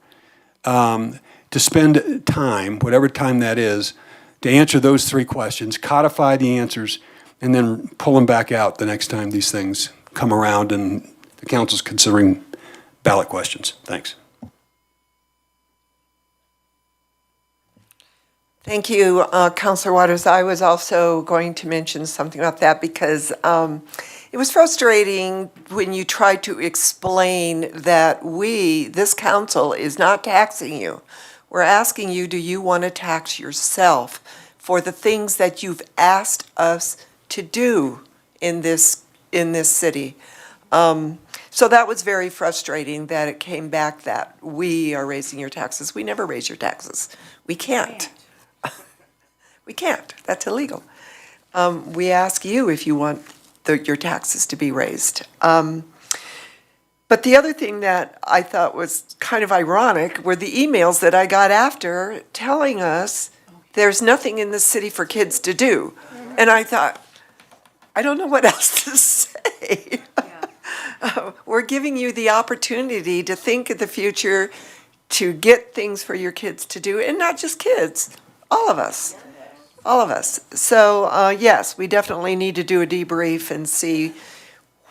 to spend time, whatever time that is, to answer those three questions, codify the answers, and then pull them back out the next time these things come around and the council's considering ballot questions. Thanks. Thank you, Councilor Waters. I was also going to mention something about that because it was frustrating when you tried to explain that this council is not taxing you. We're asking you, do you want to tax yourself for the things that you've asked us to do in this city? So that was very frustrating that it came back that we are raising your taxes. We never raise your taxes. We can't. We can't. That's illegal. We ask you if you want your taxes to be raised. But the other thing that I thought was kind of ironic were the emails that I got after telling us there's nothing in the city for kids to do. And I thought, I don't know what else to say. We're giving you the opportunity to think of the future, to get things for your kids to do, and not just kids, all of us. All of us. So, yes, we definitely need to do a debrief and see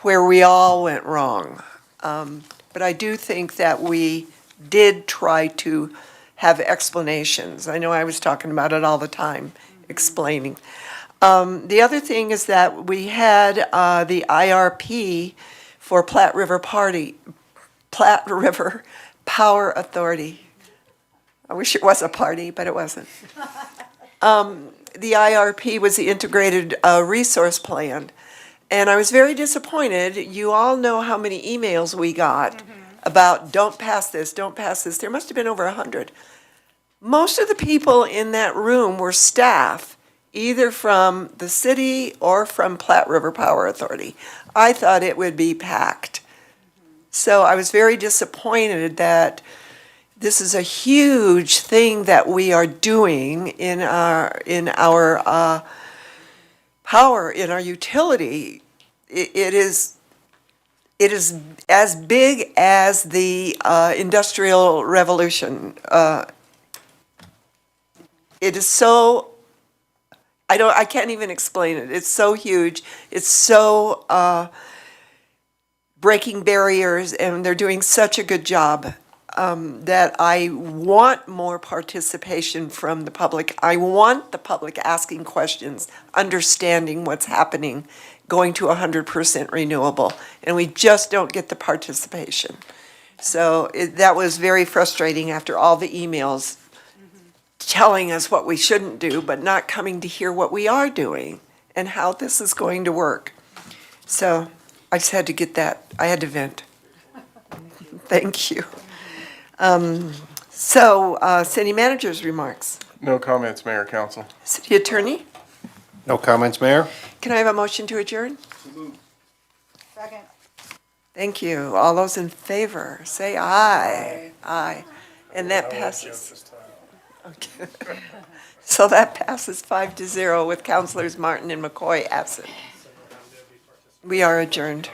where we all went wrong. But I do think that we did try to have explanations. I know I was talking about it all the time, explaining. The other thing is that we had the IRP for Platte River Power Authority. I wish it was a party, but it wasn't. The IRP was the Integrated Resource Plan. And I was very disappointed. You all know how many emails we got about don't pass this, don't pass this. There must have been over 100. Most of the people in that room were staff, either from the city or from Platte River Power Authority. I thought it would be packed. So I was very disappointed that this is a huge thing that we are doing in our power, in our utility. It is as big as the Industrial Revolution. It is so, I can't even explain it. It's so huge. It's so breaking barriers, and they're doing such a good job. That I want more participation from the public. I want the public asking questions, understanding what's happening, going to 100% renewable, and we just don't get the participation. So that was very frustrating after all the emails telling us what we shouldn't do, but not coming to hear what we are doing and how this is going to work. So I just had to get that. I had to vent. Thank you. City manager's remarks. No comments, Mayor, Council. City attorney, No comments, Mayor? can I have a motion to adjourn? Second. Thank you. All those in favor, say aye. Aye. And that passes. Okay. So that passes 5-0 with Councilors Martin and McCoy absent. We are adjourned.